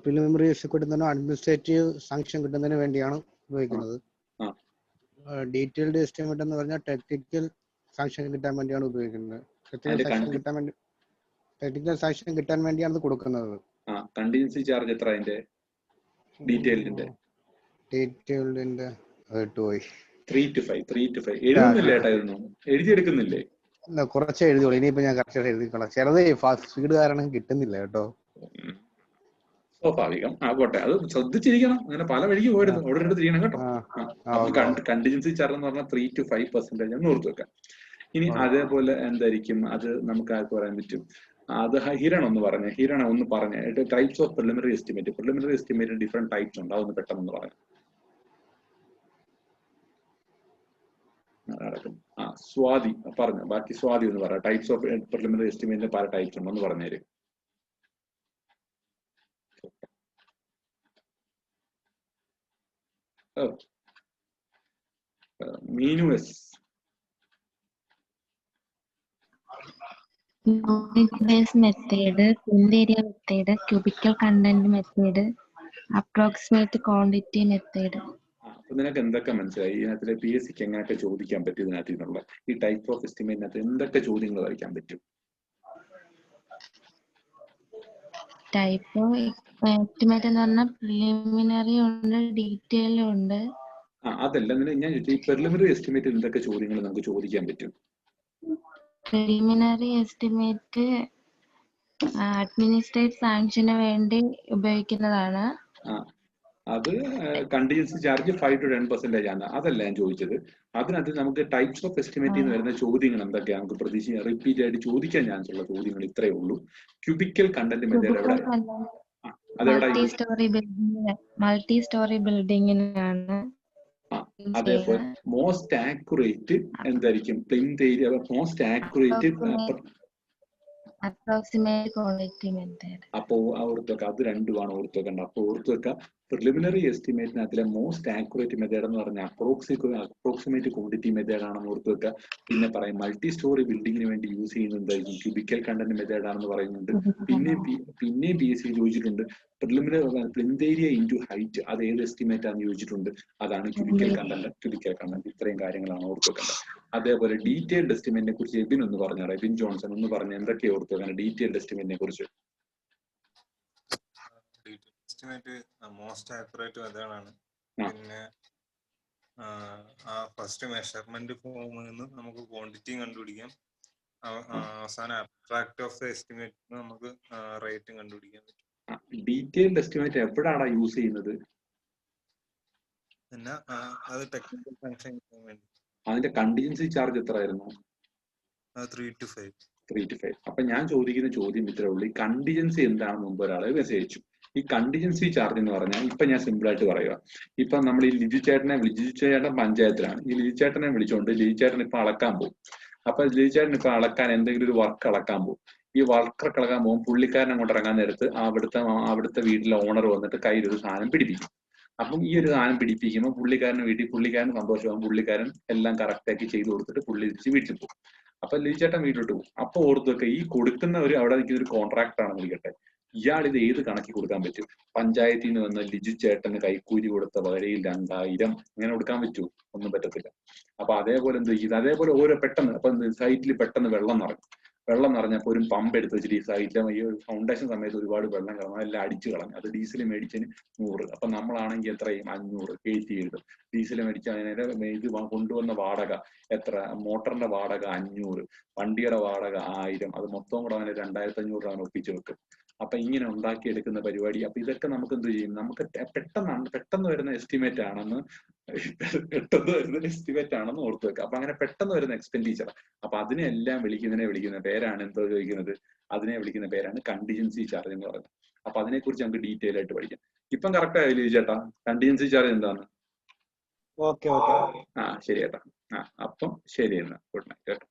പ്രിലിമിനറി കിട്ടുന്നതിനോ അഡ്മിനിസ്ട്രേറ്റീവ് സാങ്ഷൻ കിട്ടുന്നതിന് വേണ്ടിയാണ് ഉപയോഗിക്കുന്നത്. ഡീറ്റെയിൽഡ് എസ്റ്റിമേറ്റ് എന്ന് പറഞ്ഞാൽ ടെക്നിക്കൽ സാങ്ഷൻ കിട്ടാൻ വേണ്ടിയാണ് ഉപയോഗിക്കുന്നത്. ടെക്നിക്കൽ സാങ്ഷൻ കിട്ടാൻ വേണ്ടിയാണ് ഇത് കൊടുക്കുന്നത്. കണ്ടിജൻസി ചാർജ് എത്ര അതിന്റെ? ഡീറ്റെയിൽഡിന്റെ 3 to 5. എഴുതുന്നില്ലേ ഏട്ടാ? ഇതൊന്നും എഴുതിയെടുക്കുന്നില്ലേ? കുറച്ച് എഴുതിയോളൂ. ഇനിയിപ്പോ ഞാൻ കറക്റ്റ് എഴുതിക്കോളാം. ചെറുതേ സ്പീഡ് കാരണം കിട്ടുന്നില്ല കേട്ടോ. സ്വാഭാവികം. ആകോട്ടെ, അത് ശ്രദ്ധിച്ചിരിക്കണം. അങ്ങനെ പല വഴിക്ക് പോയിരുന്നു. അവിടെ എടുത്ത് ചെയ്യണം കേട്ടോ. കണ്ടിജൻസി ചാർജ് എന്ന് പറഞ്ഞാൽ 3 to 5% എന്ന് ഓർത്ത് വെക്കാം. ഇനി അതേപോലെ എന്തായിരിക്കും? അത് നമുക്ക് ആർക്ക് പറയാൻ പറ്റും? അത് ഹിരൺ ഒന്ന് പറഞ്ഞേ. ഹിരൺ ഒന്ന് പറഞ്ഞേ types of preliminary estimate. Preliminary estimate different types ഉണ്ട്, അതൊന്ന് പെട്ടെന്ന് പറയാം. സ്വാതി പറഞ്ഞു. ബാക്കി സ്വാതി ഒന്ന് പറയാം. ടൈപ്സ് ഓഫ് പ്രിലിമിനറി എസ്റ്റിമേറ്റിന് പല ടൈപ്സ് ഉണ്ട്, ഒന്ന് പറഞ്ഞേര്. Meenu S. Unit based method, field area method, cubical content method, approximate quantity method. അപ്പൊ നിനക്ക് എന്തൊക്കെ മനസ്സിലായി ഇതിനകത്തിലെ PSC എങ്ങനെയൊക്കെ ചോദിക്കാൻ പറ്റും ഇതിനകത്ത് നിന്നുള്ള ഈ ടൈപ്പ് ഓഫ് എസ്റ്റിമേറ്റിനകത്ത് എന്തൊക്കെ ചോദ്യങ്ങൾ വരയ്ക്കാൻ പറ്റും? Type of estimate എന്ന് പറഞ്ഞാൽ preliminary ഉണ്ട്, detail ഉണ്ട്. അതല്ല ഞാൻ ചോദിച്ചു ഈ പ്രിലിമിനറി എസ്റ്റിമേറ്റ് എന്തൊക്കെ ചോദ്യങ്ങൾ നമുക്ക് ചോദിക്കാൻ പറ്റും? Preliminary estimate administrative സാങ്ഷന് വേണ്ടി ഉപയോഗിക്കുന്നതാണ്. അത് കണ്ടിജൻസി ചാർജ് 5 to 10% ആണ്. അതല്ല ഞാൻ ചോദിച്ചത്. അതിനകത്ത് നമുക്ക് ടൈപ്സ് ഓഫ് എസ്റ്റിമേറ്റ് എന്ന് വരുന്ന ചോദ്യങ്ങൾ എന്തൊക്കെയാണ് നമുക്ക് പ്രതീക്ഷിക്കാൻ റിപ്പീറ്റ് ആയിട്ട് ചോദിക്കാൻ ചാൻസ് ഉള്ള ചോദ്യങ്ങൾ ഇത്രയേ ഉള്ളൂ. ക്യൂബിക്കൽ കണ്ടന്റ് മെത്തേഡ് എവിടെ? മൾട്ടി സ്റ്റോറി ബിൽഡിങ്ങിനാണ്. അതേപോലെ മോസ്റ്റ് ആക്യുറേറ്റ് എന്തായിരിക്കും? Plinth area most accurate approximate quality method. അപ്പോ ഓർത്തുവെക്ക, അത് രണ്ടുമാണ് ഓർത്തുവെക്കേണ്ടത്. അപ്പൊ ഓർത്തുവെക്ക പ്രിലിമിനറി എസ്റ്റിമേറ്റിനകത്തിലെ മോസ്റ്റ് ആക്യുറേറ്റ് മെത്തേഡ് എന്ന് പറഞ്ഞാൽ അപ്രോക്സിമേറ്റ് ക്വാണ്ടിറ്റി മെത്തേഡ് ആണെന്ന് ഓർത്തുവെക്കുക. പിന്നെ പറയും മൾട്ടി സ്റ്റോറി ബിൽഡിങ്ങിന് വേണ്ടി യൂസ് ചെയ്യുന്നതായിരിക്കും ക്യൂബിക്കൽ കണ്ടന്റ് മെത്തേഡ് ആണെന്ന് പറയുന്നുണ്ട്. പിന്നെ PSC ചോദിച്ചിട്ടുണ്ട് preliminary plinth area into height, അത് ഏത് എസ്റ്റിമേറ്റ് ആണെന്ന് ചോദിച്ചിട്ടുണ്ട്. അതാണ് ക്യൂബിക്കൽ കണ്ടന്റ്. ഇത്രയും കാര്യങ്ങളാണ് ഓർത്തുവെക്കേണ്ടത്. അതേപോലെ ഡീറ്റെയിൽഡ് എസ്റ്റിമേറ്റിനെ കുറിച്ച് എബിൻ ഒന്ന് പറഞ്ഞാൽ, എബിൻ ജോൺസൺ ഒന്ന് പറഞ്ഞ എന്തൊക്കെയാണ് ഓർത്തുവെക്കാൻ ഡീറ്റെയിൽഡ് എസ്റ്റിമേറ്റിനെ കുറിച്ച്? എസ്റ്റിമേറ്റ് മോസ്റ്റ് ആക്യുറേറ്റ് മെത്തേഡാണ്. പിന്നെ ആ ഫസ്റ്റ് മെഷർമെന്റ് ഫോമിൽ നിന്ന് നമുക്ക് ക്വാണ്ടിറ്റിയും കണ്ടുപിടിക്കാം. അവസാനം അബ്സ്ട്രാക്ട് ഓഫ് ദ എസ്റ്റിമേറ്റ് നമുക്ക് റേറ്റും കണ്ടുപിടിക്കാൻ പറ്റും. ഡീറ്റെയിൽഡ് എസ്റ്റിമേറ്റ് എവിടെയാണ് യൂസ് ചെയ്യുന്നത്? പിന്നെ അത് ടെക്നിക്കൽ ഫംഗ്ഷൻ വേണ്ടി. അതിന്റെ കണ്ടിജൻസി ചാർജ് എത്ര ആയിരുന്നു? 3 to 5. 3 to 5. അപ്പൊ ഞാൻ ചോദിക്കുന്ന ചോദ്യം ഇത്രേ ഉള്ളൂ. ഈ കണ്ടിജൻസി എന്താണെന്ന് മുമ്പ് ഒരാളെ മെസ്സേജ് അയച്ചു. ഈ കണ്ടിജൻസി ചാർജ് എന്ന് പറഞ്ഞാൽ ഇപ്പൊ ഞാൻ സിമ്പിൾ ആയിട്ട് പറയുക. ഇപ്പൊ നമ്മൾ ഈ ലിജു ചേട്ടൻ പഞ്ചായത്തിലാണ്. ഈ ലിജു ചേട്ടനെ വിളിച്ചോണ്ട് ലിജു ചേട്ടൻ ഇപ്പൊ അളക്കാൻ പോകും. അപ്പൊ ലിജു ചേട്ടൻ ഇപ്പൊ അളക്കാൻ എന്തെങ്കിലും ഒരു വർക്ക് അളക്കാൻ പോകും. ഈ വർക്ക് അളക്കാൻ പോകും പുള്ളിക്കാരൻ അങ്ങോട്ട് ഇറങ്ങാൻ നേരത്ത് അവിടുത്തെ വീട്ടിലെ ഓണർ വന്നിട്ട് കയ്യിൽ ഒരു സാധനം പിടിപ്പിക്കും. അപ്പം ഈ ഒരു സാധനം പിടിപ്പിക്കുമ്പോൾ പുള്ളിക്കാരൻ സന്തോഷമാകും. പുള്ളിക്കാരൻ എല്ലാം കറക്റ്റ് ആക്കി ചെയ്ത് കൊടുത്തിട്ട് പുള്ളി തിരിച്ച് വീട്ടിൽ പോകും. അപ്പൊ ലിജു ചേട്ടൻ വീട്ടിലോട്ട് പോകും. അപ്പൊ ഓർത്തുവെക്കെ ഈ കൊടുക്കുന്ന അവിടെ നിൽക്കുന്ന ഒരു കോൺട്രാക്ടർ ആണെന്ന് വിളിക്കട്ടെ, ഇയാൾ ഇത് ഏത് കണക്കി കൊടുക്കാൻ പറ്റും? പഞ്ചായത്തിൽ നിന്ന് വന്ന ലിജു ചേട്ടന് കൈക്കൂലി കൊടുത്ത പകരയിൽ 2000 ഇങ്ങനെ കൊടുക്കാൻ പറ്റുമോ? ഒന്നും പറ്റത്തില്ല. അപ്പൊ അതേപോലെ എന്ത് ചെയ്യും? അതേപോലെ ഓരോ പെട്ടെന്ന് അപ്പൊ സൈറ്റിൽ പെട്ടെന്ന് വെള്ളം നിറഞ്ഞപ്പോൾ ഒരു പമ്പ് എടുത്ത് വെച്ചിട്ട് ഈ സൈറ്റിലെ ഈ ഫൗണ്ടേഷൻ സമയത്ത് ഒരുപാട് വെള്ളം കിടന്നു, അതെല്ലാം അടിച്ചു കളഞ്ഞു. അത് ഡീസൽ മേടിച്ചതിന് 100. അപ്പൊ നമ്മളാണെങ്കിൽ എത്രയും 500 കയറ്റി എഴുതും. ഡീസൽ മേടിച്ചതിന് ഇത് കൊണ്ടുവന്ന വാടക എത്ര? മോട്ടറിന്റെ വാടക 500, വണ്ടിയുടെ വാടക 1000, അത് മൊത്തം കൂടെ അവന് 2500 രൂപ ഒപ്പിച്ചു വെക്കും. അപ്പൊ ഇങ്ങനെ ഉണ്ടാക്കിയെടുക്കുന്ന പരിപാടി. അപ്പൊ ഇതൊക്കെ നമുക്ക് എന്ത് ചെയ്യും? നമുക്ക് പെട്ടെന്ന് വരുന്ന എസ്റ്റിമേറ്റ് ആണെന്ന് ഓർത്തു വെക്കുക. അപ്പൊ അങ്ങനെ പെട്ടെന്ന് വരുന്ന എക്സ്പെൻഡിച്ചർ. അപ്പൊ അതിനെല്ലാം വിളിക്കുന്ന പേരാണ് എന്തോ ചോദിക്കുന്നത്? അതിനെ വിളിക്കുന്ന പേരാണ് കണ്ടിജൻസി ചാർജ് എന്ന് പറയുന്നത്. അപ്പൊ അതിനെക്കുറിച്ച് നമുക്ക് ഡീറ്റെയിൽ ആയിട്ട് പഠിക്കാം. ഇപ്പം കറക്റ്റ് ആയില്ലേ ചേട്ടാ? കണ്ടിജൻസി ചാർജ് എന്താണ്? ശരി ചേട്ടാ. അപ്പം ശരി എന്നാ, ഗുഡ് നൈറ്റ് കേട്ടോ.